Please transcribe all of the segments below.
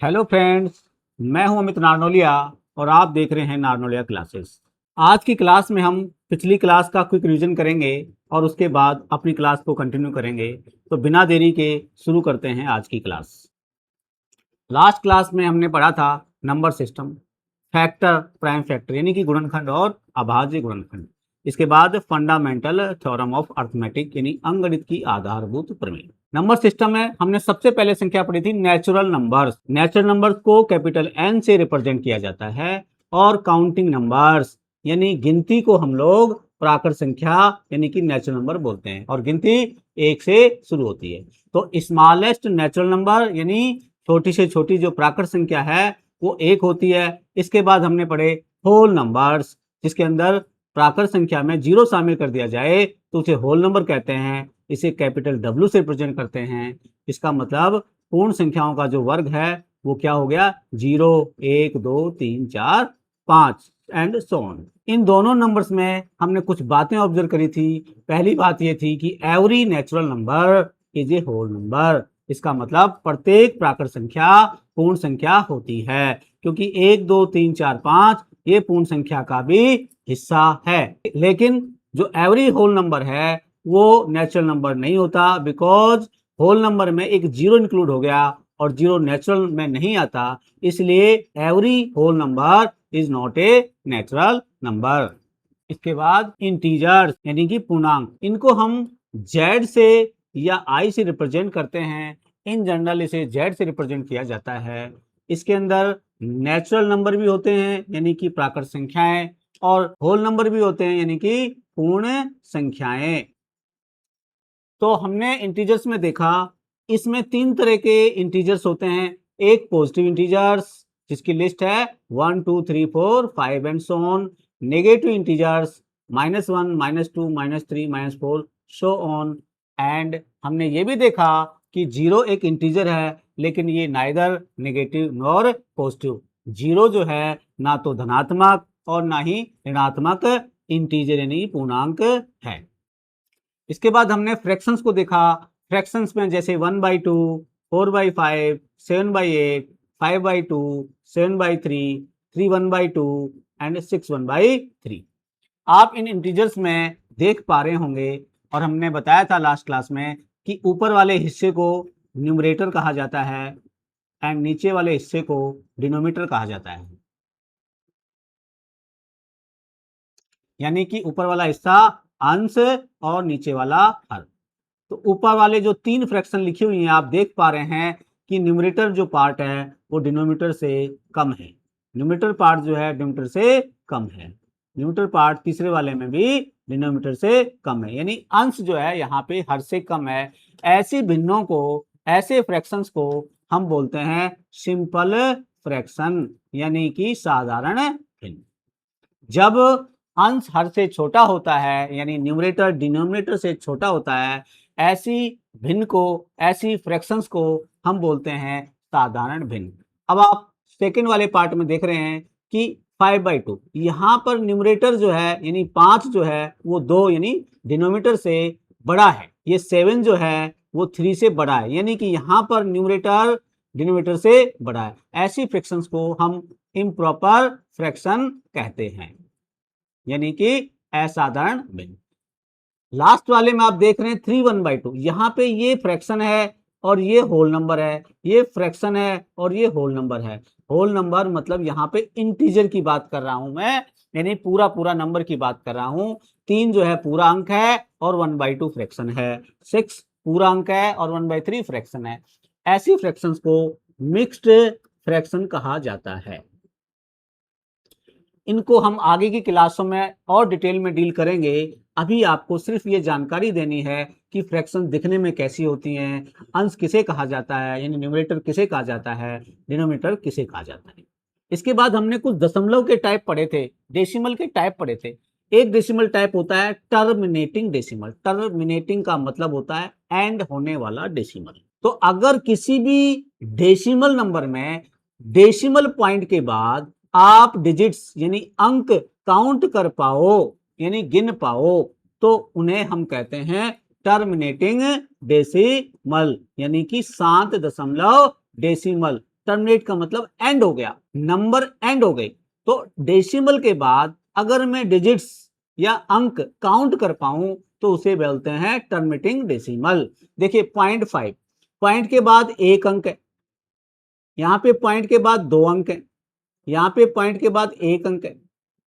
Hello friends, मैं हूं अमित नारनोलिया और आप देख रहे हैं नारनोलिया क्लासेस। आज की क्लास में हम पिछली क्लास का क्विक रिवीजन करेंगे और उसके बाद अपनी क्लास को कंटिन्यू करेंगे। तो बिना देरी के शुरू करते हैं आज की क्लास। लास्ट क्लास में हमने पढ़ा था number system, factor, prime factor यानी कि गुणनखंड और अभाज्य गुणनखंड। इसके बाद फंडामेंटल थ्योरम ऑफ अर्थमेटिक यानी अंकगणित की आधारभूत प्रमेय। नंबर सिस्टम में हमने सबसे पहले संख्या पढ़ी थी नेचुरल नंबर्स। नेचुरल नंबर्स को कैपिटल एन से रिप्रेजेंट किया जाता है और काउंटिंग नंबर्स यानी गिनती को हम लोग प्राकृत संख्या यानी कि नेचुरल नंबर बोलते हैं और गिनती एक से शुरू होती है। तो स्मॉलेस्ट नेचुरल नंबर यानी छोटी से छोटी जो प्राकृत संख्या है वो एक होती है। इसके बाद हमने पढ़े होल नंबर्स, जिसके अंदर प्राकृत संख्या में जीरो शामिल कर दिया जाए तो उसे होल नंबर कहते हैं। इसे कैपिटल डब्ल्यू से रिप्रेजेंट करते हैं। इसका मतलब पूर्ण संख्याओं का जो वर्ग है वो क्या हो गया, 0, 1, 2, 3, 4, 5 एंड सो ऑन। इन दोनों नंबर्स में हमने कुछ बातें ऑब्जर्व करी थी। पहली बात ये थी कि every natural number is a whole number. इसका मतलब प्रत्येक प्राकृत संख्या पूर्ण संख्या होती है, क्योंकि 1, 2, 3, 4, 5 ये पूर्ण संख्या का भी हिस्सा है। लेकिन जो एवरी होल नंबर है वो नेचुरल नंबर नहीं होता, बिकॉज होल नंबर में एक जीरो इंक्लूड हो गया और जीरो नेचुरल में नहीं आता, इसलिए every whole number is not a natural number. इसके बाद इंटीजर्स यानी कि पूर्णांक, इनको हम जेड से या आई से रिप्रेजेंट करते हैं। इन जनरल इसे जेड से रिप्रेजेंट किया जाता है। इसके अंदर नेचुरल नंबर भी होते हैं यानी कि प्राकृत संख्याएं, और होल नंबर भी होते हैं यानी कि पूर्ण संख्याएं। तो हमने इंटीजर्स में देखा, इसमें तीन तरह के इंटीजर्स होते हैं। एक पॉजिटिव इंटीजर्स जिसकी लिस्ट है 1, 2, 3, 4, 5 and so on. Negative integers -1, -2, -3, -4 so on. And हमने ये भी देखा कि जीरो एक इंटीजर है, लेकिन ये neither negative nor positive. Zero जो है ना तो धनात्मक और ना ही ऋणात्मक इंटीजर यानी पूर्णांक है। इसके बाद हमने फ्रैक्शंस को देखा। फ्रैक्शंस में जैसे 1/2, 4/5, 7/8, 5/2, 7/3, 3 1/2 एंड 6 1/3। आप इन इंटीजर्स में देख पा रहे होंगे, और हमने बताया था लास्ट क्लास में कि ऊपर वाले हिस्से को न्यूमरेटर कहा जाता है एंड नीचे वाले हिस्से को डिनोमिनेटर कहा जाता है। यानी कि ऊपर वाला हिस्सा अंश और नीचे वाला हर। तो ऊपर वाले जो तीन फ्रैक्शन लिखी हुई हैं आप देख पा रहे हैं कि न्यूमरेटर जो पार्ट है वो डिनोमिनेटर से कम है। न्यूमरेटर पार्ट जो है डिनोमिनेटर से कम है। न्यूमरेटर पार्ट तीसरे वाले में भी डिनोमिनेटर से कम है, यानी अंश जो है यहाँ पे हर से कम है। ऐसी भिन्नों को, ऐसे फ्रैक्शंस को हम बोलते हैं सिंपल फ्रैक्शन यानी कि साधारण भिन्न। जब अंश हर से छोटा होता है यानी न्यूमरेटर डिनोमिनेटर से छोटा होता है, ऐसी भिन्न को, ऐसी फ्रैक्शंस को हम बोलते हैं साधारण भिन्न। अब आप सेकंड वाले पार्ट में देख रहे हैं कि 5/2 यहाँ पर न्यूमरेटर जो है यानी 5 जो है वो 2 यानी डिनोमिनेटर से बड़ा है। ये 7 जो है वो 3 से बड़ा है, यानी कि यहाँ पर न्यूमरेटर डिनोमिनेटर से बड़ा है। ऐसी फ्रैक्शंस को हम इम्प्रॉपर फ्रैक्शन कहते हैं, यानी कि असाधारण भिन्न। लास्ट वाले में आप देख रहे हैं 3 1/2, यहाँ पे ये फ्रैक्शन है और ये होल नंबर है, ये फ्रैक्शन है और ये होल नंबर है। होल नंबर मतलब यहाँ पे इंटीजर की बात कर रहा हूं मैं, यानी पूरा पूरा नंबर की बात कर रहा हूं। 3 जो है पूरा अंक है और 1/2 फ्रैक्शन है। 6 पूरा अंक है और 1/3 फ्रैक्शन है। ऐसी फ्रैक्शंस को मिक्स्ड फ्रैक्शन कहा जाता है। इनको हम आगे की क्लासों में और डिटेल में डील करेंगे। अभी आपको सिर्फ ये जानकारी देनी है कि फ्रैक्शन दिखने में कैसी होती हैं, अंश किसे कहा जाता है यानी न्यूमरेटर किसे कहा जाता है, डिनोमिनेटर किसे कहा जाता है। इसके बाद हमने कुछ दशमलव के टाइप पढ़े थे, डेसिमल के टाइप पढ़े थे। एक डेसिमल टाइप होता है टर्मिनेटिंग डेसिमल। टर्मिनेटिंग का मतलब होता है एंड होने वाला डेसिमल। तो अगर किसी भी डेसिमल नंबर में डेसिमल पॉइंट के बाद आप डिजिट्स यानी अंक काउंट कर पाओ यानी गिन पाओ, तो उन्हें हम कहते हैं टर्मिनेटिंग डेसिमल यानी कि 7 दशमलव डेसिमल। टर्मिनेट का मतलब एंड हो गया, नंबर एंड हो गई। तो डेसिमल के बाद अगर मैं डिजिट्स या अंक काउंट कर पाऊं तो उसे बोलते हैं टर्मिनेटिंग डेसिमल। देखिए 0.5, पॉइंट के बाद एक अंक है, यहाँ पे पॉइंट के बाद दो अंक है, यहाँ पे पॉइंट के बाद एक अंक है,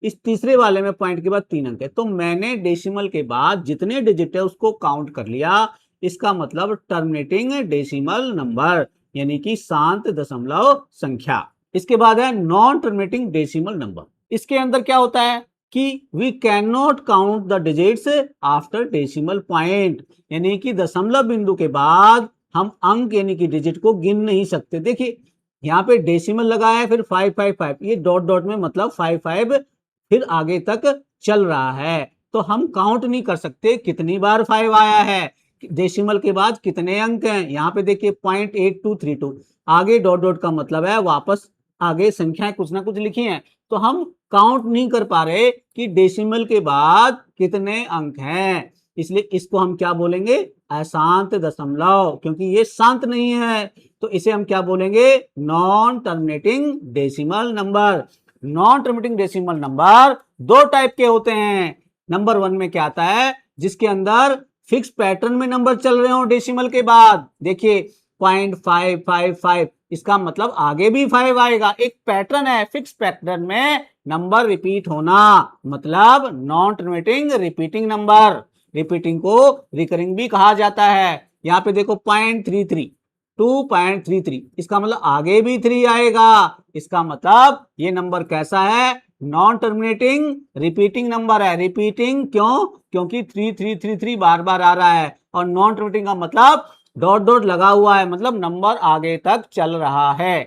इस तीसरे वाले में पॉइंट के बाद तीन अंक है। तो मैंने डेसिमल के बाद जितने डिजिट है उसको काउंट कर लिया, इसका मतलब टर्मिनेटिंग डेसिमल नंबर, यानी कि शांत दशमलव संख्या। इसके बाद है नॉन टर्मिनेटिंग डेसिमल नंबर। इसके अंदर क्या होता है कि we can not count the digits after decimal point, यानी कि दशमलव बिंदु के बाद हम अंक यानी कि डिजिट को गिन नहीं सकते। देखिए यहाँ पे डेसिमल लगा है, फिर 555, ये डॉट डॉट में मतलब 55 फिर आगे तक चल रहा है, तो हम काउंट नहीं कर सकते कितनी बार 5 आया है, डेसिमल के बाद कितने अंक हैं। यहाँ पे देखिए 0.8232, आगे डॉट डॉट का मतलब है वापस आगे संख्याएं कुछ ना कुछ लिखी हैं, तो हम काउंट नहीं कर पा रहे कि डेसिमल के बाद कितने अंक हैं, इसलिए इसको हम क्या बोलेंगे, अशांत दशमलव, क्योंकि ये शांत नहीं है, तो इसे हम क्या बोलेंगे, non terminating decimal number. Non terminating decimal number दो टाइप के होते हैं। नंबर 1 में क्या आता है, जिसके अंदर फिक्स पैटर्न में नंबर चल रहे हो डेसिमल के बाद, देखिए 0.555, इसका मतलब आगे भी 5 आएगा, एक पैटर्न है, फिक्स पैटर्न में नंबर रिपीट होना, मतलब non terminating repeating number. Repeating को रिकरिंग भी कहा जाता है। यहाँ पे देखो 0.33, 2.33, इसका मतलब आगे भी 3 आएगा, इसका मतलब ये नंबर कैसा है, नॉन टर्मिनेटिंग रिपीटिंग नंबर है। रिपीटिंग क्यों, क्योंकि 3333 बार बार आ रहा है, और नॉन टर्मिनेटिंग का मतलब डॉट डॉट लगा हुआ है, मतलब नंबर आगे तक चल रहा है।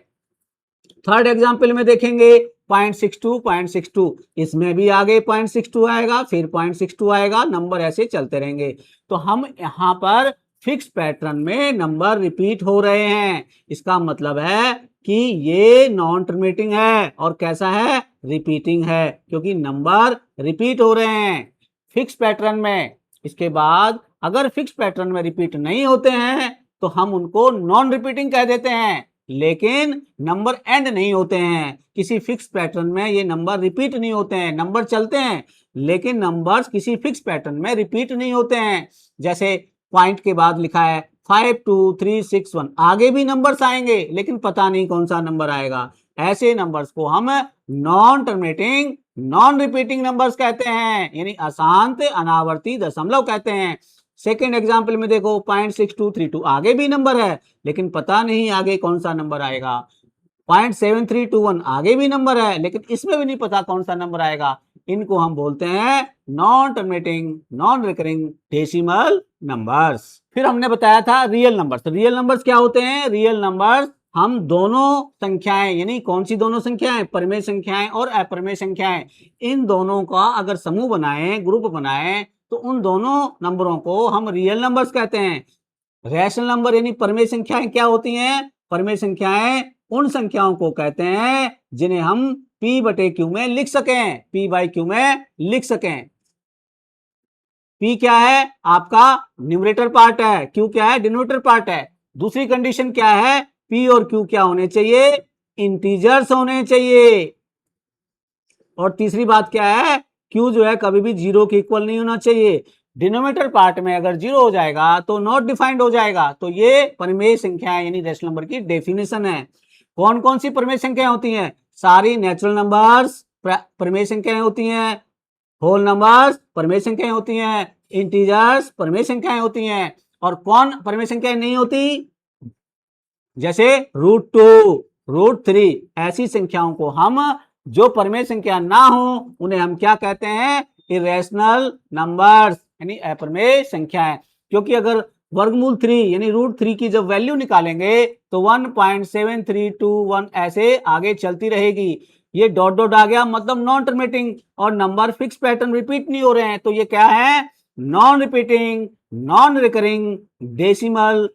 थर्ड एग्जाम्पल में देखेंगे 0.62, इसमें भी आगे 0.62 आएगा, फिर 0.62 आएगा, नंबर ऐसे चलते रहेंगे। तो हम यहाँ पर फिक्स पैटर्न में नंबर रिपीट हो रहे हैं, इसका मतलब है कि ये नॉन टर्मिनेटिंग है और कैसा है, रिपीटिंग है, क्योंकि नंबर रिपीट हो रहे हैं फिक्स पैटर्न में। इसके बाद अगर फिक्स पैटर्न में रिपीट नहीं होते हैं तो हम उनको नॉन रिपीटिंग कह देते हैं, लेकिन नंबर एंड नहीं होते हैं, किसी फिक्स पैटर्न में ये नंबर रिपीट नहीं होते हैं, नंबर चलते हैं लेकिन नंबर्स किसी फिक्स पैटर्न में रिपीट नहीं होते हैं। जैसे पॉइंट के बाद लिखा है 52361, आगे भी नंबर्स आएंगे लेकिन पता नहीं कौन सा नंबर आएगा, ऐसे नंबर्स को हम non terminating non repeating numbers कहते हैं, यानी अशांत अनावर्ती दशमलव कहते हैं। सेकेंड एग्जाम्पल में देखो 0.6232, आगे भी नंबर है लेकिन पता नहीं आगे कौन सा नंबर आएगा। 0.7321, आगे भी नंबर है लेकिन इसमें भी नहीं पता कौन सा नंबर आएगा। इनको हम बोलते हैं non terminating non recurring decimal numbers. फिर हमने बताया था रियल नंबर्स। रियल नंबर्स क्या होते हैं, रियल नंबर्स हम दोनों संख्याएं, यानी कौन सी दोनों संख्याएं, परिमेय संख्याएं और अपरिमेय संख्याएं, इन दोनों का अगर समूह बनाएं, ग्रुप बनाएं, तो उन दोनों नंबरों को हम रियल नंबर्स कहते हैं। रैशनल नंबर यानी परिमेय संख्याएं क्या होती हैं, परिमेय संख्याएं उन संख्याओं को कहते हैं जिन्हें हम p/q में लिख सकें, p/q में लिख सकें। p क्या है, आपका न्यूमरेटर पार्ट है, q क्या है, डिनोमिनेटर पार्ट है। दूसरी कंडीशन क्या है, p और q क्या होने चाहिए, इंटीजर्स होने चाहिए। और तीसरी बात क्या है, q जो है कभी भी 0 के इक्वल नहीं होना चाहिए। डिनोमिनेटर पार्ट में अगर 0 हो जाएगा तो नॉट डिफाइंड हो जाएगा। तो ये परिमेय संख्याएं यानी रैशनल नंबर की डेफिनेशन है। कौन कौन सी परिमेय संख्याएं होती हैं, सारी नेचुरल नंबर्स परिमेय संख्याएं होती हैं, होल नंबर्स परिमेय संख्याएं होती हैं, इंटीजर्स परिमेय संख्याएं होती हैं। और कौन परिमेय संख्याएं नहीं होती, जैसे √2, √3, ऐसी संख्याओं को हम, जो परिमेय संख्या ना हो उन्हें हम क्या कहते हैं, इरेशनल नंबर्स यानी अपरिमेय संख्याएं। क्योंकि अगर वर्गमूल 3 यानी √3 की जब वैल्यू निकालेंगे तो 1.7321 ऐसे आगे चलती रहेगी। ये डॉट डॉट आ गया मतलब नॉन टर्मिनेटिंग, और नंबर फिक्स पैटर्न रिपीट नहीं हो रहे हैं, तो ये क्या है, non repeating non recurring decimal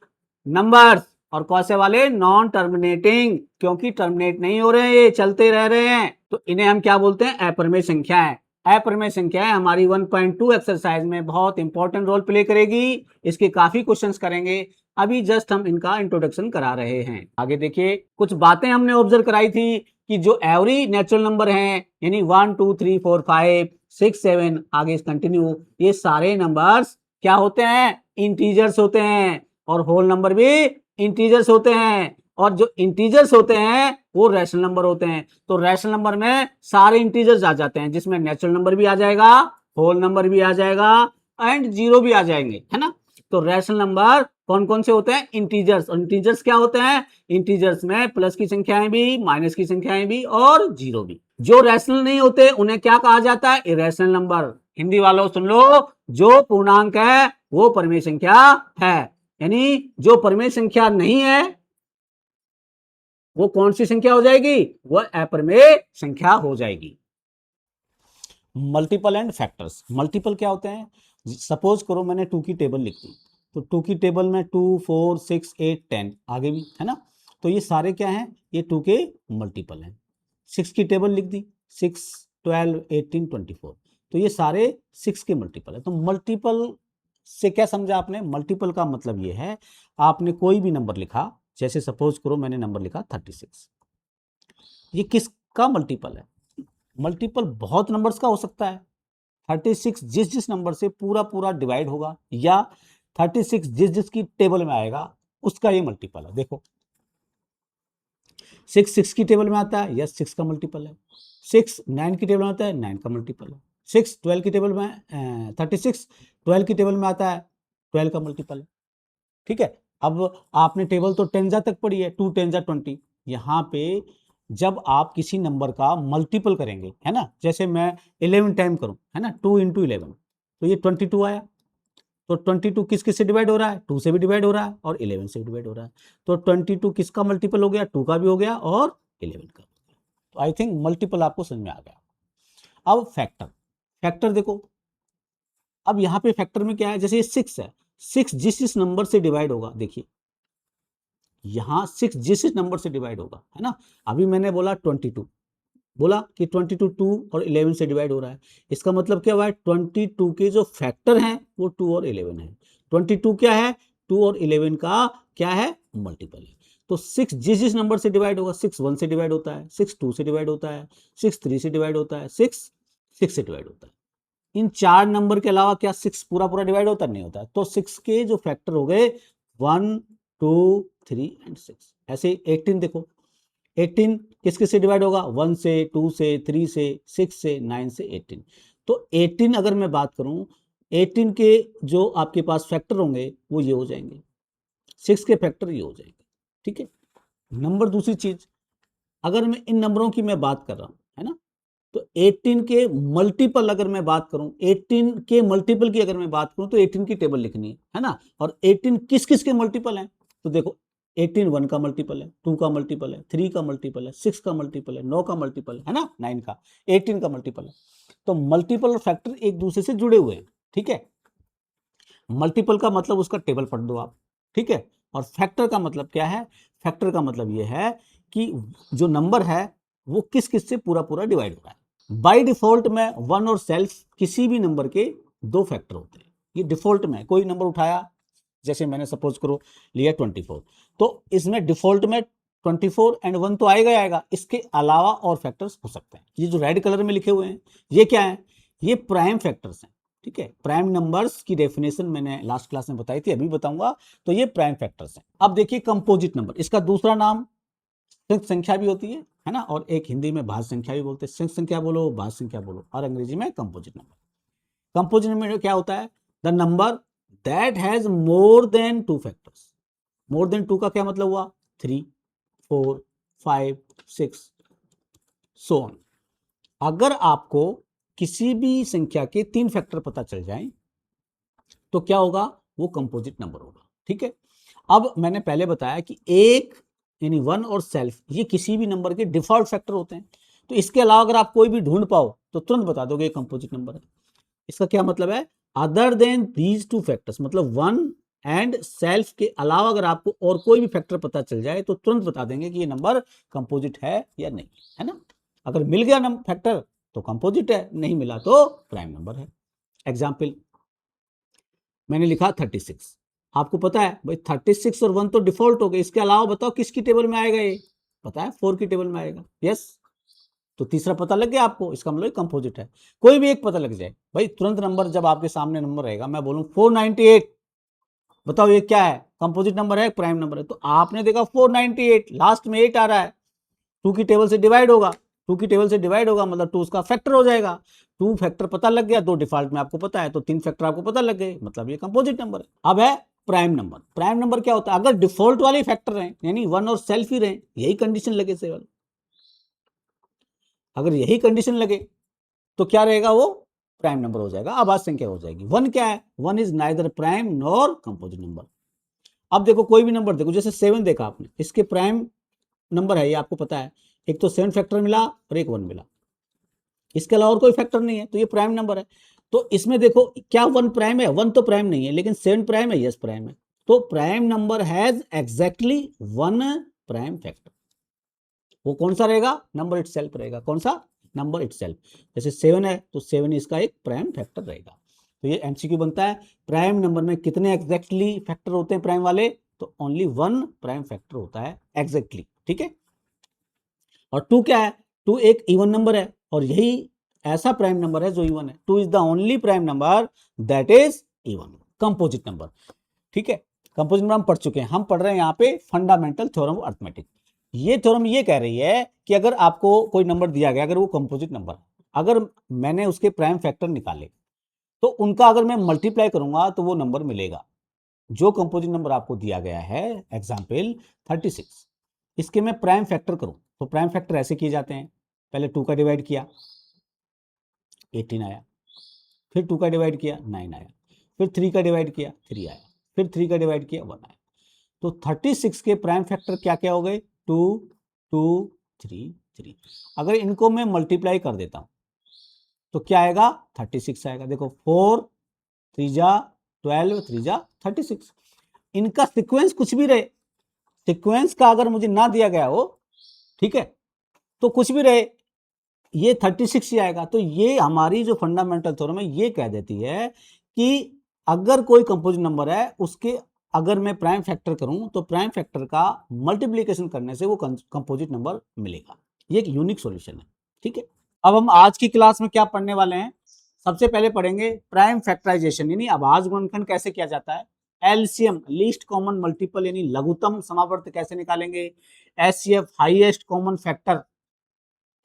numbers. और कौन से वाले, नॉन टर्मिनेटिंग, क्योंकि टर्मिनेट नहीं हो रहे हैं, ये चलते रह रहे हैं, तो इन्हें हम क्या बोलते हैं, अपरिमेय संख्याएं। अपरिमेय संख्याएं हमारी 1.2 एक्सरसाइज में बहुत इंपॉर्टेंट रोल प्ले करेगी, इसके काफी क्वेश्चंस करेंगे। अभी जस्ट हम इनका इंट्रोडक्शन करा रहे हैं। आगे देखिए, कुछ बातें हमने ऑब्जर्व कराई थी कि जो एवरी नेचुरल नंबर हैं, यानी 1 2 3 4 5 6 7, आगे कंटिन्यू, ये सारे नंबर्स क्या होते हैं? इंटीजर्स होते हैं। और होल नंबर भी इंटीजर्स होते हैं। और जो इंटीजर्स होते हैं वो रैशनल नंबर होते हैं। तो रैशनल नंबर में सारे इंटीजर्स आ जाते हैं, जिसमें नेचुरल नंबर भी आ जाएगा, होल नंबर भी आ जाएगा एंड जीरो भी आ जाएंगे, है ना। तो रैशनल नंबर कौन कौन से होते हैं? इंटीजर्स। और इंटीजर्स क्या होते हैं? इंटीजर्स में प्लस की संख्याएं भी, माइनस की संख्याएं भी और जीरो भी। जो रैशनल नहीं होते उन्हें क्या कहा जाता है? Irrational number. हिंदी वालों सुन लो, जो पूर्णांक है वो परिमेय संख्या है, यानी जो परिमेय संख्या नहीं है वो कौन सी संख्या हो जाएगी? वह अपरिमेय संख्या हो जाएगी। Multiple and factors. मल्टीपल क्या होते हैं? सपोज करो मैंने 2 की टेबल लिख दी, तो 2 की टेबल में 2 4 6 8 10 आगे भी, है ना। तो ये सारे क्या हैं? ये 2 के मल्टीपल हैं। 6 की टेबल लिख दी, 6 12 18 24, तो ये सारे 6 के मल्टीपल है। तो मल्टीपल से क्या समझा आपने? मल्टीपल का मतलब ये है, आपने कोई भी नंबर लिखा, जैसे सपोज करो मैंने नंबर लिखा 36, ये किसका मल्टीपल है? मल्टीपल बहुत नंबर्स का हो सकता है। 36 जिस जिस नंबर से पूरा पूरा डिवाइड होगा, या 36 जिस जिसकी टेबल में आएगा उसका ये मल्टीपल है। देखो 6 6 की टेबल में आता है, यस 6 का मल्टीपल है। 6 9 की टेबल में आता है, 9 का मल्टीपल है। 6 12 की टेबल में 36 12 की टेबल में आता है, 12 का मल्टीपल है। ठीक है। अब आपने टेबल तो 10 तक पढ़ी है, 2 10 20। यहाँ पे जब आप किसी नंबर का मल्टीपल करेंगे, है ना, जैसे मैं 11 टाइम करूं, है ना, 2 × 11, तो ये 22 आया। तो 22 किस किस से डिवाइड हो रहा है? 2 से भी डिवाइड हो रहा है और 11 से भी डिवाइड हो रहा है। तो 22 किसका मल्टीपल हो गया? 2 का भी हो गया और 11 का। तो आई थिंक मल्टीपल आपको समझ में आ गया। अब फैक्टर। फैक्टर देखो, अब यहाँ पे फैक्टर में क्या है? जैसे ये 6 है, 6 जिस जिस नंबर से डिवाइड होगा, देखिए यहाँ 6 जिस नंबर से डिवाइड होगा, है ना। अभी मैंने बोला 22, बोला कि 22 2 और 11 से डिवाइड हो रहा है। इसका मतलब क्या हुआ है? 22 के जो फैक्टर हैं वो 2 और 11 है। 22 क्या है? 2 और 11 का क्या है? मल्टीपल है। तो 6 जिस जिस नंबर से डिवाइड होगा, 6 1 से डिवाइड होता है, 6 2 से डिवाइड होता है, 6 3 से डिवाइड होता है, 6 6 से डिवाइड होता है। इन 4 नंबर के अलावा क्या 6 पूरा पूरा डिवाइड होता? नहीं होता। तो 6 के जो फैक्टर हो गए 1 2 3 एंड 6। ऐसे 18 देखो, 18 किस किस से डिवाइड होगा? 1 से, 2 से, 3 से, 6 से, 9 से 18। तो 18 अगर मैं बात करूं, 18 के जो आपके पास फैक्टर होंगे वो ये हो जाएंगे, 6 के फैक्टर ये हो जाएंगे। ठीक है। नंबर दूसरी चीज, अगर मैं इन नंबरों की मैं बात कर रहा हूं, है ना, तो 18 के मल्टीपल अगर मैं बात करूं, 18 के मल्टीपल की अगर मैं बात करूं, तो 18 की टेबल लिखनी है ना। और 18 किस किस के मल्टीपल हैं? तो देखो 18 1 का मल्टीपल है, 2 का मल्टीपल है, 3 का मल्टीपल है, 6 का मल्टीपल है, 9 का मल्टीपल है ना, 9 का, 18 का मल्टीपल है। तो मल्टीपल और फैक्टर एक दूसरे से जुड़े हुए हैं। ठीक है। मल्टीपल का मतलब उसका टेबल पढ़ दो आप। ठीक है। और फैक्टर का मतलब क्या है? फैक्टर का मतलब ये है कि जो नंबर है वो किस किस से पूरा पूरा डिवाइड हो रहा है। बाय डिफॉल्ट में 1 और सेल्फ किसी भी नंबर के 2 फैक्टर होते हैं। ये डिफॉल्ट में कोई नंबर उठाया, जैसे मैंने सपोज करो लिया 24, तो इसमें डिफॉल्ट में 24 एंड 1 तो आएगा ही आएगा, इसके अलावा और फैक्टर्स हो सकते हैं। ये जो रेड कलर में लिखे हुए हैं ये क्या है? ये प्राइम फैक्टर्स हैं। ठीक है। प्राइम नंबर्स की डेफिनेशन मैंने लास्ट क्लास में बताई थी, अभी बताऊंगा। तो ये प्राइम फैक्टर्स हैं। अब देखिए कंपोजिट नंबर, इसका दूसरा नाम संयुक्त संख्या भी होती है ना, और एक हिंदी में भाज्य संख्या भी बोलते हैं। संयुक्त संख्या बोलो, भाज्य संख्या बोलो, और अंग्रेजी में कंपोजिट नंबर। कंपोजिट नंबर क्या होता है? The number that has more than 2 factors. More than 2 का क्या मतलब हुआ? 3 4 5 6 सो ऑन। अगर आपको किसी भी संख्या के 3 फैक्टर पता चल जाएं तो क्या होगा? वो कंपोजिट नंबर होगा। ठीक है। अब मैंने पहले बताया कि एक यानी 1 और सेल्फ ये किसी भी नंबर के डिफॉल्ट फैक्टर होते हैं। तो इसके अलावा अगर आप कोई भी ढूंढ पाओ तो तुरंत बता दोगे कंपोजिट नंबर है। इसका क्या मतलब है? अदर देन दीज 2 फैक्टर्स, मतलब 1 एंड सेल्फ के अलावा अगर आपको और कोई भी फैक्टर पता चल जाए तो तुरंत बता देंगे कि ये नंबर कंपोजिट है या नहीं, है ना। अगर मिल गया नंबर फैक्टर तो कंपोजिट है, नहीं मिला तो प्राइम नंबर है। एग्जाम्पल, मैंने लिखा 36। आपको पता है भाई 36 और 1 तो डिफॉल्ट हो गए, इसके अलावा बताओ किसकी टेबल में आएगा, ये पता है 4 की टेबल में आएगा। यस, तो तीसरा पता लग गया आपको, इसका मतलब कंपोजिट है। कोई भी एक पता लग जाए भाई, तुरंत नंबर जब आपके सामने नंबर रहेगा, मैं बोलूं 498, बताओ ये क्या है, कंपोजिट नंबर है, प्राइम नंबर है। तो आपने देखा 498, लास्ट में 8 आ रहा है, 2 की टेबल से डिवाइड होगा, 2 की टेबल से डिवाइड होगा मतलब 2 उसका फैक्टर हो जाएगा। 2 फैक्टर पता लग गया, 2 डिफॉल्ट में आपको पता है, तो 3 फैक्टर आपको पता लग गए, मतलब ये कंपोजिट नंबर है। अब है प्राइम नंबर। प्राइम नंबर क्या होता है, अगर डिफॉल्ट वाले फैक्टर रहे यानी 1 और सेल्फ ही रहे, यही कंडीशन लगे सेवल, अगर यही कंडीशन लगे तो क्या रहेगा, वो प्राइम नंबर हो जाएगा, आभाज्य संख्या हो जाएगी। 1 क्या है, 1 is neither prime nor composite number. अब देखो कोई भी नंबर देखो, जैसे 7 देखा आपने, इसके प्राइम नंबर है ये आपको पता है, एक तो 7 फैक्टर मिला और एक 1 मिला, इसके अलावा और कोई फैक्टर नहीं है, तो ये प्राइम नंबर है। तो इसमें देखो क्या 1 प्राइम है, 1 तो प्राइम नहीं है, लेकिन 7 प्राइम है, यस प्राइम है। तो prime number has exactly 1 prime factor. वो कौन सा रहेगा, नंबर इटसेल्फ रहेगा। कौन सा, नंबर इटसेल्फ। जैसे 7 है तो 7 इसका एक प्राइम फैक्टर रहेगा। तो ये एमसीक्यू बनता है, प्राइम नंबर में कितने एग्जैक्टली फैक्टर होते हैं प्राइम वाले, तो ओनली 1 प्राइम फैक्टर होता है एग्जैक्टली, ठीक है। और 2 क्या है, 2 एक इवन नंबर है, और यही ऐसा प्राइम नंबर है जो इवन है। 2 is the only prime number that is even, composite number, ठीक है। कंपोजिट नंबर हम पढ़ चुके हैं, हम पढ़ रहे हैं यहाँ पे फंडामेंटल थ्योरम ऑफ अरिथमेटिक। ये थ्योरम ये कह रही है कि अगर आपको कोई नंबर दिया गया, अगर वो कंपोजिट नंबर, अगर मैंने उसके प्राइम फैक्टर निकाले, तो उनका अगर मैं मल्टीप्लाई करूंगा तो वो नंबर मिलेगा। जो कंपोजिट नंबर आपको दिया गया है, एग्जाम्पल 36, इसके मैं प्राइम फैक्टर करूं, तो प्राइम फैक्टर ऐसे किए जाते हैं, पहले 2 का डिवाइड किया 18 आया, फिर 2 का डिवाइड किया 9 आया, फिर 3 का डिवाइड किया 3 आया, फिर 3 का डिवाइड किया 1 आया। तो 36 के प्राइम फैक्टर क्या क्या हो गए, 2 2 3 3। अगर इनको मैं मल्टीप्लाई कर देता हूं तो क्या आएगा, 36 आएगा। देखो 4 3 जा 12, 3 जा 36। इनका सीक्वेंस कुछ भी रहे, सीक्वेंस का अगर मुझे ना दिया गया हो, ठीक है, तो कुछ भी रहे, ये 36 ही आएगा। तो ये हमारी जो फंडामेंटल थ्योरम है ये कह देती है कि अगर कोई कंपोजिट नंबर है, उसके अगर मैं प्राइम फैक्टर करूं तो प्राइम फैक्टर का मल्टीप्लिकेशन करने से वो कंपोजिट नंबर मिलेगा। ये एक यूनिक सॉल्यूशन है, ठीक है। अब हम आज की क्लास में क्या पढ़ने वाले हैं, सबसे पहले पढ़ेंगे प्राइम फैक्टराइजेशन, यानी अभाज्य गुणनखंड कैसे किया जाता है, एलसीएम लीस्ट कॉमन मल्टीपल यानी लघुत्तम समावर्त कैसे निकालेंगे, एचसीएफ हाईएस्ट कॉमन फैक्टर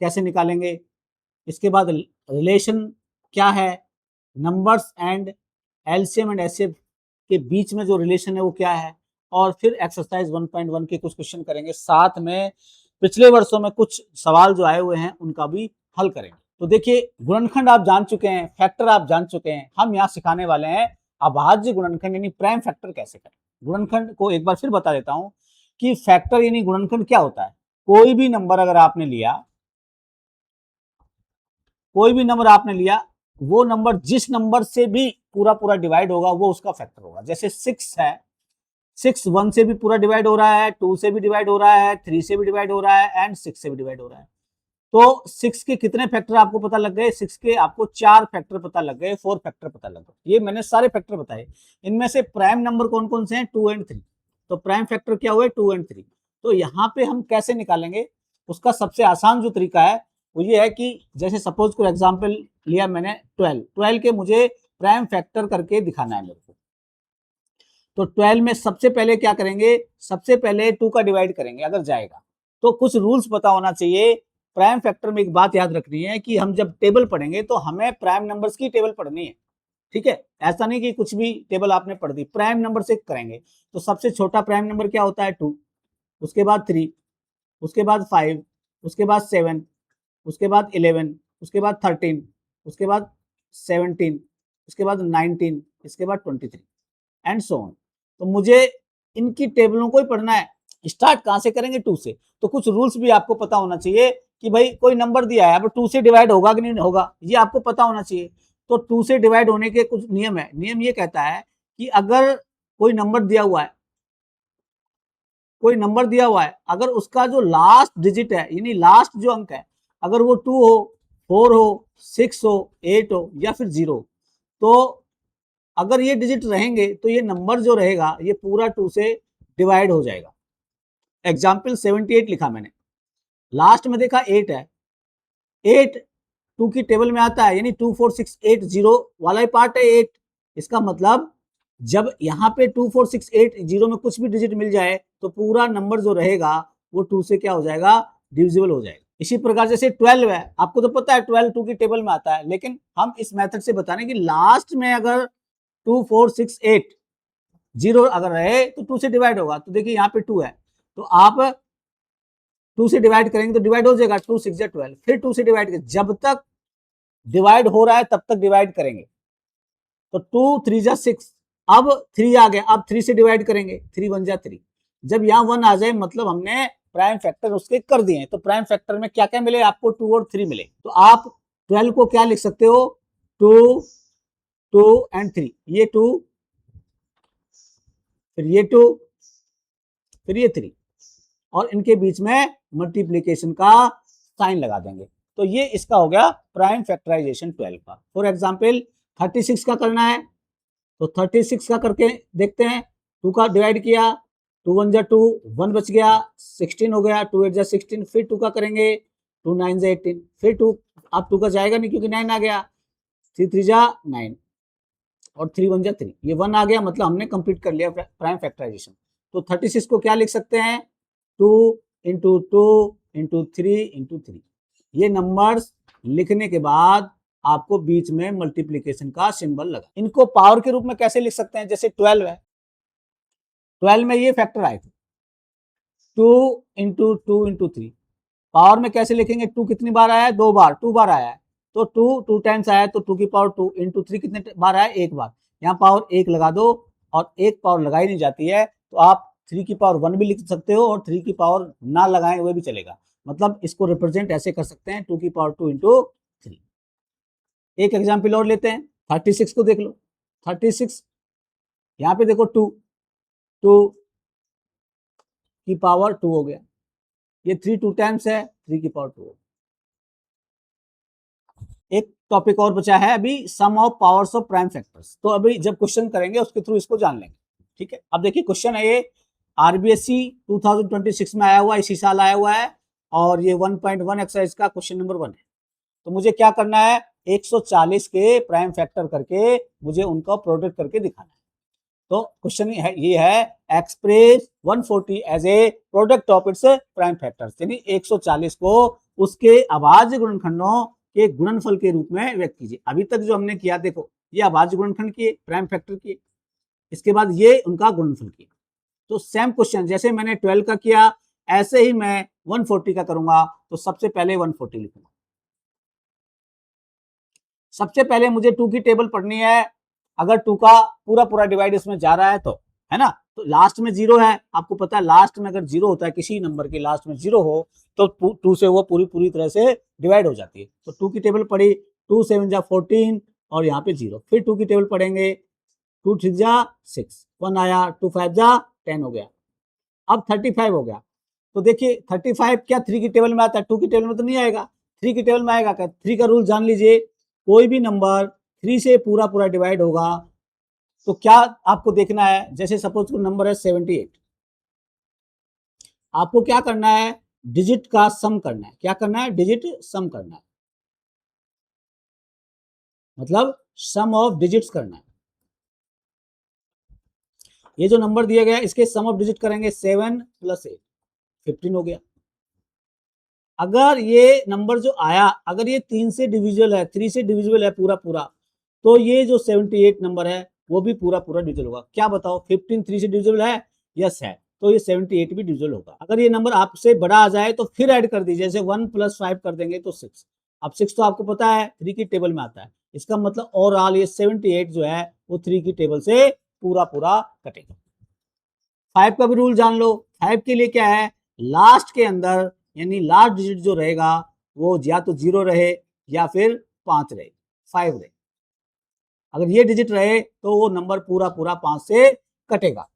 कैसे निकालेंगे, इसके बाद रिलेशन क्या है, numbers and LCM and HCF के बीच में जो रिलेशन है वो क्या है, और फिर एक्सरसाइज 1.1 के कुछ क्वेश्चन करेंगे, साथ में पिछले वर्षों में कुछ सवाल जो आए हुए हैं उनका भी हल करेंगे। तो देखिए गुणनखंड आप जान चुके हैं, फैक्टर आप जान चुके हैं, हम यहाँ सिखाने वाले हैं अभाज्य गुणनखंड यानी प्राइम फैक्टर कैसे करें। गुणनखंड को एक बार फिर बता देता हूं कि फैक्टर यानी गुणनखंड क्या होता है। कोई भी नंबर अगर आपने लिया, कोई भी नंबर आपने लिया, वो नंबर जिस नंबर से भी पूरा पूरा डिवाइड होगा वो उसका फैक्टर होगा। जैसे 6 है, 6 1 से भी पूरा डिवाइड हो रहा है, 2 से भी डिवाइड हो रहा है, 3 से भी डिवाइड हो रहा है एंड 6 से भी डिवाइड हो रहा है। तो 6 के कितने फैक्टर आपको पता लग गए, 6 के आपको 4 फैक्टर पता लग गए, 4 फैक्टर पता लग गए। ये मैंने सारे फैक्टर बताए। इनमें से प्राइम नंबर कौन कौन से हैं, 2 एंड 3। तो प्राइम फैक्टर क्या हुए, 2 एंड 3। तो यहाँ पे हम कैसे निकालेंगे, उसका सबसे आसान जो तरीका है वो ये है कि जैसे सपोज को एग्जाम्पल लिया मैंने 12 के मुझे प्राइम फैक्टर करके दिखाना है मेरे को। तो 12 में सबसे पहले क्या करेंगे, सबसे पहले 2 का डिवाइड करेंगे अगर जाएगा। तो कुछ रूल्स पता होना चाहिए। प्राइम फैक्टर में एक बात याद रखनी है कि हम जब टेबल पढ़ेंगे तो हमें प्राइम नंबर्स की टेबल पढ़नी है, ठीक है। ऐसा नहीं कि कुछ भी टेबल आपने पढ़ दी, प्राइम नंबर से करेंगे। तो सबसे छोटा प्राइम नंबर क्या होता है, 2, उसके बाद 3, उसके बाद 5, उसके बाद 7, उसके बाद 11, उसके बाद 13, उसके बाद 17, उसके बाद 19, इसके बाद 23 एंड सो ऑन। तो मुझे इनकी टेबलों को ही पढ़ना है। स्टार्ट कहां से करेंगे, 2 से। तो कुछ रूल्स भी आपको पता होना चाहिए कि भाई कोई नंबर दिया है, अब 2 से डिवाइड होगा कि नहीं होगा, ये आपको पता होना चाहिए। तो 2 से डिवाइड होने के कुछ नियम है। नियम ये कहता है कि अगर कोई नंबर दिया हुआ है, कोई नंबर दिया हुआ है, अगर उसका जो लास्ट डिजिट है यानी लास्ट जो अंक है, अगर वो 2 हो, 4 हो, 6 हो, 8 हो या फिर 0, तो अगर ये डिजिट रहेंगे तो ये नंबर जो रहेगा ये पूरा 2 से डिवाइड हो जाएगा। एग्जाम्पल 78 लिखा मैंने, लास्ट में देखा 8 है, 8 2 की टेबल में आता है, यानी 24680 वाला ही पार्ट है 8। इसका मतलब जब यहाँ पे 24680 में कुछ भी डिजिट मिल जाए तो पूरा नंबर जो रहेगा वो 2 से क्या हो जाएगा, डिविजिबल हो जाएगा। इसी प्रकार जैसे 12 है, आपको तो पता है 12 2 की टेबल में आता है, लेकिन हम इस मेथड से बता रहे हैं कि लास्ट में अगर 2468 अगर रहे तो 2 से डिवाइड होगा। तो देखिए यहाँ पे 2 है, तो आप 2 से डिवाइड करेंगे तो डिवाइड हो जाएगा, 2 6 12, फिर 2 से डिवाइड करेंगे, जब तक डिवाइड हो रहा है तब तक डिवाइड करेंगे। तो 2 3 6, अब 3 आ गया, अब 3 से डिवाइड करेंगे, 3 1 3। जब यहाँ 1 आ जाए मतलब हमने प्राइम फैक्टर उसके कर दिए। तो प्राइम फैक्टर में क्या क्या मिले आपको, 2 और 3 मिले। तो आप 12 को क्या लिख सकते हो, 2 2 एंड 3, ये 2 फिर ये 2 फिर ये 3, और इनके बीच में मल्टीप्लीकेशन का साइन लगा देंगे। तो ये इसका हो गया प्राइम फैक्टराइजेशन 12 का। फॉर एग्जांपल 36 का करना है तो 36 का करके देखते हैं। 2 का डिवाइड किया, 2 1 जा 2, 1 बच गया, 16 हो गया, 2 8 जा 16, फिर 2 का करेंगे, 2 9 जा 18, फिर 2, अब 2 का जाएगा नहीं क्योंकि 9 आ गया, 3 3 जा 9 और 3 1 जा 3, ये 1 आ गया, मतलब हमने कंप्लीट कर लिया प्राइम फैक्टराइजेशन। तो 36 को क्या लिख सकते हैं, 2 इंटू 2 इंटू 3 इंटू 3। ये नंबर्स लिखने के बाद आपको बीच में मल्टीप्लीकेशन का सिंबल लगा। इनको पावर के रूप में कैसे लिख सकते हैं, जैसे 12 है, 12 में ये फैक्टर आए थे 2 इंटू 2 इंटू 3, पावर में कैसे लिखेंगे, 2 कितनी बार आया है, 2 बार, 2 बार आया है, तो 2 टाइम्स आया है, तो 2 की पावर 2 इंटू 3 कितने बार आया है, 1 बार। यहाँ पावर 1 लगा दो, और 1 पावर लगाई नहीं जाती है तो आप 3 की पावर 1 भी लिख सकते हो और 3 की पावर ना लगाएं वो भी चलेगा। मतलब इसको रिप्रेजेंट ऐसे कर सकते हैं 2 की पावर 2 इंटू 3। एक एग्जाम्पल और लेते हैं, 36 को देख लो। 36 यहाँ पे देखो 2 की पावर 2 हो गया, ये 3 2 टाइम्स है, 3 की पावर 2 हो गया। एक टॉपिक और बचा है अभी, sum of powers of prime factors. तो अभी जब क्वेश्चन करेंगे उसके थ्रू इसको जान लेंगे, ठीक है। अब देखिए क्वेश्चन है ये, आरबीएससी 2026 में आया हुआ, इसी साल आया हुआ है, और ये 1.1 एक्सरसाइज का क्वेश्चन नंबर 1 है। तो मुझे क्या करना है, 140 के प्राइम फैक्टर करके मुझे उनका प्रोडक्ट करके दिखाना है। तो क्वेश्चन ये है, express 140 as a product of its prime factors, यानी 140 को उसके अभाज्य गुणनखंडों के गुणनफल के रूप में व्यक्त कीजिए। अभी तक जो हमने किया, देखो ये अभाज्य गुणनखंड किए, प्राइम फैक्टर किए, इसके बाद ये उनका गुणनफल किया। तो सेम क्वेश्चन जैसे मैंने 12 का किया ऐसे ही मैं 140 का करूंगा। तो सबसे पहले 140 लिखूंगा। सबसे पहले मुझे 2 की टेबल पढ़नी है, अगर 2 का पूरा पूरा डिवाइड इसमें जा रहा है तो, है ना। तो लास्ट में 0 है, आपको पता है लास्ट में अगर 0 होता है, किसी नंबर के लास्ट में 0 हो तो 2 से वो पूरी तरह से डिवाइड हो जाती है। तो 2 की टेबल पढ़ी, 2 7 जा 14 और यहाँ पे 0, फिर 2 की टेबल पढ़ेंगे, 2 3 जा 6, 1 आया, 2 5 जा 10 हो गया, अब 35 हो गया। तो देखिए 35 क्या 3 की टेबल में आता है, 2 की टेबल में तो नहीं आएगा, 3 की टेबल में आएगा क्या। 3 का रूल जान लीजिए, कोई भी नंबर 3 से पूरा पूरा डिवाइड होगा तो क्या आपको देखना है, जैसे सपोज नंबर है 78, आपको क्या करना है, डिजिट का सम करना है। क्या करना है, डिजिट सम करना है, मतलब सम ऑफ डिजिट्स करना है। ये जो नंबर दिया गया इसके सम ऑफ डिजिट करेंगे, 7 + 8 15 हो गया। अगर ये नंबर जो आया, अगर ये 3 से डिविजिबल है, 3 से डिविजिबल है पूरा पूरा, तो ये जो 78 नंबर है वो भी पूरा पूरा डिविजिबल होगा। क्या बताओ, 15 3 से डिविजिबल है, यस है, तो ये 78 भी डिविजिबल होगा। अगर ये नंबर आपसे बड़ा आ जाए तो फिर ऐड कर दीजिए, जैसे 1 + 5 कर देंगे तो 6। अब 6 तो आपको पता है 3 की टेबल में आता है, इसका मतलब ओवरऑल ये 78 जो है वो 3 की टेबल से पूरा पूरा कटेगा। 5 का भी रूल जान लो। 5 के लिए क्या है, लास्ट के अंदर यानी लास्ट डिजिट जो रहेगा वो या तो 0 रहे या फिर 5 रहे, 5 रहे। अगर ये डिजिट रहे तो वो नंबर पूरा पूरा 5 से कटेगा।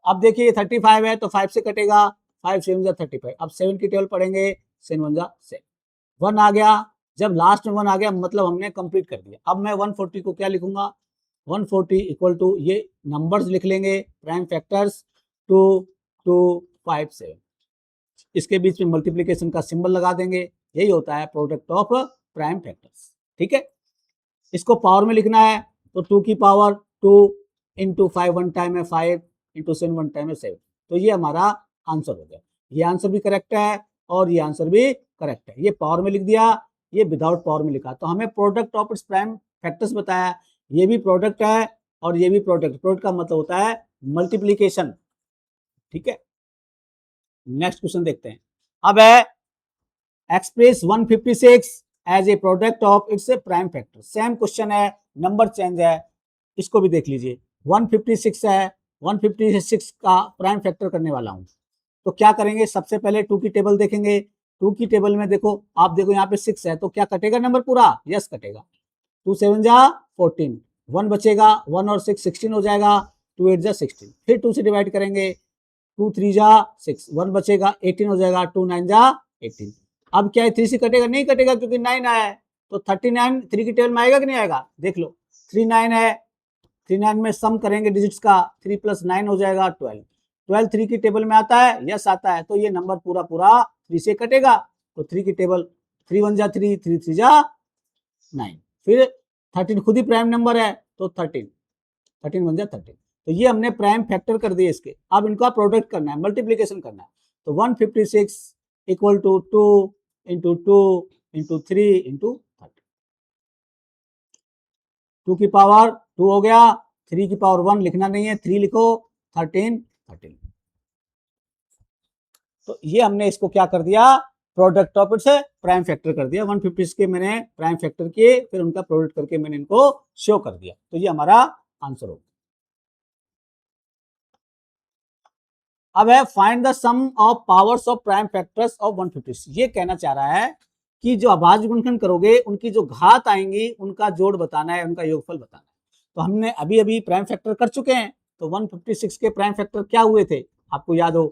अब देखिए 35 है तो 5 से कटेगा, 5 7 जा 35। अब 7 की टेबल पढ़ेंगे, 7 1 जा 7, 1 आ गया। जब लास्ट में 1 आ गया मतलब हमने कंप्लीट कर दिया। अब मैं 140 को क्या लिखूंगा, 140 इक्वल टू, ये नंबर्स लिख लेंगे प्राइम फैक्टर्स 2 2 5 7, इसके बीच में मल्टीप्लिकेशन का सिंबल लगा देंगे, यही होता है प्रोडक्ट ऑफ प्राइम फैक्टर्स। ठीक है, इसको पावर में लिखना है तो 2 की पावर 2 इंटू 5 वन टाइम है 5 इंटू 7 वन टाइम है 7, तो ये हमारा आंसर हो गया। ये आंसर भी करेक्ट है और ये आंसर भी करेक्ट है। ये पावर में लिख दिया, ये विदाउट पावर में लिखा, तो हमें product of its prime factors बताया, ये भी प्रोडक्ट है और ये भी प्रोडक्ट। प्रोडक्ट का मतलब होता है मल्टीप्लीकेशन। ठीक है, नेक्स्ट क्वेश्चन देखते हैं। अब है express 156 as a product of its prime factor. Same question है, नंबर चेंज है, इसको भी देख लीजिए। 156 है, 156 का प्राइम फैक्टर करने वाला हूं, तो क्या करेंगे, सबसे पहले 2 की टेबल देखेंगे। 2 की टेबल में देखो, आप देखो यहाँ पे 6 है, तो क्या कटेगा नंबर पूरा? यस कटेगा। 2 7 जा 14, 1 बचेगा, 1 और 6 16 हो जाएगा, 2 8 जा 16, फिर 2 से डिवाइड करेंगे, 2 3 जा 6, 1 बचेगा, 18 हो जाएगा, 2 9 जा 18। अब क्या है, 3 से कटेगा? नहीं कटेगा क्योंकि 9 आया है, तो 39 3 की टेबल में आएगा कि नहीं आएगा? देख लो, 3 9 है, 3 9 में सम करेंगे डिजिट्स का, 3 + 9 हो जाएगा 12, 12 3 की टेबल में आता है? यस आता है, तो ये नंबर पूरा पूरा 3 से कटेगा, तो 3 की टेबल 3 1 जा 3, 3 3 जा 9, फिर 13 खुद ही प्राइम नंबर है, तो 13 13 1 जा 13, तो ये हमने प्राइम फैक्टर कर दिए इसके। अब इनका प्रोडक्ट करना है, मल्टीप्लीकेशन करना है, तो 156 equal to 2 into 2 into 3 into 30, 2 की पावर 2 हो गया, 3 की पावर 1 लिखना नहीं है, 3 लिखो, 13 13। तो ये हमने इसको क्या कर दिया, product of its prime factor कर दिया। 156 के मैंने प्राइम फैक्टर किए, फिर उनका प्रोडक्ट करके मैंने इनको शो कर दिया, तो ये हमारा आंसर होगा। अब है find the sum of powers of prime factors of 156। ये कहना चाह रहा है कि जो अभाज्य गुणनखंड करोगे उनकी जो घात आएंगी उनका जोड़ बताना है, उनका योगफल बताना है। तो हमने अभी अभी प्राइम फैक्टर कर चुके हैं, तो 156 के प्राइम फैक्टर क्या हुए थे आपको याद हो,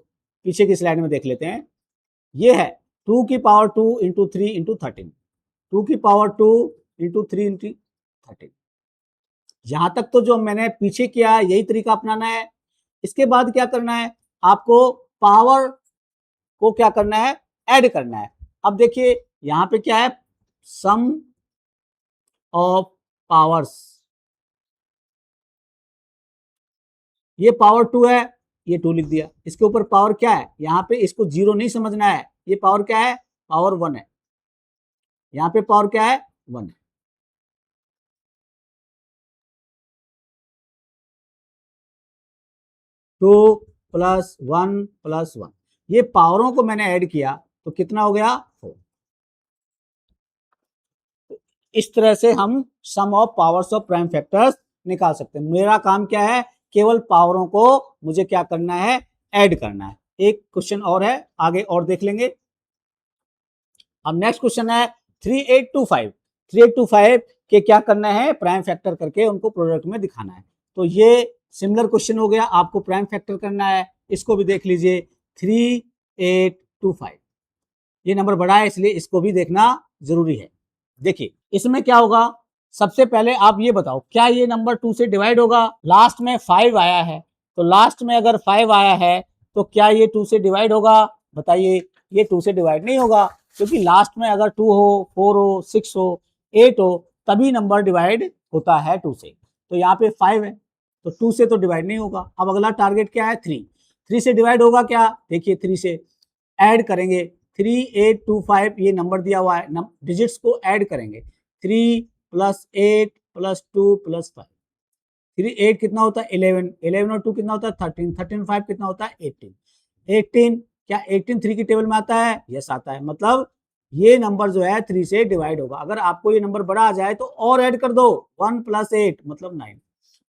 पीछे की स्लाइड में देख लेते हैं। ये है 2 की पावर 2 इंटू 3 इंटू 13, 2 की पावर 2 इंटू 3 इंटू 13। यहां तक तो जो मैंने पीछे किया है यही तरीका अपनाना है। इसके बाद क्या करना है, आपको पावर को क्या करना है, ऐड करना है। अब देखिए यहां पे क्या है, सम ऑफ पावर्स, ये पावर 2 है, ये 2 लिख दिया। इसके ऊपर पावर क्या है, यहाँ पे इसको 0 नहीं समझना है, ये पावर क्या है, पावर 1 है, यहाँ पे पावर क्या है, 1 है। टू प्लस 1 प्लस 1, ये पावरों को मैंने ऐड किया तो कितना हो गया, 4। इस तरह से हम sum of powers of prime factors निकाल सकते हैं। मेरा काम क्या है, केवल पावरों को मुझे क्या करना है, ऐड करना है। एक क्वेश्चन और है, आगे और देख लेंगे। अब नेक्स्ट क्वेश्चन है 3825। 3825 के क्या करना है, प्राइम फैक्टर करके उनको प्रोडक्ट में दिखाना है। तो ये सिमिलर क्वेश्चन हो गया, आपको प्राइम फैक्टर करना है, इसको भी देख लीजिए 3825। ये नंबर बड़ा है इसलिए इसको भी देखना जरूरी है। देखिए इसमें क्या होगा, सबसे पहले आप ये बताओ क्या ये नंबर 2 से डिवाइड होगा? लास्ट में 5 आया है, तो लास्ट में अगर 5 आया है तो क्या ये 2 से डिवाइड होगा? बताइए, ये 2 से डिवाइड नहीं होगा, क्योंकि लास्ट में अगर 2 हो, 4 हो, 6 हो, 8 हो, तभी नंबर डिवाइड होता है 2 से। तो यहाँ पे 5 है, तो 2 से तो डिवाइड नहीं होगा। अब अगला टारगेट क्या है, 3। 3 से डिवाइड होगा क्या? देखिए 3 से ऐड करेंगे, 3825 ये नंबर दिया हुआ है, डिजिट्स को ऐड करेंगे, 3 + 8 + 2 + 5, 3 8 कितना होता है, 11, 11 और 2 कितना होता है, 13, 13 5 कितना होता है, 18, 18। क्या 18 3 की टेबल में आता है? यस आता है, मतलब ये नंबर जो है 3 से डिवाइड होगा। अगर आपको ये नंबर बड़ा आ जाए तो और ऐड कर दो, 1 + 8 मतलब 9।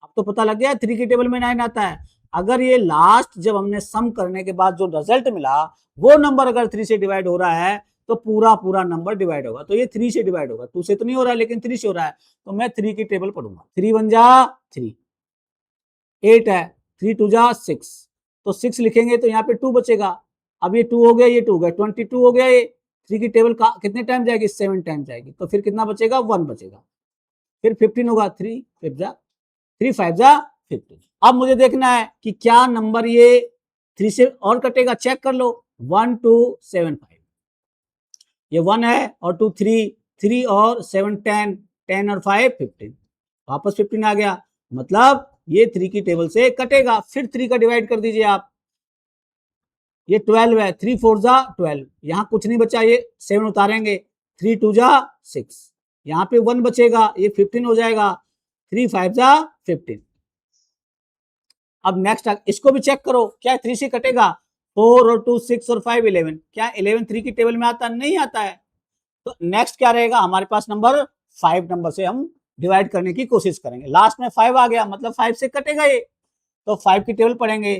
अब तो पता लग गया 3 की टेबल में 9 आता है। अगर ये लास्ट जब हमने सम करने के बाद जो रिजल्ट मिला वो नंबर अगर 3 से डिवाइड हो रहा है तो पूरा पूरा नंबर डिवाइड होगा। तो ये 3 से डिवाइड होगा, 2 से तो नहीं हो रहा है लेकिन 3 से हो रहा है, तो मैं 3 की टेबल पढ़ूंगा। 3 1 जा 3, 8 है, 3 2 जा 6, तो 6 लिखेंगे तो यहाँ पे 2 बचेगा। अब ये 2 हो गया, ये 2 हो गया, 22 हो गया। ये 3 की टेबल का कितने टाइम जाएगी, 7 टाइम जाएगी, तो फिर कितना बचेगा, 1 बचेगा। फिर 15 होगा, 3 5 जा 3 5 जा 15। अब मुझे देखना है कि क्या नंबर ये 3 से और कटेगा, चेक कर लो। 1 2 7 5, ये 1 है और 2 3, 3 और 7 10, 10 और 5 15, वापस 15 आ गया, मतलब ये 3 की टेबल से कटेगा। फिर 3 का डिवाइड कर दीजिए आप, ये 12 है, 3 4 जा 12, यहां कुछ नहीं बचा, ये 7 उतारेंगे, 3 2 जा 6, यहाँ पे 1 बचेगा, ये 15 हो जाएगा, 3 5 जा 15। अब नेक्स्ट इसको भी चेक करो, क्या 3 से कटेगा? 4 और 2 6 और 5 11, क्या 11 3 की टेबल में आता? नहीं आता है। तो नेक्स्ट क्या रहेगा हमारे पास? नंबर 5 नंबर से हम डिवाइड करने की कोशिश करेंगे। लास्ट में 5 आ गया, मतलब 5 से कटेगा ये, तो 5 की टेबल पढ़ेंगे।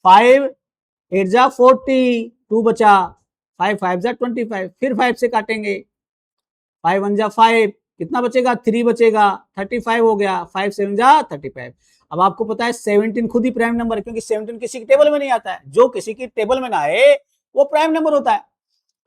5 8 जा 40, 2 बचा, 5 5 जा 25, फिर 5 से काटेंगे, 5 1 जा 5, कितना बचेगा? 3 बचेगा, 35 हो गया, 5 7 जा 35। अब आपको पता है 17 खुद ही प्राइम नंबर है, क्योंकि 17 किसी की टेबल में नहीं आता है, जो किसी की टेबल में ना आए वो प्राइम नंबर होता है।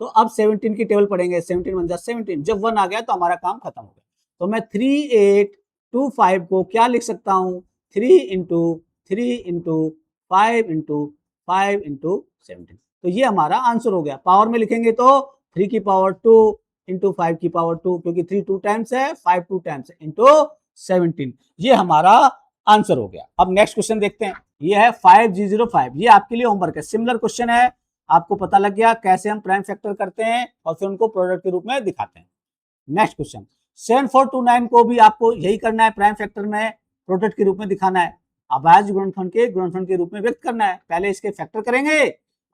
तो अब 17 की टेबल पढ़ेंगे, 17 1 जा 17, जब 1 आ गया तो हमारा काम खत्म हो गया। तो मैं 3825 को क्या लिख सकता हूँ? 3 इंटू 3 इंटू 5 इंटू 5 इंटू 17। तो ये हमारा आंसर हो गया। पावर में लिखेंगे तो 3 की पावर 2 इंटू 5 की पावर 2, क्योंकि 3 2 टाइम्स है, 5 2 टाइम्स है, इंटू 17। ये हमारा आंसर हो गया। अब नेक्स्ट क्वेश्चन देखते हैं। ये है 5005, ये आपके लिए होमवर्क है, सिमिलर क्वेश्चन है। आपको पता लग गया कैसे हम प्राइम फैक्टर करते हैं और फिर उनको प्रोडक्ट के रूप में दिखाते हैं। नेक्स्ट क्वेश्चन 7429 को भी आपको यही करना है, प्राइम फैक्टर में प्रोडक्ट के रूप में दिखाना है, अभाज्य गुणनफल के रूप में व्यक्त करना है। पहले इसके फैक्टर करेंगे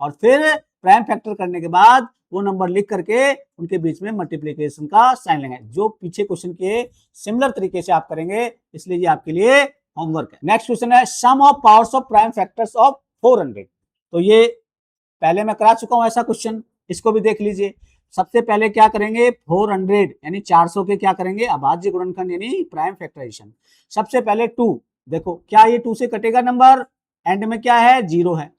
और फिर प्राइम फैक्टर करने के बाद वो नंबर लिख करके उनके बीच में मल्टीप्लीकेशन का साइन लेंगे, जो पीछे क्वेश्चन के सिमिलर तरीके से आप करेंगे, इसलिए ये आपके लिए होमवर्क है। नेक्स्ट क्वेश्चन है sum of powers of prime factors of 400। तो ये पहले मैं करा चुका हूं ऐसा क्वेश्चन, इसको भी देख लीजिए। सबसे पहले क्या करेंगे? 400 यानी 400 के क्या करेंगे? अभाज्य गुणनखंड यानी प्राइम फैक्टराइजेशन। सबसे पहले 2, देखो क्या ये 2 से कटेगा नंबर? एंड में क्या है? 0 है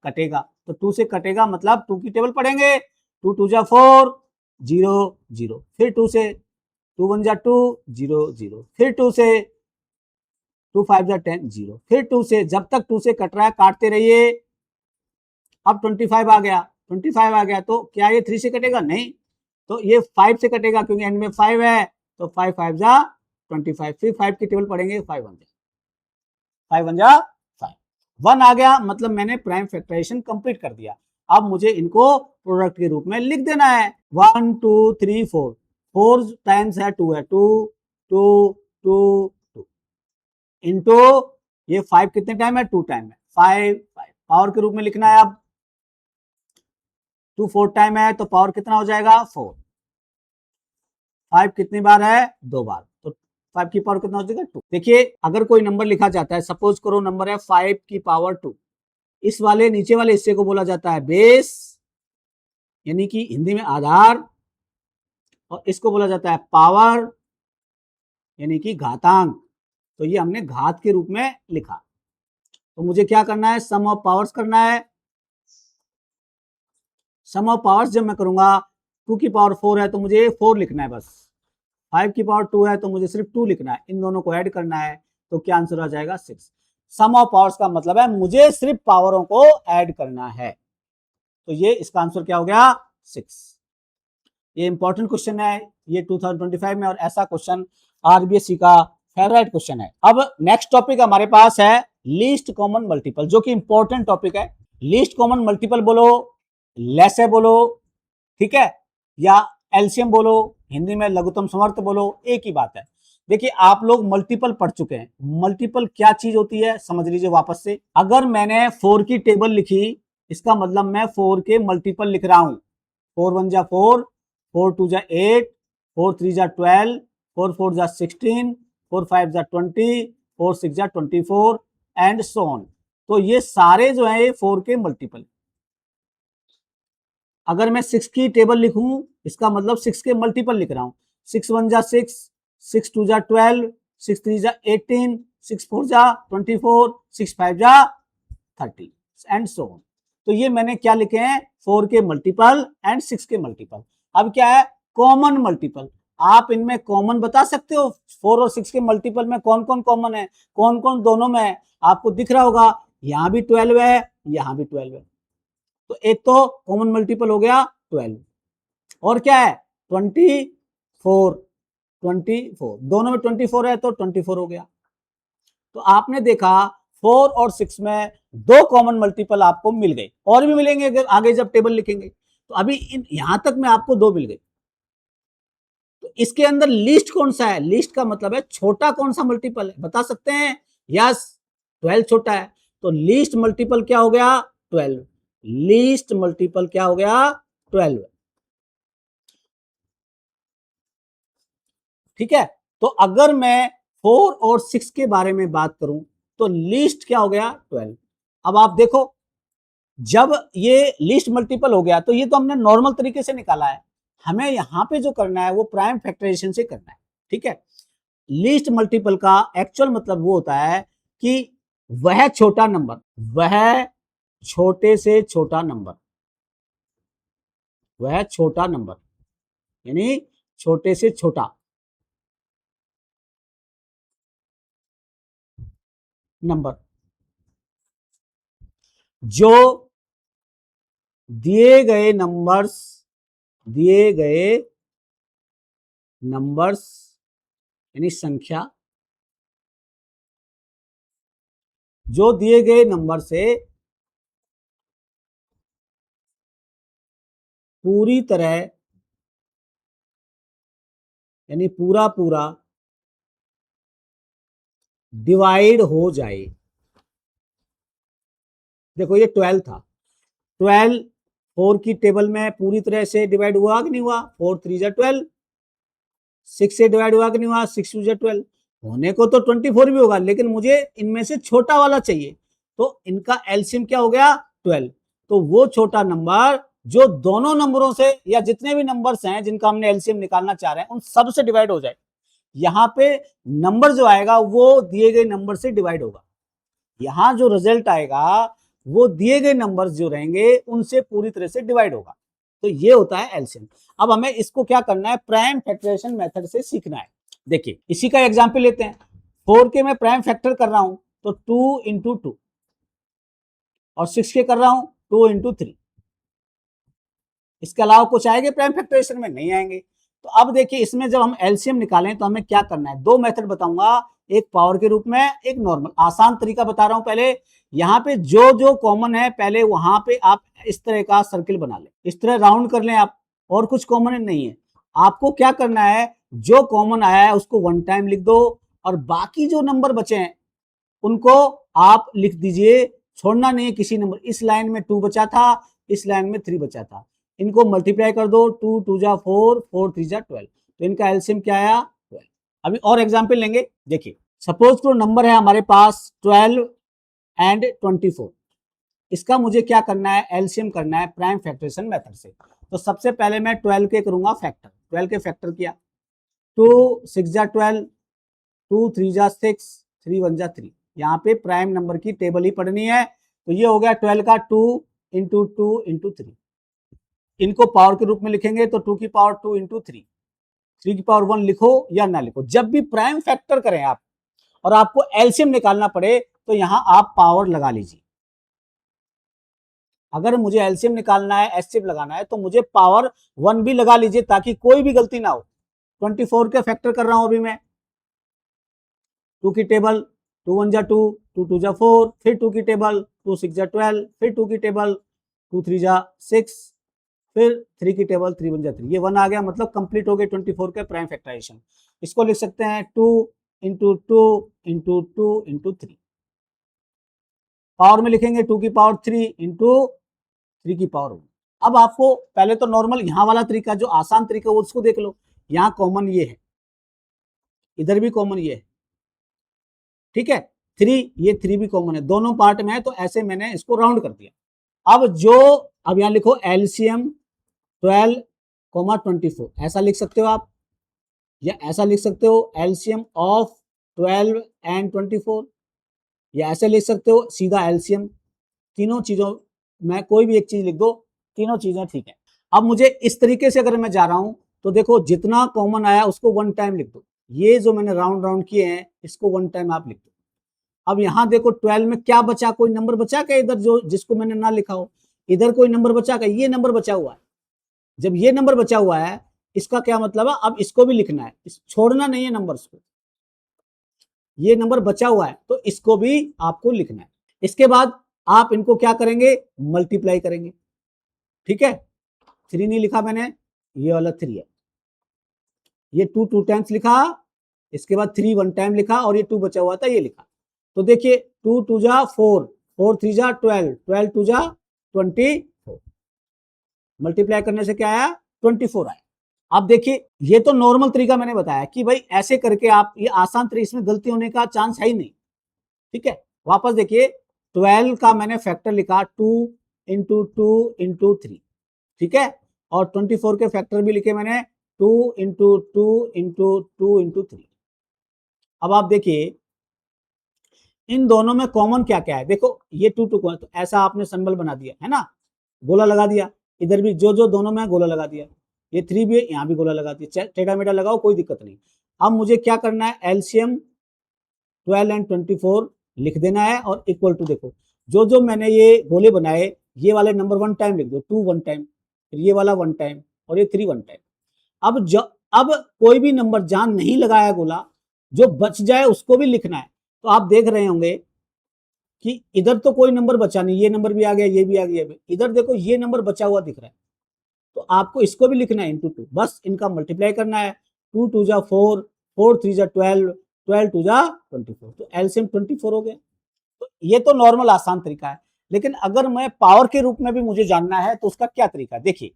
कटेगा, तो 2 से कटेगा, मतलब 2 की टेबल पढ़ेंगे। 2 2 जा 4, 0 0, फिर 2 से 2 1 जा 2, 0 0, फिर 2 से 2 5 जा 10, 0, फिर 2 से, जब तक 2 से कट रहा है काटते रहिए। अब 25 आ गया, 25 आ गया, तो क्या ये 3 से कटेगा? नहीं, तो ये 5 से कटेगा, क्योंकि एंड में 5 है, तो 5 5 जा 25, फिर 5 की टेबल पढ़ेंगे, 5 1 जा 5, 1 आ गया, मतलब मैंने प्राइम फैक्टराइजेशन कंप्लीट कर दिया। अब मुझे इनको प्रोडक्ट के रूप में लिख देना है। 1 2 3 4, 4 टाइम्स है 2 है, 2 2 2 2 इंटू ये 5 कितने टाइम है? 2 टाइम है, 5 5 पावर के रूप में लिखना है। अब 2 4 टाइम है, तो पावर कितना हो जाएगा? 4। 5 कितनी बार है? 2 बार, तो 5 की पावर कितना हो जाएगा? 2। देखिए अगर कोई नंबर लिखा जाता है, सपोज करो नंबर है 5 की पावर 2, इस वाले नीचे वाले हिस्से को बोला जाता है बेस, यानी कि हिंदी में आधार, और इसको बोला जाता है पावर, यानी कि घातांक। तो ये हमने घात के रूप में लिखा। तो मुझे क्या करना है? सम ऑफ पावर्स करना है। सम ऑफ पावर्स जब मैं करूंगा, 2 की पावर 4 है तो मुझे 4 लिखना है बस, 5 की पावर 2 है तो मुझे सिर्फ 2 लिखना है, इन दोनों को ऐड करना है, तो क्या आंसर आ जाएगा? 6। सम ऑफ पावर्स का मतलब है मुझे सिर्फ पावरों को ऐड करना है, तो ये इसका आंसर क्या हो गया? 6। ये इंपॉर्टेंट क्वेश्चन है, ये 2025 में, और ऐसा क्वेश्चन आरबीएससी का फेवरेट क्वेश्चन है। अब नेक्स्ट टॉपिक हमारे पास है लीस्ट कॉमन मल्टीपल, जो कि इंपॉर्टेंट टॉपिक है। लीस्ट कॉमन मल्टीपल बोलो, लेसे बोलो, ठीक है, या एलसीएम बोलो, हिंदी में लघुत्तम समर्थ बोलो, एक ही बात है। देखिए आप लोग मल्टीपल पढ़ चुके हैं, मल्टीपल क्या चीज होती है समझ लीजिए वापस से। अगर मैंने 4 की टेबल लिखी, इसका मतलब मैं 4 के मल्टीपल लिख रहा हूं। 4 1 जा 4, 4 2 जा 8, 4 3 जा 12, 4 4 जा 16, 4 5 जा 20, 4 6 जा 24 एंड सो ऑन। तो ये सारे जो है ये 4 के मल्टीपल। अगर मैं 6 की टेबल लिखूं, इसका मतलब 6 के मल्टीपल लिख रहा हूं। 6 1 जा 6, 6 2 जा 12, 6 3 जा 18, 6 4 जा 24, 6 5 जा 30 एंड सो ऑन। तो ये मैंने क्या लिखे हैं? 4 के मल्टीपल एंड 6 के मल्टीपल। अब क्या है? Common multiple. आप इनमें कॉमन बता सकते हो? 4 और 6 के मल्टीपल में कौन कौन कॉमन है, कौन कौन दोनों में है? आपको दिख रहा होगा, यहां भी 12 है, यहां भी 12 है, तो एक तो कॉमन मल्टीपल हो गया 12। और क्या है? 24, 24 दोनों में 24 है तो 24 हो गया। तो आपने देखा 4 और 6 में दो कॉमन मल्टीपल आपको मिल गए, और भी मिलेंगे अगर आगे जब टेबल लिखेंगे। तो अभी यहां तक में आपको दो मिल गए। तो इसके अंदर लीस्ट कौन सा है? लीस्ट का मतलब है छोटा कौन सा मल्टीपल है, बता सकते हैं? यस, 12 छोटा है, तो लीस्ट मल्टीपल क्या हो गया? 12। लीस्ट मल्टीपल क्या हो गया? 12। ठीक है, तो अगर मैं 4 और 6 के बारे में बात करूं तो लीस्ट क्या हो गया? 12। अब आप देखो, जब ये लीस्ट मल्टीपल हो गया तो ये तो हमने नॉर्मल तरीके से निकाला है, हमें यहां पे जो करना है वो प्राइम फैक्टराइजेशन से करना है। ठीक है, लीस्ट मल्टीपल का एक्चुअल मतलब वो होता है कि वह छोटा नंबर, वह छोटे से छोटा नंबर, वह छोटा नंबर, यानी छोटे से छोटा नंबर जो दिए गए नंबर्स, दिए गए नंबर्स यानी संख्या, जो दिए गए नंबर से पूरी तरह यानी पूरा पूरा डिवाइड हो जाए। देखो ये 12 था, 12 4 की टेबल में पूरी तरह से डिवाइड हुआ कि नहीं हुआ? 4 3 जा 12, 6 से डिवाइड हुआ कि नहीं हुआ? 6 2 जा 12। होने को तो 24 भी होगा, लेकिन मुझे इनमें से छोटा वाला चाहिए, तो इनका एलसीएम क्या हो गया? 12। तो वो छोटा नंबर जो दोनों नंबरों से या जितने भी नंबर्स हैं जिनका हमने एलसीएम निकालना चाह रहे हैं उन सब से डिवाइड हो जाए। यहाँ पे नंबर जो आएगा वो दिए गए नंबर से डिवाइड होगा, यहां जो रिजल्ट आएगा वो दिए गए नंबर्स जो रहेंगे उनसे पूरी तरह से डिवाइड होगा। तो ये होता है एलसीएम। अब हमें इसको क्या करना है? प्राइम फैक्टराइजेशन मेथड से सीखना है। देखिए इसी का एग्जांपल लेते हैं, 4 के मैं प्राइम फैक्टर कर रहा हूं तो 2 इंटू 2, और 6 के कर रहा हूं 2 इंटू 3। इसके अलावा कुछ आएंगे प्राइम फैक्टराइजेशन में? नहीं आएंगे। तो अब देखिए इसमें जब हम एलसीएम निकालें तो हमें क्या करना है? दो मेथड बताऊंगा, एक पावर के रूप में, एक नॉर्मल। आसान तरीका बता रहा हूं। पहले यहाँ पे जो जो कॉमन है पहले वहां पे आप इस तरह का सर्किल बना लें, इस तरह राउंड कर लें आप, और कुछ कॉमन नहीं है। आपको क्या करना है? जो कॉमन आया है उसको वन टाइम लिख दो, और बाकी जो नंबर बचे हैं उनको आप लिख दीजिए, छोड़ना नहीं है किसी नंबर। इस लाइन में 2 बचा था, इस लाइन में 3 बचा था, इनको मल्टीप्लाई कर दो, 2 2 जा 4, 4 3 जा 12, तो इनका एलसीएम क्या आया? 12। अभी और एग्जांपल लेंगे। देखिए सपोज तो नंबर है हमारे पास 12 एंड 24, इसका मुझे क्या करना है? एलसीएम करना है प्राइम फैक्टराइजेशन मेथड से। तो सबसे पहले मैं 12 के करूंगा फैक्टर, 12 के फैक्टर किया, 2 6 जा 12, 2 3 जा 6, 3 1 जा 3। यहाँ पे प्राइम नंबर की टेबल ही पढ़नी है, तो ये हो गया 12 का 2 इंटू 2 इंटू 3। इनको पावर के रूप में लिखेंगे तो 2 की पावर 2 इंटू 3, 3 की पावर 1 लिखो या ना लिखो। जब भी प्राइम फैक्टर करें आप और आपको एलसीएम निकालना पड़े तो यहां आप पावर लगा लीजिए। अगर मुझे एलसीएम निकालना है, एचसीएफ लगाना है, तो मुझे पावर 1 भी लगा लीजिए ताकि कोई भी गलती ना हो। 24 के फैक्टर कर रहा हूं अभी मैं, 2 की टेबल, 2 1 जा 2, 2 2 जा 4, फिर 2 की टेबल, 2 6 जा 12, फिर 2 की टेबल, 2 3 जा 6, फिर 3 की टेबल, 3 1 जा 3। ये 1 आ गया, मतलब कंप्लीट हो गए 24 के प्राइम फैक्टराइजेशन। इसको लिख सकते हैं 2 इंटू 2 इंटू 2 इंटू 3। पावर में लिखेंगे 2 की पावर 3 इंटू 3 की पावर 1। अब आपको पहले तो नॉर्मल यहाँ वाला तरीका जो आसान तरीका वो उसको देख लो। यहाँ कॉमन ये है, इधर भी कॉमन ये है, ठीक है। 3, ये 3 भी कॉमन है, दोनों पार्ट में है, तो ऐसे मैंने इसको राउंड कर दिया। अब यहाँ लिखो एलसीएम 12 24, ऐसा लिख सकते हो आप, या ऐसा लिख सकते हो एलसीएम ऑफ 12 एंड 24, या ऐसे लिख सकते हो सीधा एलसीएम। तीनों चीजों में कोई भी एक चीज लिख दो, तीनों चीजें ठीक है। अब मुझे इस तरीके से अगर मैं जा रहा हूं तो देखो जितना कॉमन आया उसको 1 टाइम लिख दो, ये जो मैंने राउंड राउंड किए हैं इसको 1 टाइम आप लिख दो। अब यहाँ देखो 12 में क्या बचा, कोई नंबर बचा क्या इधर जो जिसको मैंने ना लिखा हो, इधर कोई नंबर बचा क्या, ये नंबर बचा हुआ है। जब ये नंबर बचा हुआ है इसका क्या मतलब है, अब इसको भी लिखना है, छोड़ना नहीं है नंबर्स को, ये नंबर बचा हुआ है तो इसको भी आपको लिखना है। इसके बाद आप इनको क्या करेंगे, मल्टीप्लाई करेंगे, ठीक है। 3 नहीं लिखा मैंने, ये वाला 3 है, ये 2 टाइम्स लिखा, इसके बाद 3 1 टाइम लिखा और ये 2 बचा हुआ था ये लिखा। तो देखिए 2 2 जा 4, 4 3 जा 12, 12 2 जा 24, मल्टीप्लाई करने से क्या आया 24 आया। अब देखिए ये तो नॉर्मल तरीका मैंने बताया कि भाई ऐसे करके आप, ये आसान तरीके, इसमें गलती होने का चांस है ही नहीं, ठीक है। वापस देखिए 12 का मैंने फैक्टर लिखा 2 इंटू 2 इंटू 3, ठीक है, और 24 के फैक्टर भी लिखे मैंने 2 इंटू 2 इंटू 2 इंटू 3। अब आप देखिए इन दोनों में कॉमन क्या क्या है, देखो ये 2 2 तो ऐसा आपने सिंबल बना दिया है ना, गोला लगा दिया, इधर भी जो जो दोनों में गोला लगा दिया, ये 3 भी है यहाँ भी गोला लगा दिया, टेढ़ा मेढ़ा लगाओ कोई दिक्कत नहीं। अब मुझे क्या करना है, एलसीएम 12 एंड 24 लिख देना है और इक्वल टू, देखो जो जो मैंने ये गोले बनाए, ये वाले नंबर 1 टाइम लिख दो, 2 1 टाइम, फिर ये वाला 1 टाइम और ये 3 1 टाइम। अब कोई भी नंबर जहां नहीं लगाया गोला, जो बच जाए उसको भी लिखना है। तो आप देख रहे होंगे कि इधर तो कोई नंबर बचा नहीं, ये नंबर भी आ गया, ये भी आ गया, इधर देखो ये नंबर बचा हुआ दिख रहा है, तो आपको इसको भी लिखना है इंटू 2, बस इनका मल्टीप्लाई करना है, 2 2 जा 4, 4 3 जा 12, 12 2 जा 24, तो एलसीएम 24 हो गया। तो ये तो नॉर्मल आसान तरीका है, लेकिन अगर मैं पावर के रूप में भी मुझे जानना है तो उसका क्या तरीका है, देखिए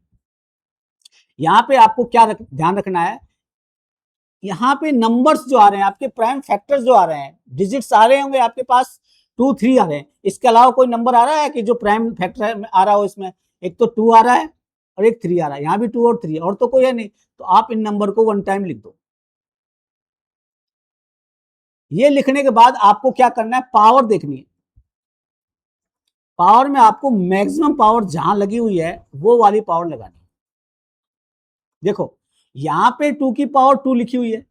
यहाँ पे आपको क्या ध्यान रखना है, यहाँ पे नंबर्स जो आ रहे हैं आपके, प्राइम फैक्टर्स जो आ रहे हैं, डिजिट्स आ रहे होंगे आपके पास 2 3 आ रहे हैं, इसके अलावा कोई नंबर आ रहा है कि जो प्राइम फैक्टर आ रहा हो, इसमें एक तो 2 आ रहा है और एक 3 आ रहा है, यहाँ भी 2 और 3 और तो कोई है नहीं, तो आप इन नंबर को 1 टाइम लिख दो। ये लिखने के बाद आपको क्या करना है, पावर देखनी है, पावर में आपको मैक्सिमम पावर जहां लगी हुई है वो वाली पावर लगानी है। देखो यहाँ पे 2 की पावर 2 लिखी हुई है,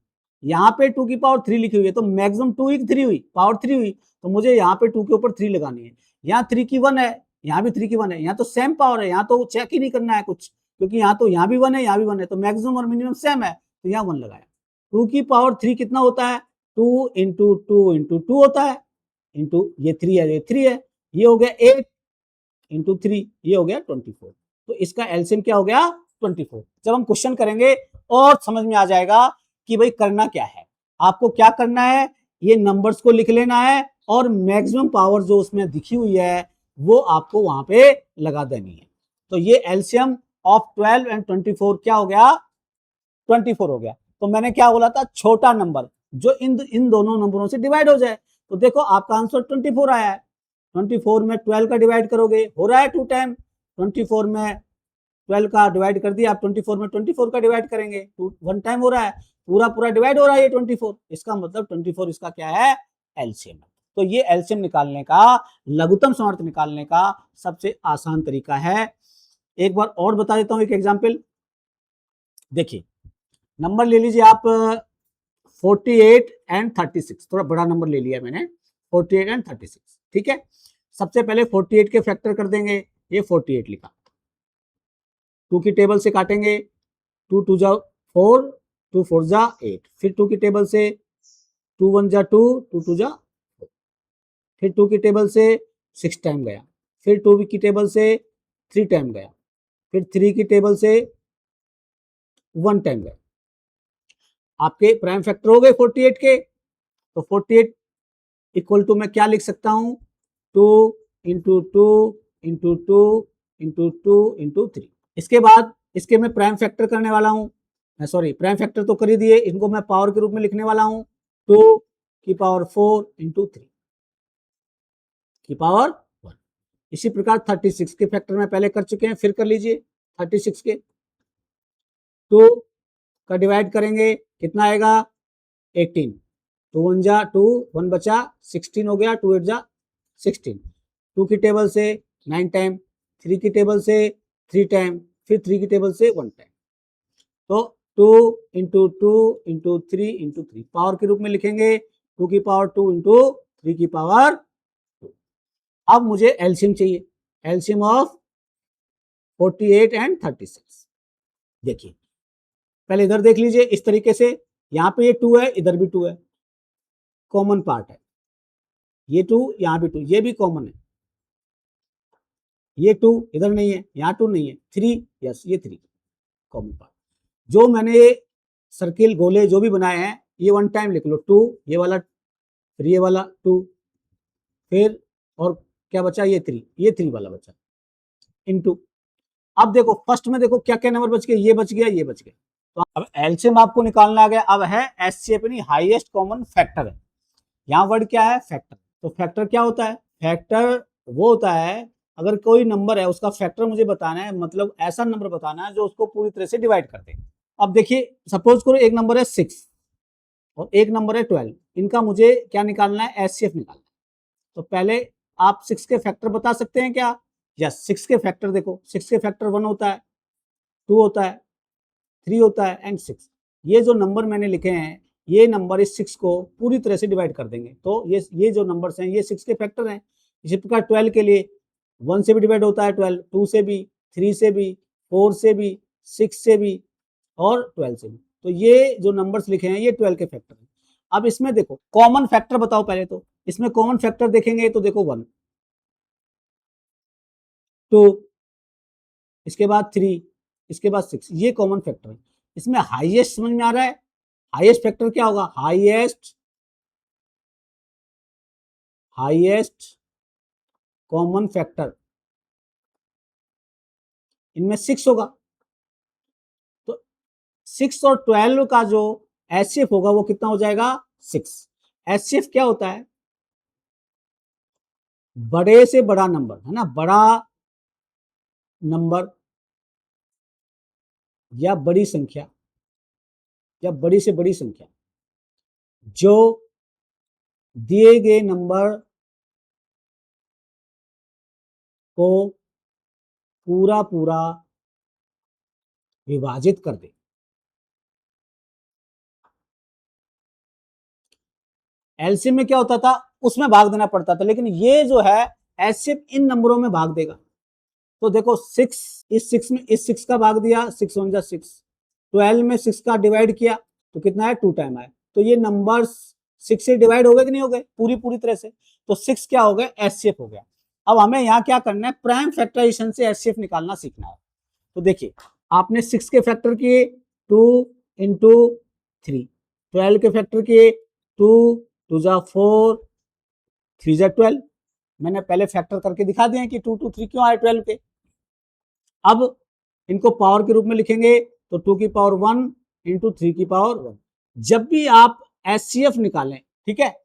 यहाँ पे 2 की पावर 3 लिखी हुई है, तो मैक्सिमम 2 ही 3 हुई, पावर 3 हुई, तो मुझे यहाँ पे 2 के ऊपर 3 लगानी है। यहाँ 3 की 1 है, यहाँ भी 3 की 1 है, यहाँ तो सेम पावर है, यहाँ तो चेक ही नहीं करना है कुछ, क्योंकि यहाँ तो यहाँ भी 1 है, यहाँ भी 1 है, तो मैक्सिमम और मिनिमम सेम है, तो यहाँ 1 लगाया। 2 की पावर 3 कितना होता है, 2 इंटू 2 इंटू 2 होता है, इंटू ये 3 है, ये 3 है, ये हो गया 8 इंटू 3, ये हो गया 24, तो इसका एलसीएम क्या हो गया 24। जब हम क्वेश्चन करेंगे और समझ में आ जाएगा कि भाई करना क्या है, आपको क्या करना है, ये नंबर्स को लिख लेना है और मैक्सिमम पावर जो उसमें दिखी हुई है वो आपको वहां पे लगा देनी है। तो ये एलसीएम ऑफ 12 एंड 24 क्या हो गया, 24 हो गया। तो मैंने क्या बोला था, छोटा नंबर जो इन दोनों नंबरों से डिवाइड हो जाए, तो देखो आपका आंसर 24 आया है। 24 में 12 का डिवाइड करोगे, हो रहा है 2 टाइम, 24 में 12 का डिवाइड कर दिया, आप 24 में 24 का डिवाइड करेंगे, 1 टाइम हो रहा है, पूरा पूरा डिवाइड हो रहा है ये 24, इसका मतलब 24 इसका क्या है, एलसीएम। तो ये एलसीएम निकालने का, लघुत्तम सामर्थ्य निकालने का सबसे आसान तरीका है। एक बार और बता देता हूं एक एग्जाम्पल, देखिए नंबर ले लीजिए आप 48 एंड 36, थोड़ा बड़ा नंबर ले लिया मैंने, 48 एंड 36, ठीक है। सबसे पहले 48 के फैक्टर कर देंगे, ये 48 लिखा, 2 की टेबल से काटेंगे, 2 2 जा 4, 2 4 जा 8, फिर 2 की टेबल से 2 1 जा 2, 2 2 जा 4, फिर 2 की टेबल से 6 टाइम गया, फिर 2 की टेबल से 3 टाइम गया, फिर 3 की टेबल से 1 टाइम गया। आपके प्राइम फैक्टर हो गए 48 के, तो 48 इक्वल टू मैं क्या लिख सकता हूं, 2 इंटू 2 इंटू 2 इंटू 2 इंटू 3। इसके बाद इसके मैं प्राइम फैक्टर करने वाला हूं, सॉरी प्राइम फैक्टर तो कर ही दिए, इनको मैं पावर के रूप में लिखने वाला हूं, 2 की पावर 4 इंटू 3 की पावर 1। इसी प्रकार 36 के फैक्टर में पहले कर चुके हैं, फिर कर लीजिए 36 के, 2 का डिवाइड करेंगे कितना आएगा 18, 2 1 जा 2, 1 बचा 16 हो गया, 2 8 जा 16, 2 की टेबल से 9 टाइम, 3 की टेबल से 3 टाइम, फिर 3 की टेबल से 1 टाइम। तो 2 × 2 × 3 × 3 पावर के रूप में लिखेंगे 2 की पावर 2 × 3 की पावर 2। अब मुझे एलसीएम चाहिए, एलसीएम ऑफ 48 एंड 36। देखिए पहले इधर देख लीजिए इस तरीके से, यहाँ पे ये 2 है, इधर भी 2 है, कॉमन पार्ट है, ये 2 यहाँ भी 2, ये भी कॉमन है, ये 2 इधर नहीं है, यहाँ 2 नहीं है, 3 यस ये 3 कॉमन पार्ट। जो मैंने सर्किल गोले जो भी बनाए हैं ये वन टाइम लिख लो, 2 ये वाला, फिर ये वाला 2, फिर और क्या बचा, ये 3, ये 3 वाला बचा इनटू। अब देखो फर्स्ट में देखो क्या क्या नंबर बच गए, ये बच गया, ये बच गया। तो अब एलसीएम आपको निकालना आ गया। अब है एचसीएफ यानी हाईएस्ट कॉमन फैक्टर है। यहाँ वर्ड क्या है, फैक्टर। तो फैक्टर क्या होता है, फैक्टर वो होता है अगर कोई नंबर है उसका फैक्टर मुझे बताना है, मतलब ऐसा नंबर बताना है जो उसको पूरी तरह से डिवाइड कर दे। अब देखिए सपोज करो एक नंबर है 6 और एक नंबर है 12, इनका मुझे क्या निकालना है, एचसीएफ निकालना है। तो पहले आप 6 के फैक्टर बता सकते हैं क्या, यस 6 के फैक्टर देखो, 6 के फैक्टर 1 होता है, 2 होता है, 3 होता है एंड 6। ये जो नंबर मैंने लिखे हैं ये नंबर इस 6 को पूरी तरह से डिवाइड कर देंगे। तो ये जो नंबर्स हैं ये 6 के फैक्टर हैं। इसी प्रकार 12 के लिए 1 से भी डिवाइड होता है 12, 2 से भी, 3 से भी, 4 से भी, 6 से भी और 12 से भी। तो ये जो नंबर्स लिखे हैं ये 12 के फैक्टर हैं। अब इसमें देखो कॉमन फैक्टर बताओ पहले, तो इसमें कॉमन फैक्टर देखेंगे तो देखो 1, 2, इसके बाद 3, इसके बाद 6, ये कॉमन फैक्टर है। इसमें हाईएस्ट समझ में आ रहा है, हाईएस्ट फैक्टर क्या होगा, हाईएस्ट कॉमन फैक्टर इनमें 6 होगा। तो 6 और 12 का जो एचसीएफ होगा वो कितना हो जाएगा, 6। एचसीएफ क्या होता है, बड़े से बड़ा नंबर है ना, बड़ा नंबर या बड़ी संख्या या बड़ी से बड़ी संख्या जो दिए गए नंबर को पूरा पूरा विभाजित कर दे। एलसीएम में क्या होता था, उसमें भाग देना पड़ता था, लेकिन ये जो है एचसीएफ इन नंबरों में भाग देगा। तो देखो 6 इस 6 में इस 6 का भाग दिया, 6 1 जा 6, 12 में 6 का डिवाइड किया तो कितना है, 2 टाइम आया। तो ये नंबर 6 से डिवाइड हो गए कि नहीं हो गए, पूरी तरह से। तो 6 क्या हो गया, एचसीएफ हो गया। अब हमें यहाँ क्या करना है, प्राइम फैक्टराइजेशन से एचसीएफ निकालना सीखना है। तो देखिए आपने 6 के फैक्टर किए 2 × 3, 12 के फैक्टर किए 2 2 जा 4, 3 जा 12। मैंने पहले फैक्टर करके दिखा दिए कि 2 2 3 क्यों आए 12 के। अब इनको पावर के रूप में लिखेंगे तो 2 की पावर 1 × 3 की पावर 1। जब भी आप एचसीएफ निकालें, ठीक है,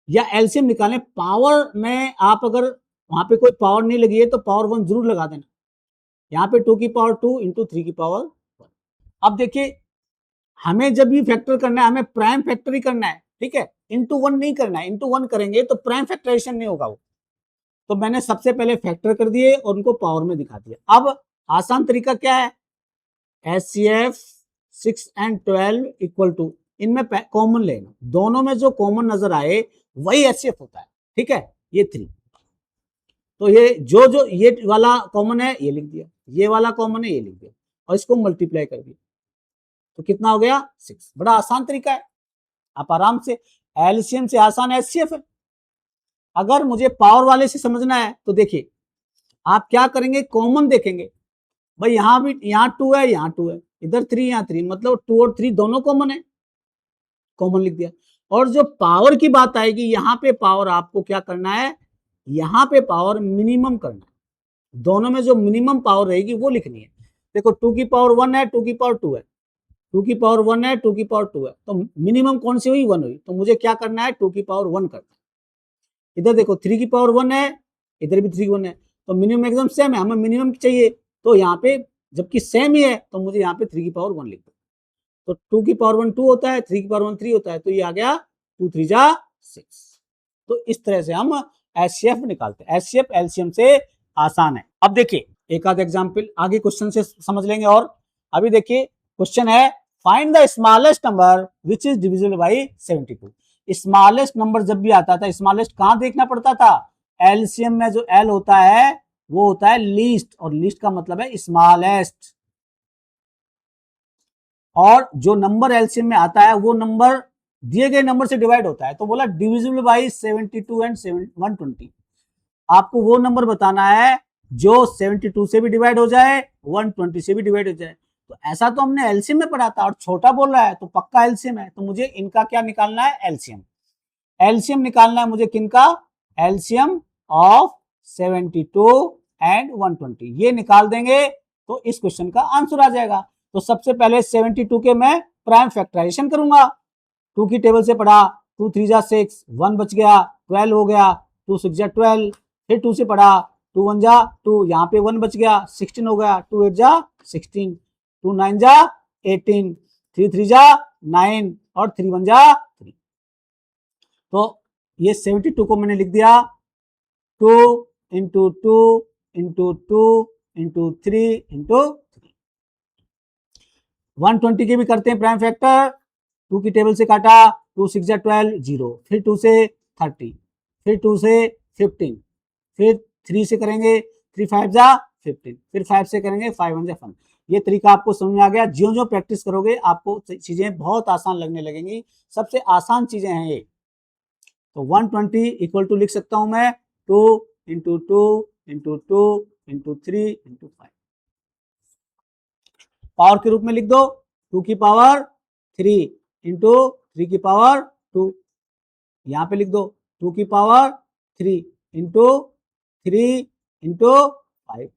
या एलसीएम निकालें, पावर में आप अगर वहां पे कोई पावर नहीं लगी है तो पावर 1 जरूर लगा देना। यहाँ पे 2 की पावर 2 × 3 की पावर 1। अब देखिए हमें जब भी फैक्टर करना है हमें प्राइम फैक्टर ही करना है, ठीक है, इंटू 1 नहीं करना है। इंटू 1 करेंगे तो प्राइम फैक्टराइजेशन नहीं होगा वो। तो मैंने सबसे पहले फैक्टर कर दिए और उनको पावर में दिखा दिया। अब आसान तरीका क्या है, एचसीएफ 6 एंड 12 इक्वल टू, इनमें कॉमन लेना, दोनों में जो कॉमन नजर आए वही एचसीएफ होता है, ठीक है। ये 3, तो ये जो ये वाला कॉमन है ये लिख दिया, ये वाला कॉमन है ये लिख दिया और इसको मल्टीप्लाई कर दिया तो कितना हो गया, 6। बड़ा आसान तरीका है, आप आराम से, एलसीएम से आसान एचसीएफ है। अगर मुझे पावर वाले से समझना है तो देखिए आप क्या करेंगे, कॉमन देखेंगे, भाई यहाँ भी, यहाँ 2 है, यहाँ 2 है, इधर 3, यहाँ 3, मतलब 2 और 3 दोनों कॉमन है, कॉमन लिख दिया। और जो पावर की बात आएगी यहाँ पे पावर आपको क्या करना है, यहाँ पे पावर मिनिमम करना है, दोनों में जो मिनिमम पावर रहेगी वो लिखनी है। देखो 2 की पावर 1 है, 2 की पावर 2 है, 2 की पावर 1 है, 2 की पावर 2 है, तो मिनिमम कौन सी हुई, 1 हुई। तो मुझे क्या करना है, 2 की पावर 1 करना है। इधर देखो 3 की पावर 1 है, इधर भी 3 1 है, तो मिनिमम एकदम सेम है, हमें मिनिमम चाहिए। तो यहाँ पे जबकि सेम ही है तो मुझे यहाँ पे 3 की पावर 1 लिख दो। तो 2 की पावर 1 2 होता है, 3 की पावर 1 3 होता है, तो ये आ गया 2 3 जा 6। तो इस तरह से हम एचसीएफ निकालते हैं। एचसीएफ एलसीएम से आसान है। अब देखिए एक आध एग्जाम्पल आगे क्वेश्चन से समझ लेंगे। और अभी देखिए क्वेश्चन है find the smallest number which is divisible by 72। Smallest number जब भी आता था, स्मॉलेस्ट कहां देखना पड़ता था, एलसीएम में जो एल होता है वो होता है लीस्ट, और लीस्ट का मतलब है स्मॉलेस्ट, और जो नंबर एलसीएम में आता है वो नंबर दिए गए नंबर से डिवाइड होता है। तो बोला डिविजिबल बाई 72 एंड 120, आपको वो नंबर बताना है जो 72 से भी डिवाइड हो जाए, 120 से भी डिवाइड हो जाए। तो ऐसा तो हमने एलसीएम में पढ़ा था, और छोटा बोल रहा है तो पक्का एलसीएम है, तो मुझे इनका क्या निकालना है, एलसीएम। एलसीएम निकालना है मुझे किनका, एलसीएम ऑफ 72 एंड 120। ये निकाल देंगे तो इस क्वेश्चन का आंसर आ जाएगा। तो सबसे पहले 72 के मैं प्राइम फैक्टराइजेशन करूंगा, 2 की टेबल से पढ़ा, 2 3 जा 6, 1 बच गया, 12 हो गया, 2 6 जा 12, फिर 2 से पढ़ा, 2 1 जा 2, यहाँ पे 1 बच गया, 16 हो गया, 2 8 जा 16, 2 9 जा 18, 3 3 जा 9 और 3 1 जा 3। तो ये 72 को मैंने लिख दिया 2 इंटू 2 इंटू 2 इंटू 3 इंटू 3। 120 के भी करते हैं प्राइम फैक्टर, 2 की टेबल से काटा, 2 6 जा 12 0, फिर 2 से 30, फिर 2 से 15, फिर 3 से करेंगे 3 5 जा 15, फिर 5 से करेंगे 5 1 जा 5। ये तरीका आपको समझ में आ गया। ज्यों ज्यों प्रैक्टिस करोगे आपको चीजें बहुत आसान लगने लगेंगी, सबसे आसान चीजें हैं ये। तो 120 इक्वल टू लिख सकता हूं मैं 2 into 2 into 2 into 3 into 5, power के रूप में लिख दो, 2 की पावर 3 इंटू 3 की पावर 2, यहां पे लिख दो 2 की पावर 3 इंटू 3 इंटू 5।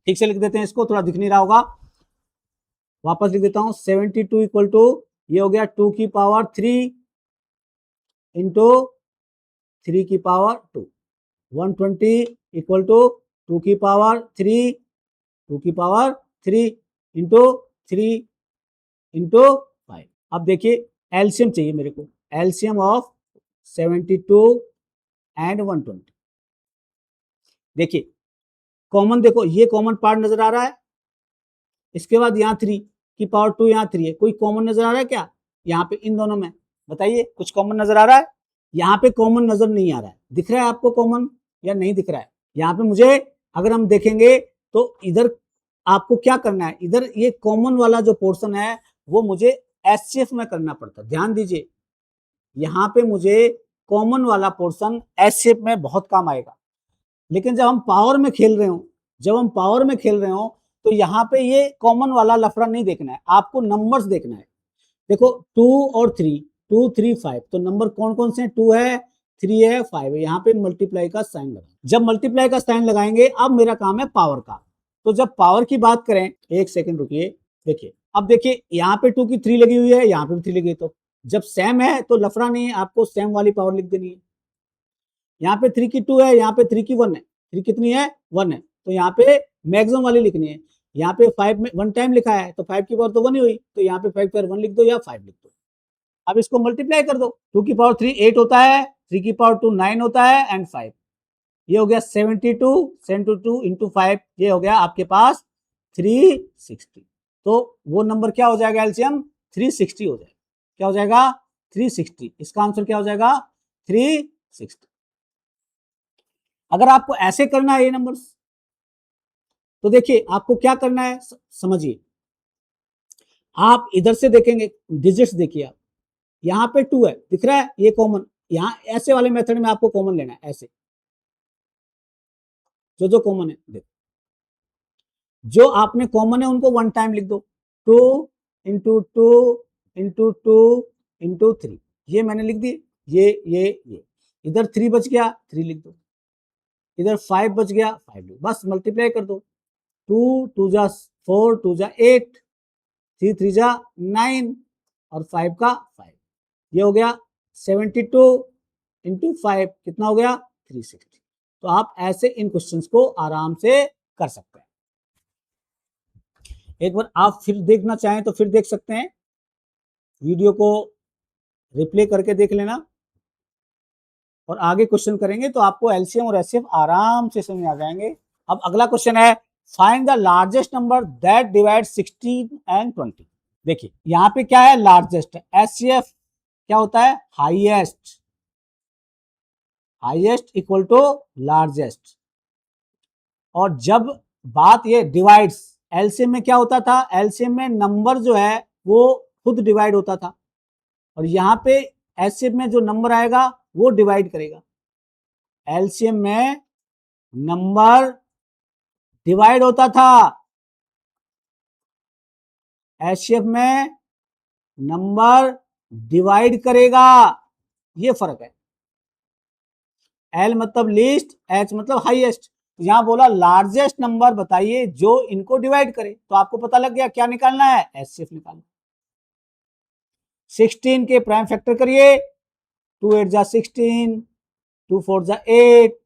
ठीक से लिख देते हैं इसको, थोड़ा दिख नहीं रहा होगा, वापस लिख देता हूं 72 इक्वल टू, ये हो गया 2 की पावर 3 इंटू 3 की पावर 2, 120 इक्वल टू 2 की पावर 3 2 की पावर 3 इंटू 3 इंटू 5। अब देखिए एलसीएम चाहिए मेरे को, एलसीएम ऑफ 72 एंड 120। देखिए कॉमन, देखो ये कॉमन पार्ट नजर आ रहा है, इसके बाद यहाँ 3 की पावर 2, यहाँ 3 है, कोई कॉमन नजर आ रहा है क्या यहाँ पे इन दोनों में, बताइए कुछ कॉमन नजर आ रहा है, यहाँ पे कॉमन नजर नहीं आ रहा है, दिख रहा है आपको कॉमन या नहीं दिख रहा है, यहाँ पे मुझे अगर हम देखेंगे तो इधर आपको क्या करना है, इधर ये कॉमन वाला जो पोर्शन है वो मुझे एचसीएफ में करना पड़ता है। ध्यान दीजिए यहाँ पे मुझे कॉमन वाला पोर्शन एचसीएफ में बहुत काम आएगा, लेकिन जब हम पावर में खेल रहे हो, जब हम पावर में खेल रहे हो तो यहाँ पे ये कॉमन वाला लफड़ा नहीं देखना है, आपको नंबर्स देखना है। देखो 2 और 3, 2 3 5, तो नंबर कौन कौन से हैं, 2 है 3 है 5 है, यहाँ पे मल्टीप्लाई का साइन लगाएं। जब मल्टीप्लाई का साइन लगाएंगे अब मेरा काम है पावर का, तो जब पावर की बात करें, एक सेकंड रुकिए, देखिए अब देखिए यहाँ पे 2 की 3 लगी हुई है, यहाँ पे भी 3 लगी है, तो जब सेम है तो लफड़ा नहीं है, आपको सेम वाली पावर लिख देनी है। यहाँ पे 3 की 2 है, यहाँ पे 3 की 1 है, 3 कितनी है 1 है, तो यहाँ पे मैक्सिमम वाली लिखनी है। यहाँ पे 5 में 1 टाइम लिखा है तो 5 की पावर तो 1 ही हुई, तो यहाँ पे 5 पर 1 लिख दो या 5 लिख दो। अब इसको मल्टीप्लाई कर दो, 2 की पावर 3 8 होता है, 3 की पावर 2 9 होता है एंड 5, ये हो गया 72 इंटू 5, ये हो गया आपके पास 360। तो वो नंबर क्या हो जाएगा, एलसीएम 360 हो जाएगा। क्या हो जाएगा 360, इसका आंसर क्या हो जाएगा 360। अगर आपको ऐसे करना है ये नंबर्स, तो देखिए आपको क्या करना है, समझिए, आप इधर से देखेंगे डिजिट्स, देखिए आप यहाँ पे 2 है दिख रहा है, ये कॉमन, यहाँ ऐसे वाले मेथड में आपको कॉमन लेना है, ऐसे जो जो कॉमन है, देखो जो आपने कॉमन है उनको 1 टाइम लिख दो, 2 इंटू 2 इंटू 2 इंटू 3, ये मैंने लिख दी, ये इधर 3 बच गया 3 लिख दो, इधर 5 बच गया 5 लिख, बस मल्टीप्लाई कर दो, 2 2 जा 4 2 जा 8, 3 3 जा 9 और 5 का 5, ये हो गया 72 इंटू 5 कितना हो गया 360। तो आप ऐसे इन क्वेश्चंस को आराम से कर सकते हैं। एक बार आप फिर देखना चाहें तो फिर देख सकते हैं, वीडियो को रिप्ले करके देख लेना, और आगे क्वेश्चन करेंगे तो आपको एलसीएम और एचसीएफ आराम से समझ में आ जाएंगे। अब अगला क्वेश्चन है, find the largest number that divide 16 and 20। देखिए यहां पे क्या है, लार्जेस्ट है, एचसीएफ क्या होता है, highest, highest equal to largest. और जब बात ये डिवाइड्स, एलसीएम में क्या होता था, एलसीएम में नंबर जो है वो खुद डिवाइड होता था, और यहां पे एचसीएफ में जो नंबर आएगा वो डिवाइड करेगा। एलसीएम में नंबर डिवाइड होता था, एचसीएफ में नंबर डिवाइड करेगा, ये फर्क है। एल मतलब लीस्ट, एच मतलब हाईएस्ट। यहां बोला लार्जेस्ट नंबर बताइए जो इनको डिवाइड करे, तो आपको पता लग गया क्या निकालना है, एचसीएफ निकालना। 16 के प्राइम फैक्टर करिए, 2 8 जा 16, 2 4 जा 8,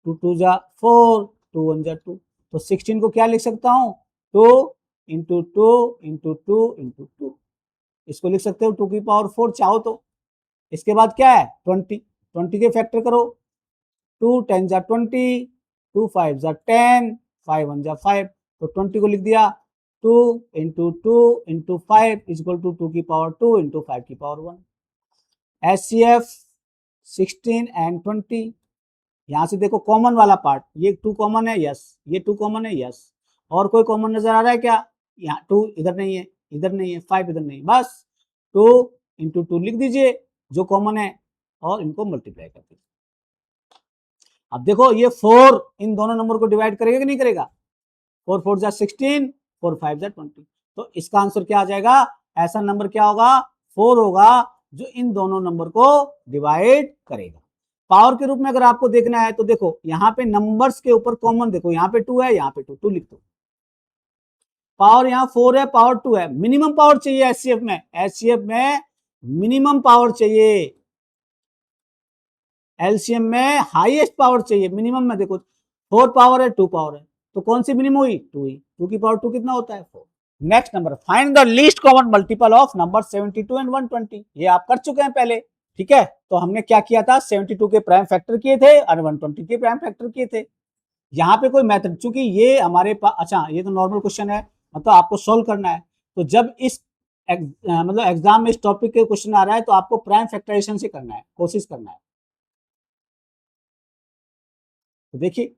2 2 जा 4, 2 1 जा 2। तो 16 को क्या लिख सकता हूं, 2 इंटू 2 इंटू 2 इंटू 2। इसको लिख सकते हो 2 की पावर 4 चाहो तो। इसके बाद क्या है, 20, 20 के फैक्टर करो, 2 10 जा 20, 2 5 जा 10, 5 1 जा 5। तो 20 को लिख दिया 2 इंटू 2 इंटू 5 इक्वल टू 2 की पावर 2 इंटू 5 की पावर 1। HCF 16 and 20। यहां से देखो कॉमन वाला पार्ट, ये 2 कॉमन है, यस, ये 2 कॉमन है, यस। और कोई कॉमन नजर आ रहा है क्या, यहाँ 2 इधर नहीं है, इधर नहीं है, 5 इधर नहीं है, बस 2 इंटू 2 लिख दीजिए जो कॉमन है, और इनको मल्टीप्लाई कर दीजिए। अब देखो ये 4 इन दोनों नंबर को डिवाइड करेगा कि नहीं करेगा, 4 4 जा 16, 4 5 जा 20। तो इसका आंसर क्या आ जाएगा, ऐसा नंबर क्या होगा, 4 होगा जो इन दोनों नंबर को डिवाइड करेगा। पावर के रूप में अगर आपको देखना है तो देखो यहाँ पे नंबर्स के ऊपर कॉमन देखो, यहाँ पे 2 है, यहाँ पे 2 लिख दो। पावर यहाँ 4 है, पावर 2 है, मिनिमम पावर चाहिए एचसीएफ में, एचसीएफ में मिनिमम पावर चाहिए, एलसीएम में हाईएस्ट पावर चाहिए, मिनिमम में देखो 4 पावर है, 2 पावर है, तो कौन सी मिनिमम हुई, 2 ही, 2 की पावर 2 कितना होता है, 4। Next number, find the least common multiple of number 72 and 120। ये आप कर चुके हैं पहले, ठीक है। तो हमने क्या किया था, 72 के प्राइम फैक्टर किए थे और 120 के प्राइम फैक्टर किए थे। यहाँ पे कोई मेथड, चूंकि ये हमारे पास, अच्छा ये तो नॉर्मल क्वेश्चन है, मतलब आपको सोल्व करना है, तो जब इस मतलब एग्जाम में इस टॉपिक के क्वेश्चन आ रहा है तो आपको प्राइम फैक्टराइजेशन से करना है, कोशिश करना है। तो देखिए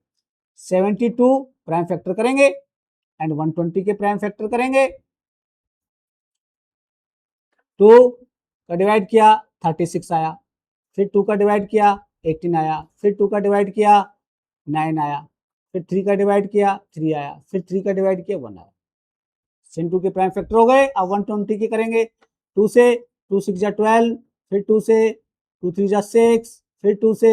72 प्राइम फैक्टर करेंगे एंड 120 के प्राइम फैक्टर करेंगे, 2 का डिवाइड किया 36 आया, फिर 2 का डिवाइड किया 18 आया, फिर 2 का डिवाइड किया 9 आया, फिर 3 का डिवाइड किया 3 आया, फिर 3 का डिवाइड किया 1 आया। 2 के प्राइम फैक्टर हो गए। अब 120 के करेंगे, 2 से 2 6 जा 12, फिर 2 से 2 3 जा 6, फिर 2 से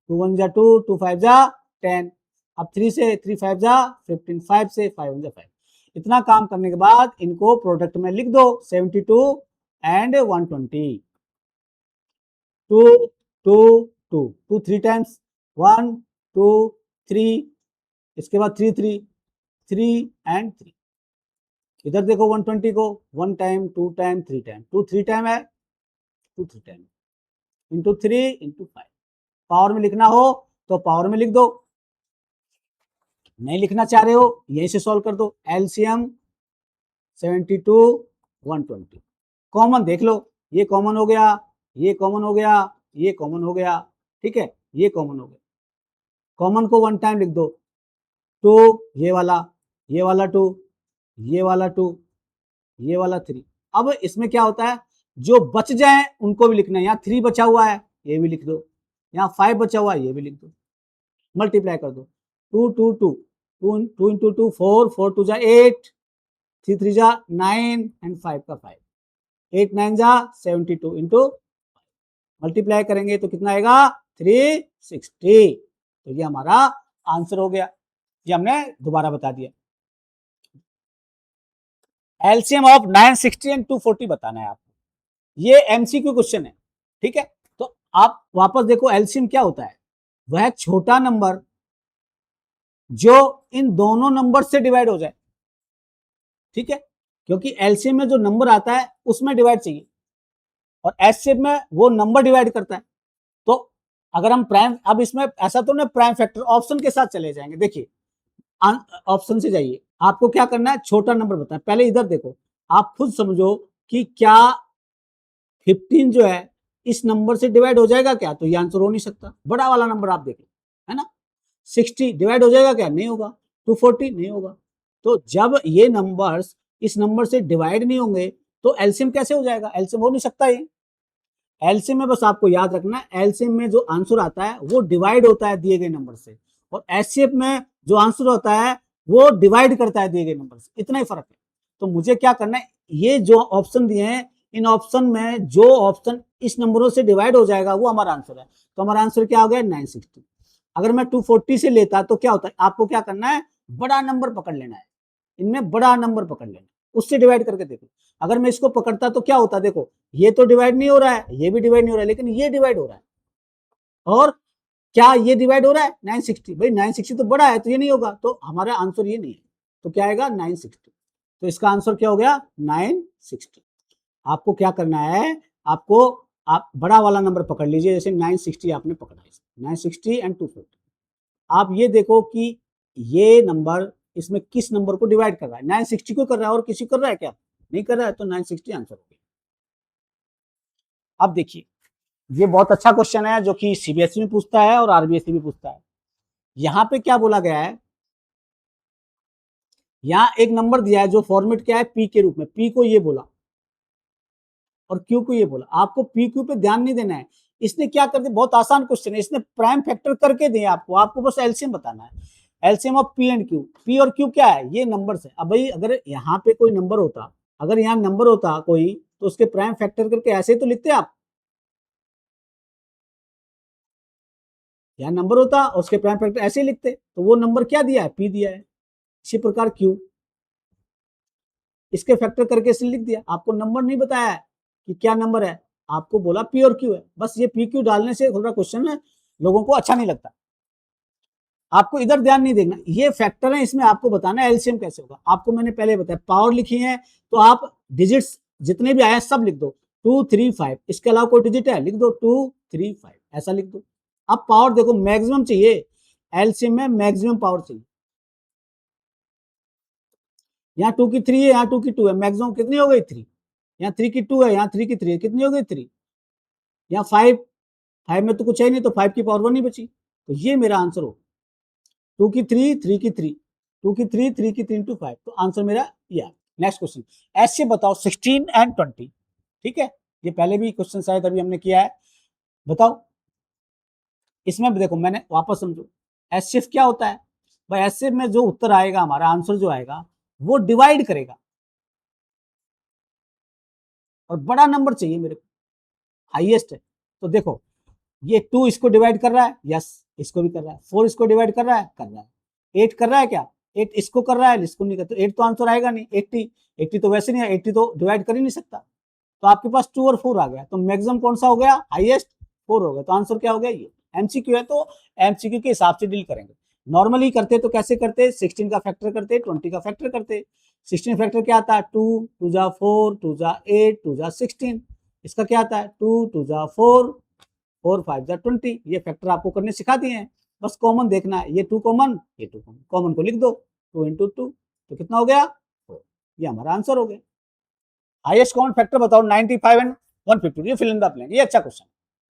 2 1 जा 2, 2 5 जा 10, अब 3 से 3 5 जा 15, 5 से 5 1 जा 5। इतना काम करने के बाद इनको प्रोडक्ट में लिख दो, 72 एंड 120, 2 2 2 2 3 टाइम्स, 1 2 3, इसके बाद 3 3 3 एंड 3। इधर देखो 120 को 1 टाइम 2 टाइम 3 टाइम, 2 3 टाइम है, 2 3 टाइम इंटू 3 इंटू 5। पावर में लिखना हो तो पावर में लिख दो, नहीं लिखना चाह रहे हो यहीं से सॉल्व कर दो। एलसीएम 72 120, कॉमन देख लो, ये कॉमन हो गया, ये कॉमन हो गया, ये कॉमन हो गया, ठीक है, ये कॉमन हो गया। कॉमन को 1 टाइम लिख दो, 2 ये वाला 2, ये वाला 2, ये वाला 3। अब इसमें क्या होता है, जो बच जाए उनको भी लिखना है, यहाँ 3 बचा हुआ है ये भी लिख दो, यहाँ 5 बचा हुआ है ये भी लिख दो, मल्टीप्लाई कर दो, 2 2 2 2 2 इंटू 2 4 4 2 जा 8, 3 3 जा 9 एंड 5 का 5, 8 9 जा 72 इंटू मल्टीप्लाई करेंगे तो कितना आएगा 360। तो ये हमारा आंसर हो गया, ये हमने दोबारा बता दिया। एलसीएम ऑफ 960 एंड 240 बताना है आपको, ये एमसीक्यू क्वेश्चन है, ठीक है। तो आप वापस देखो एलसीएम क्या होता है, वह छोटा नंबर जो इन दोनों नंबर से डिवाइड हो जाए, ठीक है, क्योंकि एलसीएम में जो नंबर आता है उसमें डिवाइड चाहिए और एचसीएफ में वो नंबर डिवाइड करता है। तो अगर हम प्राइम, अब इसमें ऐसा तो ना प्राइम फैक्टर, ऑप्शन के साथ चले जाएंगे। देखिए ऑप्शन से जाइए, आपको क्या करना है, छोटा नंबर बताए, पहले इधर देखो आप खुद समझो कि क्या 15 जो है इस नंबर से डिवाइड हो जाएगा क्या? तो ये आंसर हो नहीं सकता। बड़ा वाला नंबर आप देख लो, है ना? 60 डिवाइड हो जाएगा क्या? नहीं होगा। 240 नहीं होगा। तो जब ये नंबर्स इस नंबर से डिवाइड नहीं होंगे तो एलसीएम कैसे हो जाएगा? एलसीएम हो नहीं सकता ये। एलसीएम में बस आपको याद रखना है, एलसीएम में जो आंसर आता है वो डिवाइड होता है दिए गए नंबर से, और एचसीएफ में जो आंसर होता है वो डिवाइड करता है दिए गए नंबर से। इतना ही फर्क है। तो मुझे क्या करना है, ये जो ऑप्शन दिए हैं इन ऑप्शन में जो ऑप्शन इस नंबरों से डिवाइड हो जाएगा वो हमारा आंसर है। तो हमारा आंसर क्या हो गया? 960। अगर मैं 240 से लेता तो क्या होता है? आपको क्या करना है? बड़ा नंबर पकड़ लेना है, इनमें बड़ा नंबर पकड़ लेना, उससे डिवाइड करके देखो। अगर मैं इसको पकड़ता तो क्या होता? देखो ये तो डिवाइड नहीं हो रहा है, ये भी डिवाइड नहीं हो रहा है, लेकिन ये डिवाइड हो रहा है। और क्या ये डिवाइड हो रहा है? 960। भाई 960 तो बड़ा है, तो ये नहीं होगा, तो हमारा आंसर ये नहीं है। तो क्या आएगा? 960। तो इसका आंसर क्या हो गया? 960। आपको क्या करना है? आपको आप बड़ा वाला नंबर पकड़ लीजिए, जैसे 960 आपने पकड़ा है, 960 एंड 240। आप ये देखो कि ये नंबर इसमें किस नंबर को डिवाइड कर रहा है? 960 को कर रहा है, और किसी को कर रहा है क्या? नहीं कर रहा है, तो 960 आंसर हो गया। अब देखिए, ये बहुत अच्छा क्वेश्चन है जो कि सीबीएसई में पूछता है और आरबीएसई में पूछता है। यहाँ पे क्या बोला गया है? यहाँ एक नंबर दिया है जो फॉर्मेट क्या है? पी के रूप में। पी को ये बोला और क्यू को ये बोला। आपको पी क्यू पे ध्यान नहीं देना है। इसने क्या कर दिया? बहुत आसान क्वेश्चन है, इसने प्राइम फैक्टर करके दिए आपको, आपको बस एलसीएम बताना है। LCM of P and Q. P और क्यू क्या है? ये नंबर्स है। अब भाई अगर यहाँ पे कोई नंबर होता, अगर यहाँ नंबर होता कोई, तो उसके प्राइम फैक्टर करके ऐसे ही तो लिखते आप। यहाँ नंबर होता और उसके प्राइम फैक्टर ऐसे ही लिखते, तो वो नंबर क्या दिया है? पी दिया है। इसी प्रकार क्यू, इसके फैक्टर करके इसलिए लिख दिया। आपको नंबर नहीं बताया है कि क्या नंबर है, आपको बोला पी और क्यू है। बस ये पी क्यू डालने से थोड़ा क्वेश्चन है लोगों को अच्छा नहीं लगता। आपको इधर ध्यान नहीं देना, ये फैक्टर है, इसमें आपको बताना है एलसीएम कैसे होगा। आपको मैंने पहले बताया पावर लिखी है, तो आप डिजिट्स जितने भी आए हैं सब लिख दो। 2 3 5, इसके अलावा कोई डिजिट है? लिख दो 2 3 5, ऐसा लिख दो। अब पावर देखो, मैक्सिमम चाहिए, एलसीएम में मैक्सिमम पावर चाहिए। यहाँ 2 की 3 है, यहाँ 2 की 2 है, मैक्सिमम कितनी हो गई? 3। यहाँ 3 की 2 है, यहाँ 3 की 3 है, कितनी हो गई? 3। यहाँ 5, 5 में तो कुछ है नहीं, तो 5 की पावर 1 ही बची, तो ये मेरा आंसर हो। 2 की 3, 3 की 3, 2 की 3, 3 की 3 इंटू 5, तो आंसर मेरा ये। नेक्स्ट क्वेश्चन, ऐसे बताओ 16 एंड 20। ठीक है, ये पहले भी क्वेश्चन शायद अभी हमने किया है। बताओ इसमें देखो, मैंने वापस समझो, एचसीएफ क्या होता है? भाई एचसीएफ में जो उत्तर आएगा, हमारा आंसर जो आएगा वो डिवाइड करेगा, और बड़ा नंबर चाहिए मेरे को, हाईएस्ट है। तो देखो ये 2 इसको डिवाइड कर रहा है, यस इसको भी कर रहा है। 4 इसको डिवाइड कर रहा है, कर रहा है। 8 कर रहा है क्या? 8 इसको कर रहा है, इसको नहीं करता। 8 तो आंसर आएगा नहीं। 80, 80 तो वैसे नहीं है, 80 तो डिवाइड कर ही नहीं सकता। तो आपके पास 2 और 4 आ गया, तो मैक्सिमम कौन सा हो गया? हाईएस्ट 4 हो गया, तो आंसर क्या हो गया? ये एमसीक्यू है, तो एमसीक्यू के हिसाब से डील करेंगे। नॉर्मली करते तो कैसे करते? 16 का फैक्टर करते, 20 का फैक्टर करते। 16 फैक्टर क्या आता है? 2 2 जा 4 2 जा 8 2 जा 16। इसका क्या आता है? 2 2 जा 4 4 5 जा 20। ये फैक्टर आपको करने सिखा दिए हैं, बस कॉमन देखना है। ये 2 कॉमन, ये 2 कॉमन, कॉमन को लिख दो, 2 इंटू 2, तो कितना हो गया? 4। ये हमारा आंसर हो गया। हाईएस्ट कॉमन फैक्टर बताओ 95 एंड 152। ये फिल इन द ब्लैंक, ये अच्छा question,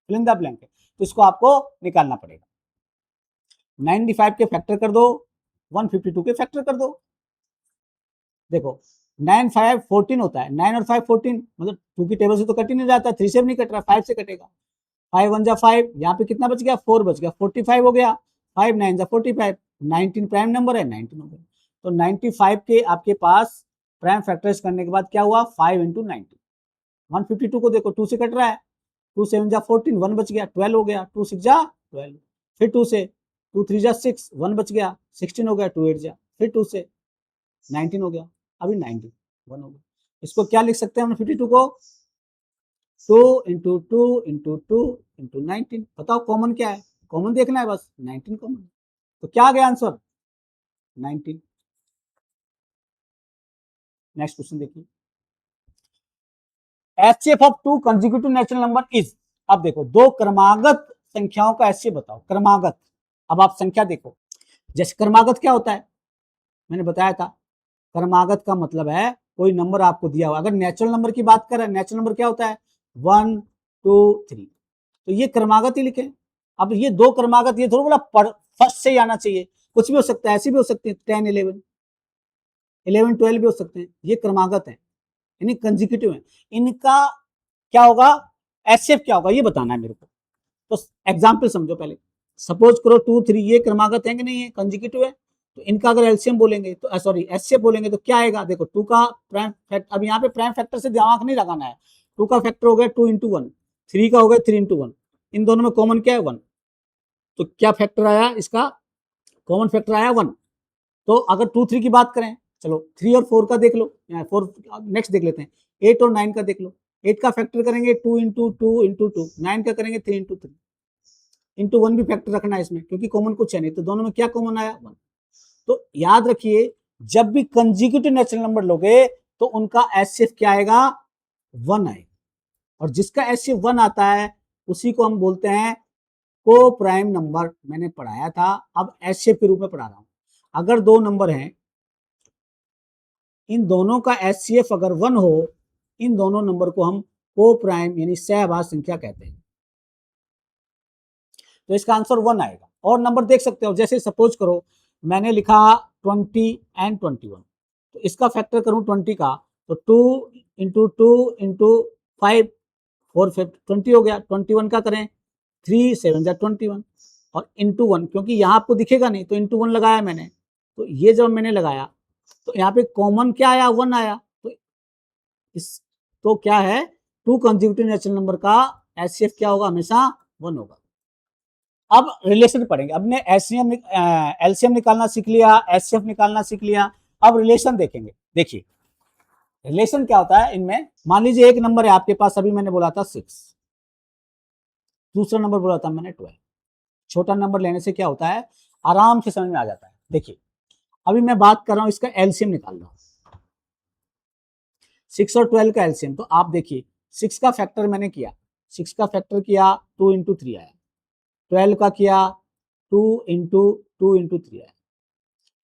fill in the blank है, तो इसको आपको निकालना पड़ेगा। 95 के फैक्टर कर दो, 152 के फैक्टर कर दो। देखो 9 5 14 होता है, 9 और 5 14, मतलब 2 की टेबल से तो कट ही नहीं जाता, 3 से भी नहीं कट रहा, 5 से कटेगा। 5 1 जा 5, यहाँ पे कितना बच गया? 4 बच गया, 45 हो गया। 5 9 जा 45, 19 प्राइम नंबर है, 19 हो गया। तो 95 के आपके पास प्राइम फैक्टराइज करने के बाद क्या हुआ? 5 इंटू 90। 152 को देखो 2 से कट रहा है, 2 7 जा 14, 1 बच गया, 12 हो गया, 2 6 जा 12, फिर 2 से 2 3 जा 6, 1 बच गया, 16 हो गया, 2 8 जा, फिर 2 से 19 हो गया, अभी 90 1 हो गया। इसको क्या लिख सकते हैं हम 52 को? 2 इंटू 2 इंटू 2 इंटू 19। बताओ कॉमन क्या है? कॉमन देखना है बस, 19 कॉमन। तो क्या आ गया आंसर? 19। नेक्स्ट क्वेश्चन देखिए, HCF of 2 consecutive natural number is. अब देखो दो क्रमागत संख्याओं का एचसीएफ बताओ, क्रमागत। अब आप संख्या देखो, जैसे क्रमागत क्या होता है? मैंने बताया था, क्रमागत का मतलब है कोई नंबर आपको दिया हुआ, अगर नेचुरल नंबर की बात करें, नेचुरल नंबर क्या होता है 1 2 3, तो ये क्रमागत ही लिखे। अब ये दो क्रमागत, ये थोड़ा बोला फर्स्ट से ही आना चाहिए, कुछ भी हो सकता है, ऐसी भी हो सकती है 10 11 11 12 भी हो सकते हैं, ये क्रमागत है यानी कंजिक्यूटिव है। इनका क्या होगा, एचसीएफ क्या होगा ये बताना है मेरे को। तो एग्जाम्पल समझो पहले, सपोज करो 2 3 ये क्रमागत है कि नहीं है, कंजिक्यूटिव है, तो इनका अगर एलसीएम बोलेंगे तो सॉरी एचसीएफ बोलेंगे तो क्या आएगा, देखो 2 का प्राइम फैक्टर, अब यहाँ पे प्राइम फैक्टर से दिमाग नहीं लगाना है, 2 का फैक्टर हो गया 2 इंटू 1, 3 का हो गया 3 इंटू 1, इन दोनों में कॉमन क्या है 1, तो क्या फैक्टर आया इसका, कॉमन फैक्टर आया 1। तो अगर 2 3 की बात करें, चलो 3 और 4 का देख लो, 4 नेक्स्ट देख लेते हैं, 8 और 9 का देख लो, 8 का फैक्टर करेंगे 2 इंटू 2 इंटू 2, 9 का करेंगे 3 इंटू 3, इंटू 1 भी फैक्टर रखना है इसमें क्योंकि कॉमन कुछ है नहीं, तो दोनों में क्या कॉमन आया 1। तो याद रखिए जब भी कंजिक्यूटिव नेचुरल नंबर लोगे तो उनका एचसीएफ क्या आएगा 1 आएगा, और जिसका एचसीएफ 1 आता है उसी को हम बोलते हैं को प्राइम नंबर। मैंने पढ़ाया था, अब एचसीएफ के रूप में पढ़ा रहा हूं। अगर दो नंबर हैं, इन दोनों का एचसीएफ अगर 1 हो, इन दोनों नंबर को हम को प्राइम यानी सहभाज्य संख्या कहते हैं, तो इसका आंसर 1 आएगा। और नंबर देख सकते हो, जैसे सपोज करो मैंने लिखा 20 एंड 21, तो इसका फैक्टर करूं 20 का, तो 2 इंटू 2 इंटू 5 4 5 20 हो गया, 21 का करें 3 7 जा 21, और इंटू 1 क्योंकि यहाँ आपको दिखेगा नहीं तो इंटू 1 लगाया मैंने, तो ये जब मैंने लगाया तो यहाँ पे कॉमन क्या आया 1 आया, तो इस तो क्या है 2 कंसेक्यूटिव नेचुरल नंबर का एचसीएफ क्या होगा, हमेशा 1 होगा। अब रिलेशन पढ़ेंगे, अब ने एलसीएम निकालना सीख लिया, एचसीएफ निकालना सीख लिया, अब रिलेशन देखेंगे। देखिए रिलेशन क्या होता है इनमें, मान लीजिए एक नंबर है आपके पास, अभी मैंने बोला था 6, दूसरा नंबर बोला था मैंने 12, छोटा नंबर लेने से क्या होता है आराम से समझ में आ जाता है। देखिए अभी मैं बात कर रहा हूं इसका एलसीएम निकाल रहा हूं, 6 और 12 का एलसीएम, तो आप देखिए 6 का फैक्टर मैंने किया, 6 का फैक्टर किया 2 इंटू 3 आया, 12 का किया 2 इंटू 2 इंटू 3 आया।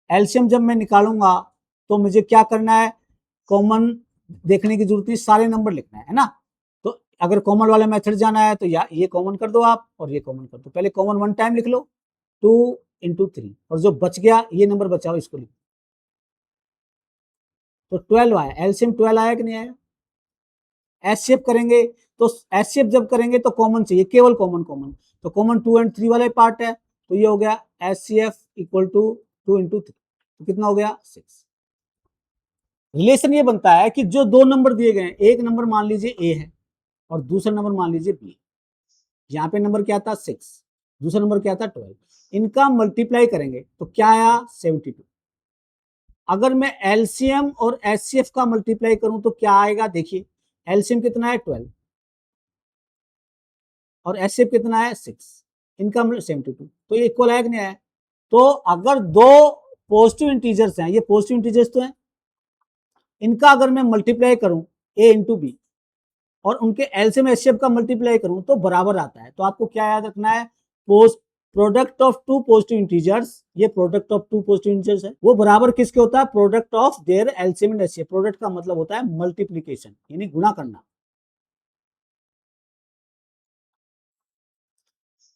एलसीएम जब मैं निकालूंगा तो मुझे क्या करना है, कॉमन देखने की जरूरत नहीं, सारे नंबर लिखना है ना। तो अगर कॉमन वाले मेथड जाना है तो ये कॉमन कर दो आप और ये कॉमन कर दो, पहले कॉमन 1 टाइम लिख लो 2 इंटू 3, और जो बच गया ये नंबर बचाओ इसको लिखो, तो 12 आया, एलसीएम 12 आया कि नहीं आया। एचसीएफ करेंगे तो एचसीएफ जब करेंगे तो कॉमन चाहिए, केवल कॉमन कॉमन, तो कॉमन 2 एंड 3 वाला पार्ट है, तो ये हो गया एचसीएफ इक्वल टू 2 इंटू 3, तो कितना हो गया 6। रिलेशन ये बनता है कि जो दो नंबर दिए गए हैं, एक नंबर मान लीजिए ए है और दूसरा नंबर मान लीजिए बी, यहाँ पे नंबर क्या था 6, दूसरा नंबर क्या था 12, इनका मल्टीप्लाई करेंगे तो क्या आया 72। अगर मैं एलसीएम और एचसीएफ का मल्टीप्लाई करूं तो क्या आएगा, देखिए एलसीएम कितना है 12 और एचसीएफ कितना है 6, इनका 72, तो ये इक्वल है कि नहीं है। तो अगर दो पॉजिटिव इंटीजर्स हैं, ये पॉजिटिव इंटीजर्स तो हैं, इनका अगर मैं मल्टीप्लाई करूं ए इंटू बी और उनके एलसीएम एचसीएफ का मल्टीप्लाई करूं तो बराबर आता है। तो आपको क्या याद रखना है, post product of two positive integers, ये product of two positive integers है, वो बराबर किसके होता है, product of their LCM and HCF. Product का मतलब होता है मल्टीप्लीकेशन यानी गुणा करना।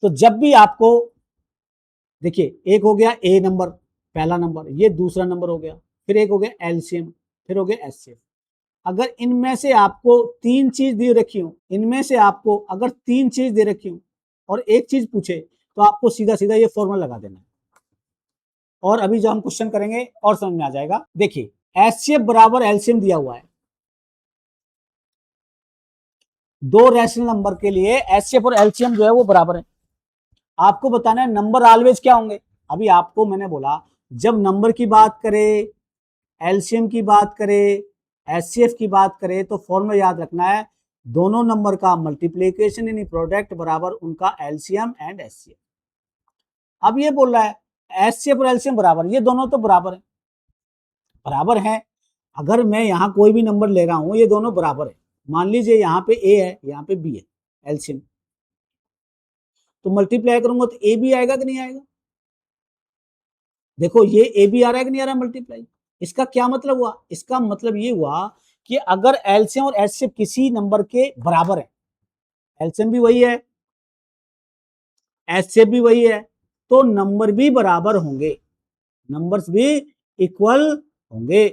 तो जब भी आपको देखिए एक हो गया ए नंबर पहला नंबर, ये दूसरा नंबर हो गया, फिर एक हो गया एलसीएम, फिर हो गया एचसीएफ। अगर इनमें से आपको तीन चीज दे रखी हो, इनमें से आपको अगर तीन चीज दे रखी हो और एक चीज पूछे तो आपको सीधा सीधा ये फॉर्मूला लगा देना है, और अभी जो हम क्वेश्चन करेंगे और समझ में आ जाएगा। देखिए एचसीएफ बराबर एलसीएम दिया हुआ है, दो रैशनल नंबर के लिए एचसीएफ और एलसीएम जो है वो बराबर है। आपको बताना है नंबर ऑलवेज क्या होंगे। अभी आपको मैंने बोला जब नंबर की बात करें, एलसीएम की बात करें, एचसीएफ की बात करें तो फॉर्मूला याद रखना है, दोनों नंबर का मल्टीप्लीकेशन यानी प्रोडक्ट बराबर उनका एलसीएम एंड एचसीएफ। अब ये बोल रहा है एचसीएफ और एलसीएम बराबर, ये दोनों तो बराबर है, बराबर है। अगर मैं यहाँ कोई भी नंबर ले रहा हूं ये दोनों बराबर है, मान लीजिए यहाँ पे ए है यहाँ पे बी है एलसीएम, तो मल्टीप्लाई करूंगा तो ए बी आएगा कि नहीं आएगा। देखो ये ए बी आ रहा है कि नहीं आ रहा मल्टीप्लाई, इसका क्या मतलब हुआ? इसका मतलब ये हुआ कि अगर एलसीएम और एचसीएफ किसी नंबर के बराबर है, एलसीएम भी वही है, एचसीएफ भी वही है, तो नंबर भी बराबर होंगे, नंबर्स भी इक्वल होंगे।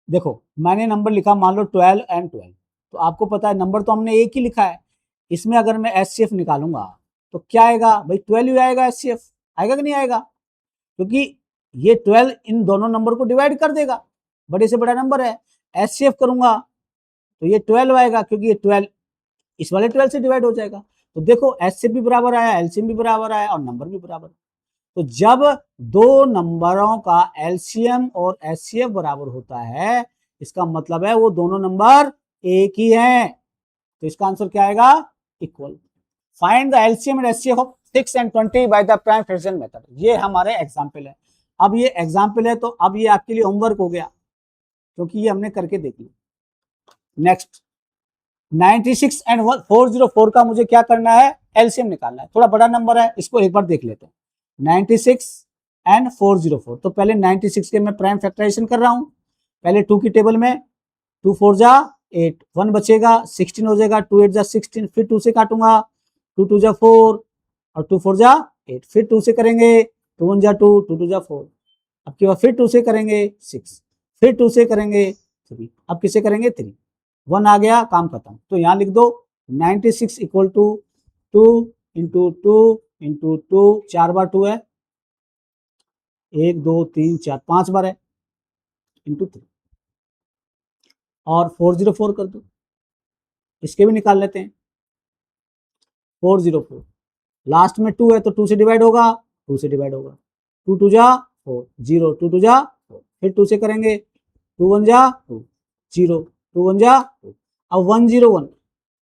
देखो मैंने नंबर लिखा मान लो 12 एंड 12, तो आपको पता है नंबर तो हमने एक ही लिखा है, इसमें अगर मैं एचसीएफ निकालूंगा तो क्या आएगा भाई? 12 ही आएगा, एचसीएफ आएगा कि नहीं आएगा? क्योंकि ये 12 इन दोनों नंबर को डिवाइड कर देगा, बड़े से बड़ा नंबर है। एचसीएफ करूंगा तो ये 12 आएगा, क्योंकि ये 12 इस वाले 12 से डिवाइड हो जाएगा। तो देखो एचसीएफ भी बराबर आया, एलसीएम भी बराबर आया और नंबर भी बराबर। तो जब दो नंबरों का एलसीएम और एचसीएफ बराबर होता है, इसका मतलब है वो दोनों नंबर एक ही हैं। तो इसका आंसर क्या आएगा? Equal. Find the LCM and HCF of 6 and 20 by the prime fraction method. ये हमारे एग्जाम्पल है। अब ये एग्जाम्पल है तो अब ये आपके लिए होमवर्क हो गया, क्योंकि ये हमने करके देख लिया। नेक्स्ट 96 एंड 404 का मुझे क्या करना है? एलसीएम निकालना है। थोड़ा बड़ा नंबर है, इसको एक बार देख लेते हैं। 96 एंड 404, तो पहले 96 के मैं प्राइम फैक्टराइजेशन कर रहा हूं। पहले 2 की टेबल में 2 4 जा 8, 1 बचेगा, 16 हो जाएगा, 2 8 जा 16, फिर 2 से काटूंगा, 2 2 जा 4 और 2 4 जा 8, फिर 2 से करेंगे, 2 1 जा 2, 2 2 जा 4, अब की बार फिर 2 से करेंगे 6, फिर 2 से करेंगे 3, अब किसे करेंगे 3, 1 आ गया, काम खत्म। तो यहां लिख दो 96 इक्वल टू 2 इंटू 2 इंटू 2, 4 बार 2 है, 1 2 3 4 5 बार है, इंटू 3, और 404 कर दो, इसके भी निकाल लेते हैं। 404 लास्ट में 2 है तो 2 से डिवाइड होगा, 2 से डिवाइड होगा, 2 2 जा 4, 0 2 2 जा 4, फिर 2 से करेंगे, 2 1 जा 2, 0 2 1 जा 2, अब 101।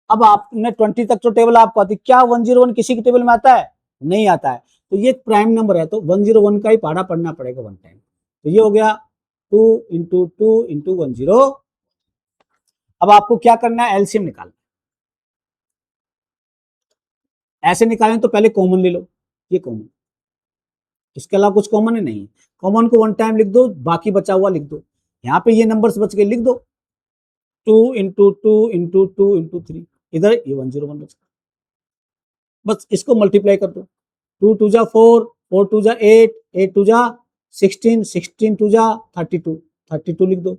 अब आपने 20 तक तो टेबल आपको आती, क्या 101 किसी की टेबल में आता है? नहीं आता है। तो ये प्राइम नंबर है, तो 101 का ही पढ़ा पढ़ना पड़ेगा वन टाइम। तो ये हो गया 2 इंटू 2 इंटू 10। अब आपको क्या करना है? एलसीएम निकालना। ऐसे निकालें तो पहले कॉमन ले लो, ये कॉमन, इसके अलावा कुछ कॉमन है नहीं। कॉमन को वन टाइम लिख दो, बाकी बचा हुआ लिख दो। यहाँ पे ये नंबर्स बच गए, लिख दो 2 इंटू 2 इंटू 2 इंटू 3, इधर ये 101 बच गया। बस इसको मल्टीप्लाई कर दो, 2 2 जा 4, 4 2 जा 8, 8 2 जा 16, 16 2 जा 32, 32 लिख दो,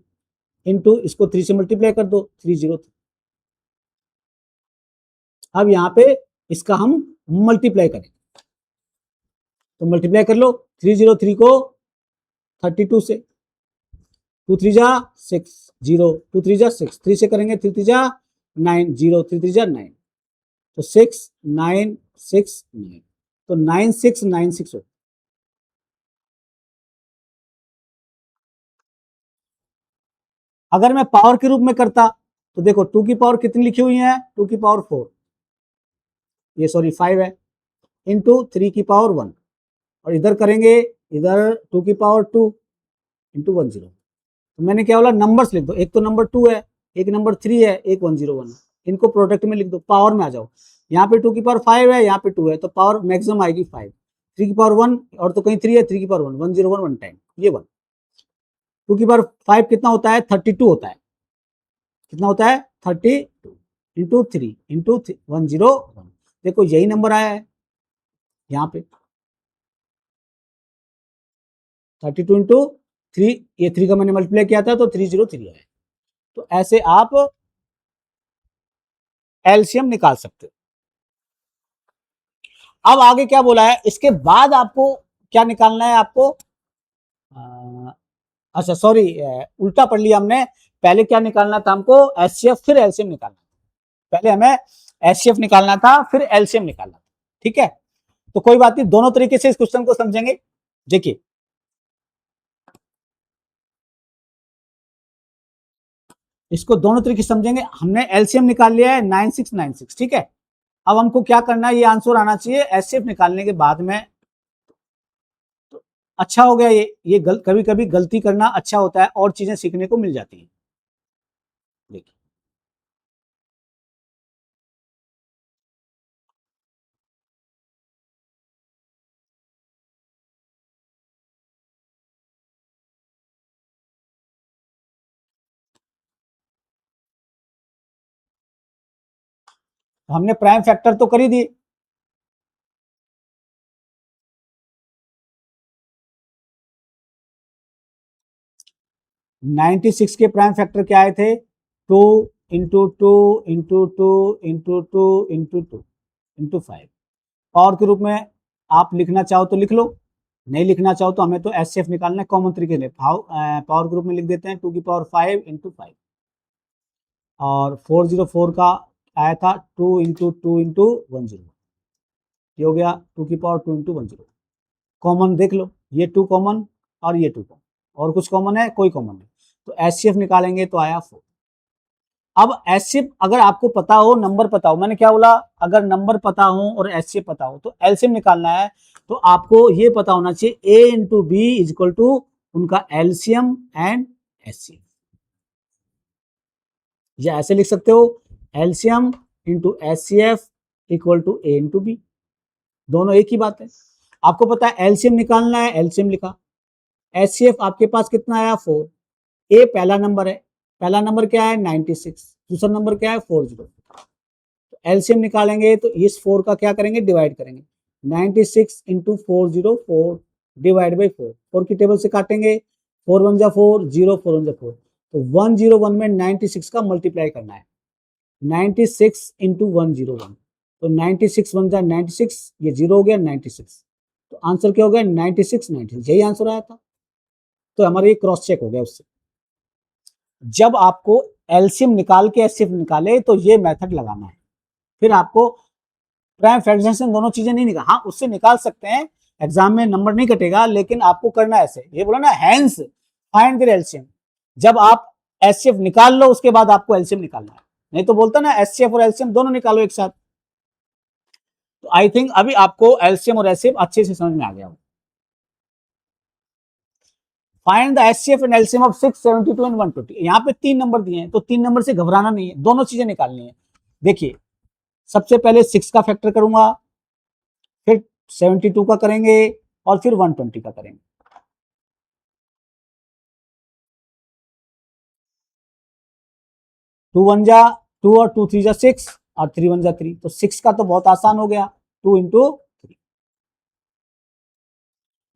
इंटू इसको 3 से मल्टीप्लाई कर दो, 303। अब यहाँ पे इसका हम मल्टीप्लाई करें, तो मल्टीप्लाई कर लो 303 को 32 से, 2 3 जा 6, 0 2 3 जा 6, 3 से करेंगे 3 3 जा 9, 0 3 3 जा 9, तो 6 9 6 9, तो 9696 हो। अगर मैं पावर के रूप में करता तो देखो 2 की पावर कितनी लिखी हुई है? 2 की पावर 4, ये सॉरी 5 है, इंटू 3 की पावर 1, और इधर करेंगे, इधर 2 की पावर 2 इंटू 10। तो मैंने क्या बोला? नंबर्स लिख दो, एक तो नंबर 2 है, एक नंबर 3 है, एक 101 है, इनको प्रोडक्ट में लिख दो, पावर में आ जाओ। यहाँ पे 2 की पावर 5 है, यहाँ पे 2 है, तो पावर मैक्सिमम आएगी 5, 3 की पावर 1 और तो कहीं 3 है, 3 की पावर 1, 101 वन टाइम, ये 1। 2 की पावर 5 कितना होता है? 32 होता है। कितना होता है? 32 इंटू 3 इंटू 101। देखो यही नंबर आया है यहाँ पे, 32 इंटू 3, ये 3 का मैंने मल्टीप्लाई किया था तो 303 आया। तो ऐसे आप एलसीएम निकाल सकते हो। अब आगे क्या बोला है? इसके बाद आपको क्या निकालना है? आपको अच्छा सॉरी, उल्टा पढ़ लिया हमने। पहले क्या निकालना था हमको? एचसीएफ फिर एलसीएम निकालना था। पहले हमें एचसीएफ निकालना था, फिर एलसीएम निकालना था। ठीक है, तो कोई बात नहीं, दोनों तरीके से इस क्वेश्चन को समझेंगे। देखिए इसको दोनों तरीके से समझेंगे। हमने एलसीएम निकाल लिया है 9696, ठीक है। अब हमको क्या करना है? ये आंसर आना चाहिए एचसीएफ निकालने के बाद में। तो अच्छा हो गया ये कभी कभी गलती करना अच्छा होता है और चीजें सीखने को मिल जाती हैं। देखिए हमने प्राइम फैक्टर तो कर ही दिए। नाइन्टी सिक्स के प्राइम फैक्टर क्या आए थे? 2 into 2 into 2 into 2 into 2 into 5। Power के रूप में आप लिखना चाहो तो लिख लो, नहीं लिखना चाहो तो हमें तो एचसीएफ निकालना है कॉमन तरीके से। पावर के रूप में लिख देते हैं 2 की पावर 5 इंटू 5। और 404 का आया था 2 इंटू 2 इंटू 10, ये हो गया 2 की पावर 2 इंटू 10। कॉमन देख लो, ये 2 कॉमन और ये 2 कॉमन, और कुछ कॉमन है? कोई कॉमन नहीं। तो एचसीएफ निकालेंगे तो आया 4। अब एचसीएफ अगर आपको पता हो, नंबर पता हो, मैंने क्या बोला, अगर नंबर पता हो और एचसीएफ पता हो तो एलसीएम निकालना है, तो आपको ये पता होना चाहिए A into B is equal to उनका एलसीएम एंड एचसीएफ। या ऐसे लिख सकते हो LCM into HCF equal to A into B, दोनों एक ही बात है। आपको पता है एलसीएम निकालना है, एलसीएम लिखा। एचसीएफ आपके पास कितना आया? 4। ए पहला नंबर है, पहला नंबर क्या है? 96। दूसरा नंबर क्या है? 40। तो एलसीएम निकालेंगे तो इस 4 का क्या करेंगे? डिवाइड करेंगे। 96 इंटू 404 डिवाइड बाई 4, 4 की टेबल से काटेंगे, 4 1 जा 4, 0 4 1 जा 4, तो 101 में 96 का मल्टीप्लाई करना है। 96 इंटू 101, तो 96 1 जा 96, ये 0 हो गया 96, तो आंसर क्या हो गया? 96 96, यही आंसर आया था। तो हमारा ये क्रॉस चेक हो गया उससे। जब आपको एलसीएम निकाल के एचसीएफ निकाले तो ये मेथड लगाना है। फिर आपको प्राइम फ्रैक्शन दोनों चीजें नहीं निकाल, हाँ उससे निकाल सकते हैं, एग्जाम में नंबर नहीं कटेगा, लेकिन आपको करना ऐसे, ये बोला ना हैंस फाइंड द एलसीएम। जब आप एचसीएफ निकाल लो उसके बाद आपको एलसीएम निकालना है, नहीं तो बोलता ना एचसीएफ और एलसीएम दोनों निकालो एक साथ। तो आई थिंक अभी आपको एलसीएम और एचसीएफ अच्छे से समझ में आ गया हो। Find the HCF and LCM of 672 and 120। यहाँ पे 3 नंबर दिए हैं, तो 3 नंबर से घबराना नहीं है, दोनों चीजें निकालनी है। देखिए सबसे पहले 6 का फैक्टर करूंगा, फिर 72 का करेंगे, और फिर 120 का करेंगे। टू वन जा 2 और 2 3 जा 6 और 3 1 जा 3, तो 6 का तो बहुत आसान हो गया, 2 इंटू 3।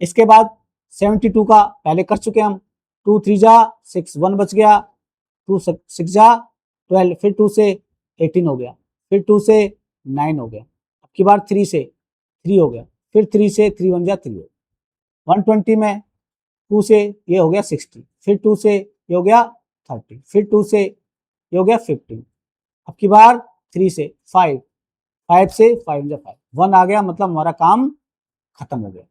इसके बाद 72 का पहले कर चुके हम, 2 3 जा 6, 1 बच गया, 2 6 जा 12, फिर 2 से 18 हो गया, फिर 2 से 9 हो गया, अब की बार 3 से 3 हो गया, फिर 3 से 3 1 जा 3 हो गया। 120 में 2 से ये हो गया 60, फिर 2 से ये हो गया 30, फिर 2 से ये हो गया 15, अब की बार 3 से 5, 5 से 5 5, 1 आ गया, मतलब हमारा काम खत्म हो गया।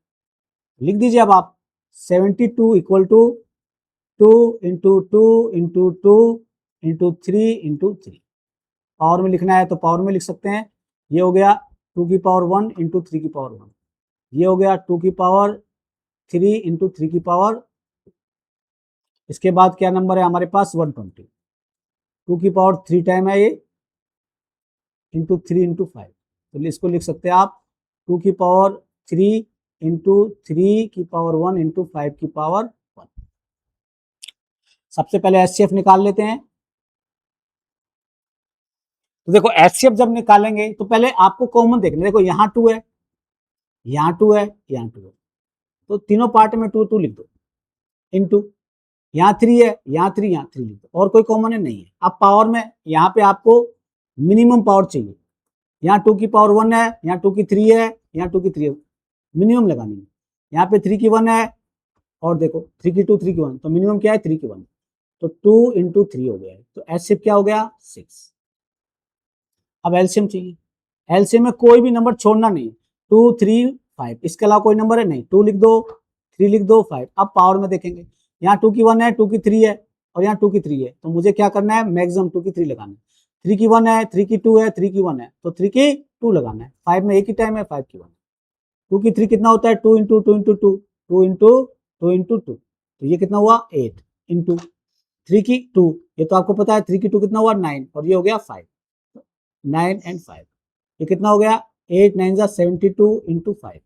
लिख दीजिए अब आप 72 equal to 2 into 2 into 2 into 3 into 3। Power में लिखना है तो पावर में लिख सकते हैं, ये हो गया 2 की पावर 1 इंटू 3 की पावर 1, ये हो गया 2 की पावर 3 इंटू 3 की पावर। इसके बाद क्या नंबर है हमारे पास? 120, 2 की पावर 3 टाइम है ये, इंटू 3 इंटू 5, तो इसको लिख सकते हैं आप 2 की पावर 3 इंटू 3 की पावर 1 इंटू 5 की पावर 1। सबसे पहले एचसीएफ निकाल लेते हैं। तो देखो एचसीएफ जब निकालेंगे तो पहले आपको कॉमन देखना, देखो यहाँ 2 है, यहाँ 2 है, यहाँ 2 है, तो तीनों पार्ट में 2 2 लिख दो, इंटू यहाँ 3 है, यहाँ 3, यहाँ 3 लिख दो, और कोई कॉमन है नहीं है। अब पावर में यहाँ पे आपको मिनिमम पावर चाहिए, यहाँ 2 की पावर 1 है, यहाँ 2 की 3 है, यहाँ 2 की 3 है, मिनिमम लगानी है। यहाँ पे 3 की 1 है, और देखो 3 की 2 3 की 1, तो मिनिमम क्या है? 3 की 1, तो 2 इंटू 3 हो गया है, तो एचसीएफ क्या हो गया? 6। अब एलसीएम चाहिए, एलसीएम में कोई भी नंबर छोड़ना नहीं, 2 3 5, इसके अलावा कोई नंबर है नहीं, 2 लिख दो, 3 लिख दो, 5। अब पावर में देखेंगे, यहाँ 2 की 1 है, 2 की 3 है, और यहाँ 2 की 3 है, तो मुझे क्या करना है? मैक्सिमम 2 की 3 लगाना है। 3 की 1 है, 3 की 2 है, 3 की 1 है, तो 3 की 2 लगाना है। 5 में एक ही टाइम है, 5 की 1, 2 की 3 कितना होता है? 2 इंटू 2 इंटू 2, 2 इंटू 2 इंटू 2, तो ये कितना हुआ? 8 इंटू 3 की 2, ये तो आपको पता है 3 की 2 कितना हुआ? 9, और ये हो गया 5, 9 एंड 5, ये कितना हो गया? 8 9 जा 72 इंटू 5,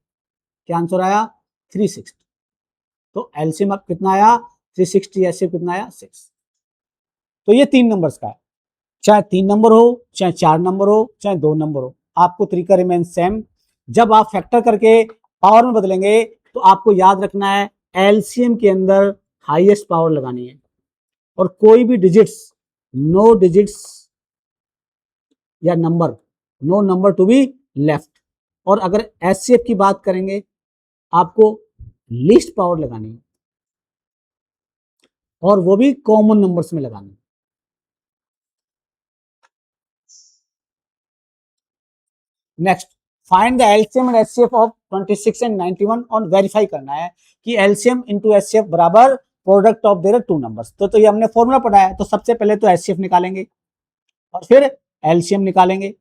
क्या आंसर आया? 360। तो एलसीएम अब कितना आया? 360, एचसीएफ कितना आया? 6। तो ये 3 नंबर्स का है। चाहे 3 नंबर हो, चाहे 4 नंबर हो, चाहे 2 नंबर हो, आपको तरीका रिमेन सेम। जब आप फैक्टर करके पावर में बदलेंगे तो आपको याद रखना है एलसीएम के अंदर हाईएस्ट पावर लगानी है, और कोई भी डिजिट्स, नो डिजिट्स या number, no number to be left. और अगर एचसीएफ की बात करेंगे आपको लीस्ट पावर लगानी है, और वो भी कॉमन नंबर्स में लगानी है। Next, find the LCM and HCF of 26 and 91 और वेरीफाई करना है कि एलसीएम इंटू एचसीएफ बराबर product of there two numbers. तो ये हमने फॉर्मूला पढ़ा है, तो सबसे पहले तो एचसीएफ निकालेंगे और फिर एलसीएम निकालेंगे,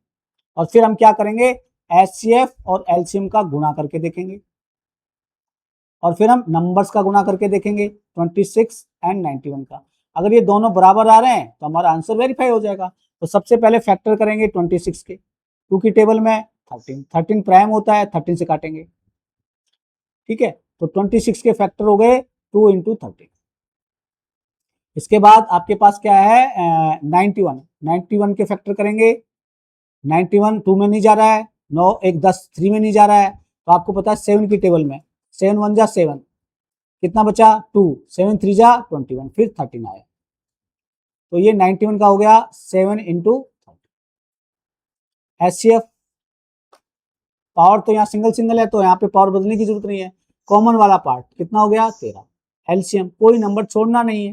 और फिर हम क्या करेंगे, एचसीएफ और एलसीएम का गुणा करके देखेंगे, और फिर हम नंबर्स का गुणा करके देखेंगे 26 एंड 91 का। अगर ये दोनों बराबर आ रहे हैं तो हमारा आंसर वेरीफाई हो जाएगा। तो सबसे पहले फैक्टर करेंगे 26 के, 2 की टेबल में 13 प्राइम होता है, 13 से काटेंगे, ठीक है। तो 26 के फैक्टर हो गए 2 इंटू 13। इसके बाद आपके पास क्या है 91 के फैक्टर करेंगे, 91 2 में नहीं जा रहा है, 9 1 10 3 में नहीं जा रहा है, तो आपको पता है 7 की टेबल में 7 1 जा 7, कितना बचा 2, 7 3 जा 21, फिर 13 आया, तो ये 91 का हो गया 7 इंटू 30। एचसीएफ पावर तो यहाँ सिंगल सिंगल है, तो यहाँ पे पावर बदलने की जरूरत नहीं है। कॉमन वाला पार्ट कितना हो गया 13। एलसीएम कोई नंबर छोड़ना नहीं है,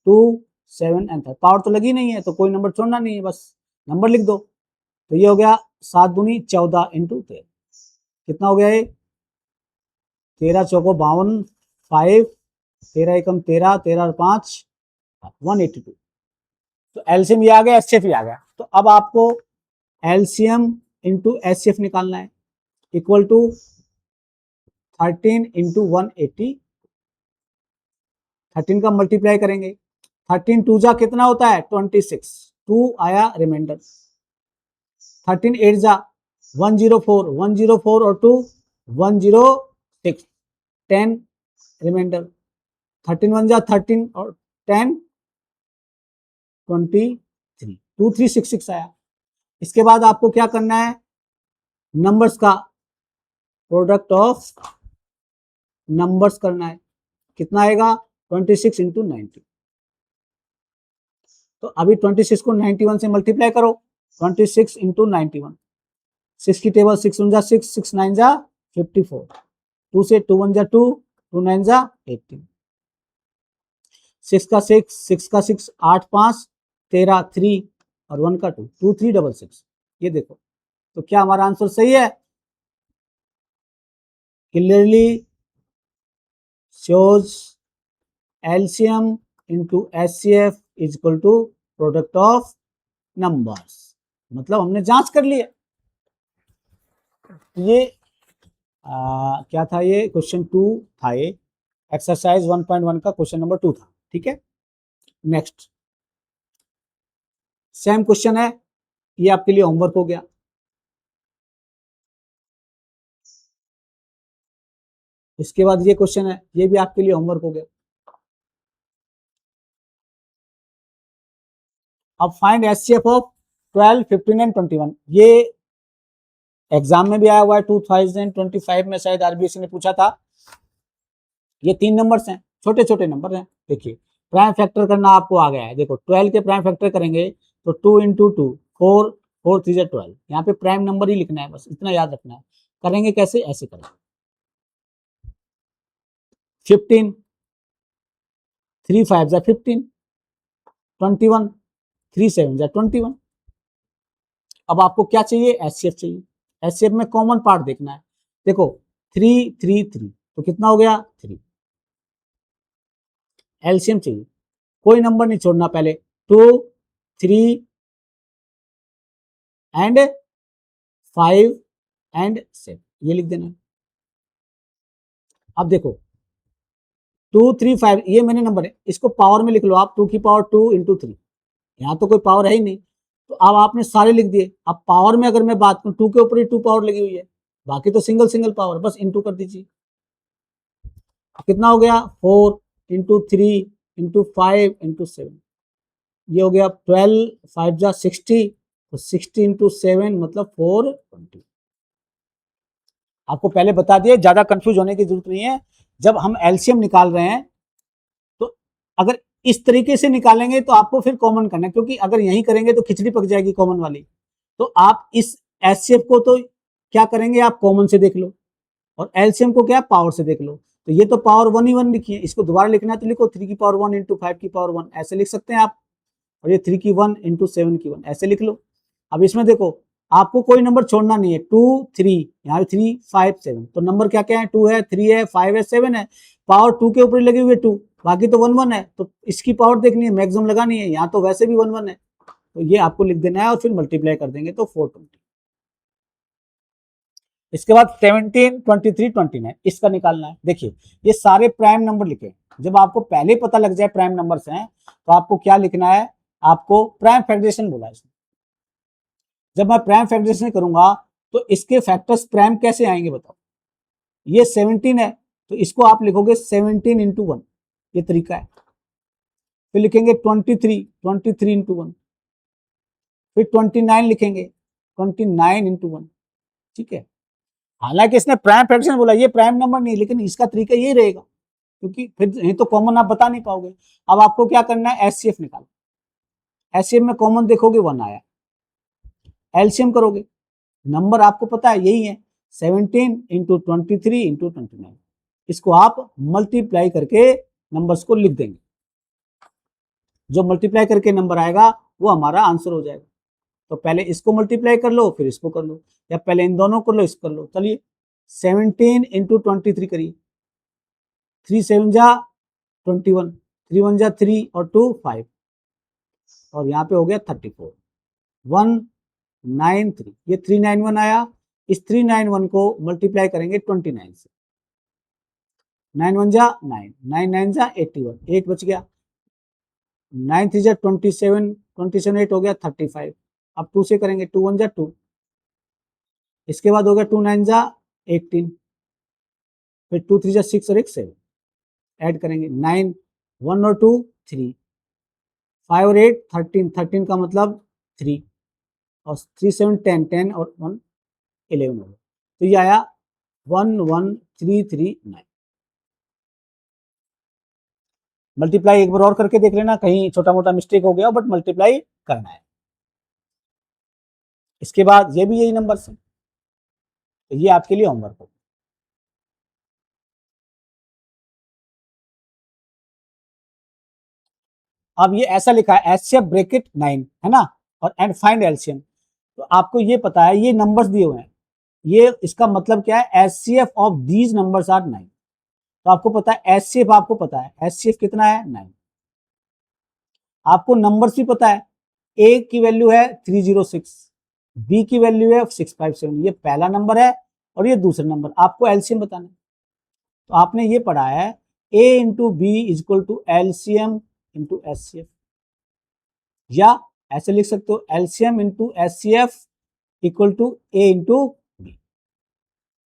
2 7 एंड 3, पावर तो लगी नहीं है तो कोई नंबर छोड़ना नहीं है, बस नंबर लिख दो। तो ये हो गया 7 दूनी 14 इंटू 13, कितना हो गया ये 13 चौको 52, 5 13 एकम 13, 13 और 5 182। तो एलसीएम ये आ गया, एचसीएफ ये आ गया। तो अब आपको एलसीएम इंटू एचसीएफ निकालना है, इक्वल टू 13 इंटू 180, 13 का मल्टीप्लाई करेंगे, 13 2 जा कितना होता है 26, 2 आया रिमाइंडर, 13 8 जा 104, 104 और 2 106, 10 रिमाइंडर, 13 1 जा 13 और 10 23, 2366 आया। इसके बाद आपको क्या करना है, नंबर्स का प्रोडक्ट ऑफ नंबर्स करना है, कितना आएगा 26 इंटू 90। तो अभी 26 को 91 से मल्टीप्लाई करो, 26 इंटू 91, 6 की टेबल 6 1 जा 6, 6 9 जा 54, 2 से 2 1 जा 2, 2 9 जा 18, 6 का 6, 6 का 6 8 5 13, 3 और 1 का 2, 2 3 6 6। ये देखो, तो क्या हमारा आंसर सही है, clearly shows LCM into HCF is equal to product of numbers। मतलब हमने जांच कर लिया। ये क्या था, ये क्वेश्चन 2 था, ये एक्सरसाइज 1.1 का क्वेश्चन नंबर 2 था, ठीक है। नेक्स्ट सेम क्वेश्चन है, ये आपके लिए होमवर्क हो गया। इसके बाद ये क्वेश्चन है, ये भी आपके लिए होमवर्क हो गया। अब फाइंड एचसीएफ ऑफ 12 15 एंड 21। ये एग्जाम में भी आया हुआ है, 2025 में शायद आरबीएससी ने पूछा था। ये 3 नंबर्स हैं, छोटे छोटे नंबर हैं। देखिए प्राइम फैक्टर करना आपको आ गया है, देखो 12 के प्राइम फैक्टर करेंगे तो 2 इंटू 2 4, 4 3 12, यहाँ पे प्राइम नंबर ही लिखना है, बस इतना याद रखना है। करेंगे कैसे, ऐसे करेंगे 15 3 5 जा 15, 21 3 7 जा 21। अब आपको क्या चाहिए, एचसीएफ चाहिए। एचसीएफ में कॉमन पार्ट देखना है, देखो 3 3 3, तो कितना हो गया 3। एलसीएम चाहिए, कोई नंबर नहीं छोड़ना, पहले 2 3 एंड 5 एंड 7, ये लिख देना। अब देखो 2 3 5, ये मैंने नंबर है, इसको पावर में लिख लो आप, 2 की पावर 2 इंटू 3, यहाँ तो कोई पावर है ही नहीं, तो अब आपने सारे लिख दिए। अब पावर में अगर मैं बात करूं, 2 के ऊपर ही 2 पावर लगी हुई है, बाकी तो सिंगल सिंगल पावर, बस इंटू कर दीजिए। कितना हो गया 4 इंटू 3 इंटू 5 इंटू 7, ये हो गया 12 5 जा 60, तो 60 इंटू 7 मतलब 420। आपको पहले बता दिया, ज्यादा कंफ्यूज होने की जरूरत नहीं है। जब हम एलसीएम निकाल रहे हैं तो अगर इस तरीके से निकालेंगे तो आपको फिर कॉमन करना है, क्योंकि अगर यही करेंगे तो खिचड़ी पक जाएगी कॉमन वाली। तो आप इस एचसीएफ को तो क्या करेंगे, आप कॉमन से देख लो, और एलसीएम को क्या पावर से देख लो। तो ये तो पावर 1 ही 1 लिखी है, इसको दोबारा लिखना है तो लिखो 3 की पावर 1 इंटू 5 की पावर 1, ऐसे लिख सकते हैं आप। और ये 3 की 1 इंटू 7 की 1 ऐसे लिख लो। अब इसमें देखो आपको कोई नंबर छोड़ना नहीं है, 2 3, यहाँ 3 5 7, तो नंबर क्या क्या है, 2 है 3 है 5 है 7 है। पावर 2 के ऊपर लगी हुई है 2, बाकी तो 1 1 है, तो इसकी पावर देखनी है, मैक्सिमम लगानी है। यहाँ तो वैसे भी 1 1 है, तो ये आपको लिख देना है और फिर मल्टीप्लाई कर देंगे तो 420। इसके बाद 17 23 29 इसका निकालना है। देखिए ये सारे प्राइम नंबर लिखे, जब आपको पहले पता लग जाए प्राइम नंबर्स हैं तो आपको क्या लिखना है, आपको प्राइम फैक्टराइजेशन बोला है इसमें। जब मैं प्राइम फैक्टराइजेशन करूंगा तो इसके फैक्टर्स प्राइम कैसे आएंगे बताओ। ये 17 है तो इसको आप लिखोगे 17 इंटू 1, ये तरीका है। फिर लिखेंगे 23 इंटू 1, फिर 29 लिखेंगे 29 इंटू 1, ठीक है। हालांकि इसने प्राइम फ्रैक्शन बोला, ये प्राइम नंबर नहीं, लेकिन इसका तरीका यही रहेगा, क्योंकि फिर ये तो कॉमन आप बता नहीं पाओगे। अब आपको क्या करना है, एचसीएफ निकालो। एचसीएफ में कॉमन देखोगे 1 आया, एलसीएम करोगे, नंबर आपको पता है यही है 17 इंटू 23 इंटू 29। इसको आप मल्टीप्लाई करके नंबर्स को लिख देंगे, जो मल्टीप्लाई करके नंबर आएगा वो हमारा आंसर हो जाएगा। तो पहले इसको मल्टीप्लाई कर लो फिर इसको कर लो, या पहले इन दोनों कर लो इसको कर लो। चलिए 17 इंटू 23 करिए, 3 7 जा 21, 3 1 जा 3 और 2 5, और यहाँ पे हो गया 34 193। ये 391 आया, इस 391 को मल्टीप्लाई करेंगे 29 से, 9 1 जा 9, 9 9 जा 81, एक बच गया, 9 3 जा 27, 27 8 हो गया 35। अब 2 से करेंगे, 2 1 जा 2, इसके बाद हो गया 2 9 जा 18, फिर 2 3 जा 6 और 1 7, ऐड करेंगे 9 1 और 2 3, 5 और 8 13, 13 का मतलब 3, और 3 7 10, 10 और 1 11 हो गया। तो ये आया 11339। मल्टीप्लाई एक बार और करके देख लेना, कहीं छोटा मोटा मिस्टेक हो गया, बट मल्टीप्लाई करना है। इसके बाद ये भी यही नंबर है, तो ये आपके लिए होमवर्क हो। अब ये ऐसा लिखा है एचसीएफ ब्रैकेट 9 है ना, और एंड फाइंड एलसीएम। तो आपको ये पता है ये नंबर्स दिए हुए हैं, ये इसका मतलब क्या है, HCF of these numbers are 9। तो आपको पता है एचसीएफ, आपको पता है एचसीएफ कितना है 9। आपको नंबर्स भी पता है, ए की वैल्यू है 306, बी की वैल्यू है 657, ये पहला नंबर है और ये दूसरा नंबर, आपको एलसीएम बताना है। तो आपने ये पढ़ा है A into B is equal to LCM into HCF, या ऐसे लिख सकते हो LCM into HCF equal to A into B.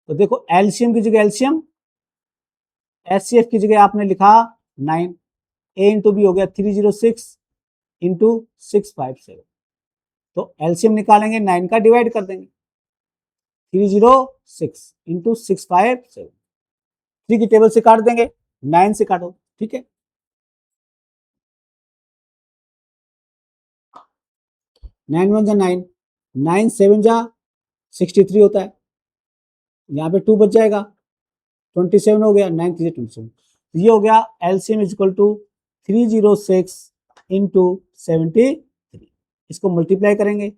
तो देखो एलसीएम की जगह एलसीएम, एचसीएफ की जगह आपने लिखा 9, ए इंटू बी हो गया 306 इंटू 657। तो एलसीएम निकालेंगे 9 का डिवाइड कर देंगे, 306 इंटू 657, 3 की टेबल से काट देंगे, 9 से काटो, ठीक है। 9 1 जा 9, 9 7 जा 63 होता है, यहाँ पे 2 बच जाएगा, 27 हो गया, 9 3 27। ये हो गया LCM is equal to 306 into 73। इसको मल्टीप्लाई करेंगे,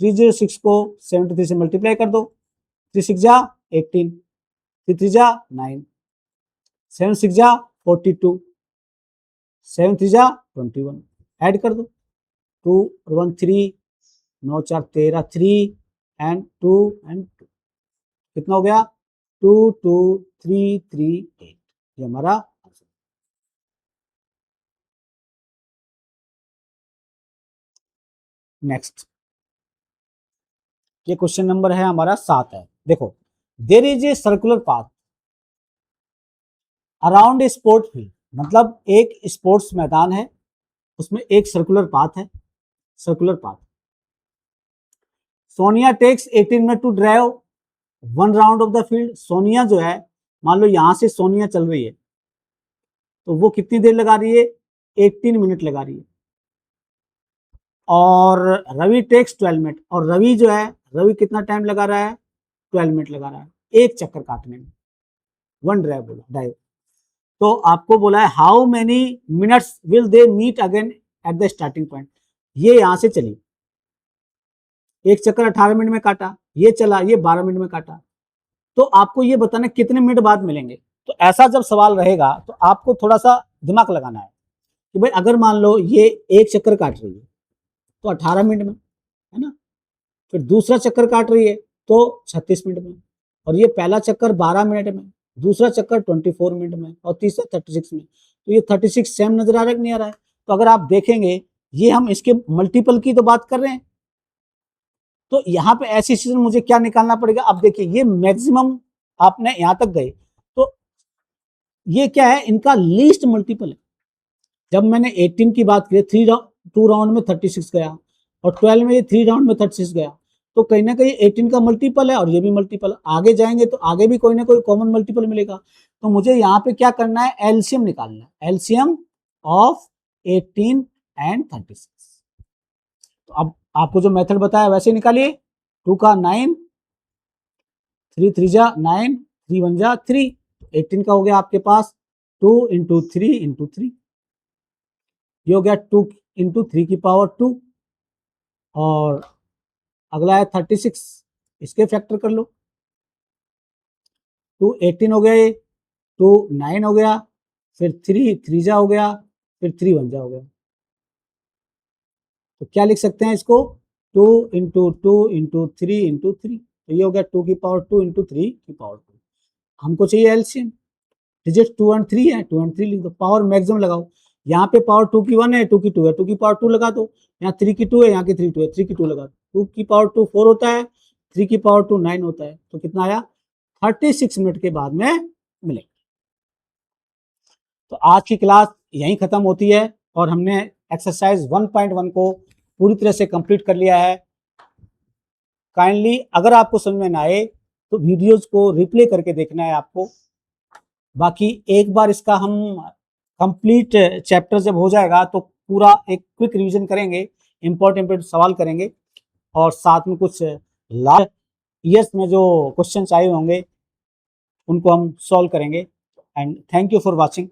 306 को 73 से मल्टीप्लाई कर दो, 3 6 जा 18, 3 3 जा 9, 7 6 जा 42, 7 3 जा 21, ऐड कर दो 2 और 1 3, 9 4 13, 3 एंड 2 एंड 2, कितना हो गया 2 2 3 3 8, ये हमारा आंसर। नेक्स्ट ये क्वेश्चन नंबर है हमारा 7 है। देखो there is a circular path around a sport field, मतलब एक स्पोर्ट्स मैदान है उसमें एक सर्कुलर पाथ है, circular path. Sonia takes 18 minute to drive 1 round of the field. Sonia जो है, मान लो यहां से सोनिया चल रही है, तो वो कितनी देर लगा रही है? 18 मिनट लगा रही है। और रवि टेक्स 12 मिनट, और रवि जो है, रवि कितना टाइम लगा रहा है? 12 मिनट लगा रहा है एक चक्कर काटने में, 1 ड्राइव बोला, ड्राइव। तो आपको बोला है how many minutes will they meet again at the starting point. ये यहां से चली, एक चक्कर 18 मिनट में काटा, ये चला, ये 12 मिनट में काटा। तो आपको ये बताना कितने मिनट बाद मिलेंगे। तो ऐसा जब सवाल रहेगा तो आपको थोड़ा सा दिमाग लगाना है कि भाई अगर मान लो ये एक चक्कर काट रही है तो 18 मिनट में, है ना, फिर दूसरा चक्कर काट रही है तो 36 मिनट में, और ये पहला चक्कर 12 मिनट में, दूसरा चक्कर 24 मिनट में, और तीसरा 36 में। तो ये 36 सेम नजर आ रहा है कि नहीं आ रहा है? तो अगर आप देखेंगे, ये हम इसके मल्टीपल की तो बात कर रहे हैं, तो यहाँ पे ऐसी सिचुएशन मुझे क्या निकालना पड़ेगा? अब देखिए, ये मैक्सिमम आपने यहां तक गए, तो ये क्या है? इनका लीस्ट मल्टीपल है। जब मैंने 18 की बात की, 2 राउंड में 36 गया, और 12 में ये 3 राउंड में 36 गया, तो कहीं ना कहीं 18 का मल्टीपल है और ये भी मल्टीपल। आगे जाएंगे तो आगे भी कोई ना कोई कॉमन मल्टीपल मिलेगा। तो मुझे यहाँ पे क्या करना है? एलसीएम निकालना है, एलसीएम ऑफ 18 एंड 36। तो अब आपको जो मेथड बताया वैसे निकालिए। 2 का 9, 3 3 जा 9, 3 1 जा 3, 18 का हो गया आपके पास 2 इंटू 3 इंटू 3, ये हो गया 2 इंटू 3 की पावर 2, और अगला है 36, इसके फैक्टर कर लो। 2 18 हो गया, ये 2 9 हो गया, फिर 3 3 जा हो गया, फिर 3 1 जा हो गया। तो क्या लिख सकते हैं इसको? 2 इंटू 2 इंटू 3 इंटू 3, तो ये हो गया 2 की पावर 2 इंटू 3 की पावर 2। हमको चाहिए एलसीएम, डिजिट 2 एंड 3 है, 2 एंड 3 लिख दो, पावर मैक्सिमम लगाओ। यहाँ पे पावर 2 की 1 है, 2 की 2 है, 2 की पावर 2 लगा दो। यहाँ 3 की 2 है, यहाँ की 3 2 है, 3 की 2 लगा दो। 2 की पावर 2 4 होता है, 3 की पावर 2 9 होता है। तो कितना आया? 36 मिनट के बाद में मिलेगा। तो आज की क्लास यहीं खत्म होती है, और हमने एक्सरसाइज 1.1 को पूरी तरह से कंप्लीट कर लिया है। काइंडली अगर आपको समझ में ना आए तो वीडियोज को रिप्ले करके देखना है आपको। बाकी एक बार इसका हम कंप्लीट चैप्टर जब हो जाएगा तो पूरा एक क्विक रिवीजन करेंगे, इंपॉर्टेंट सवाल करेंगे, और साथ में कुछ लास्ट ईयर्स में जो क्वेश्चंस आए होंगे उनको हम सॉल्व करेंगे। And thank you for watching.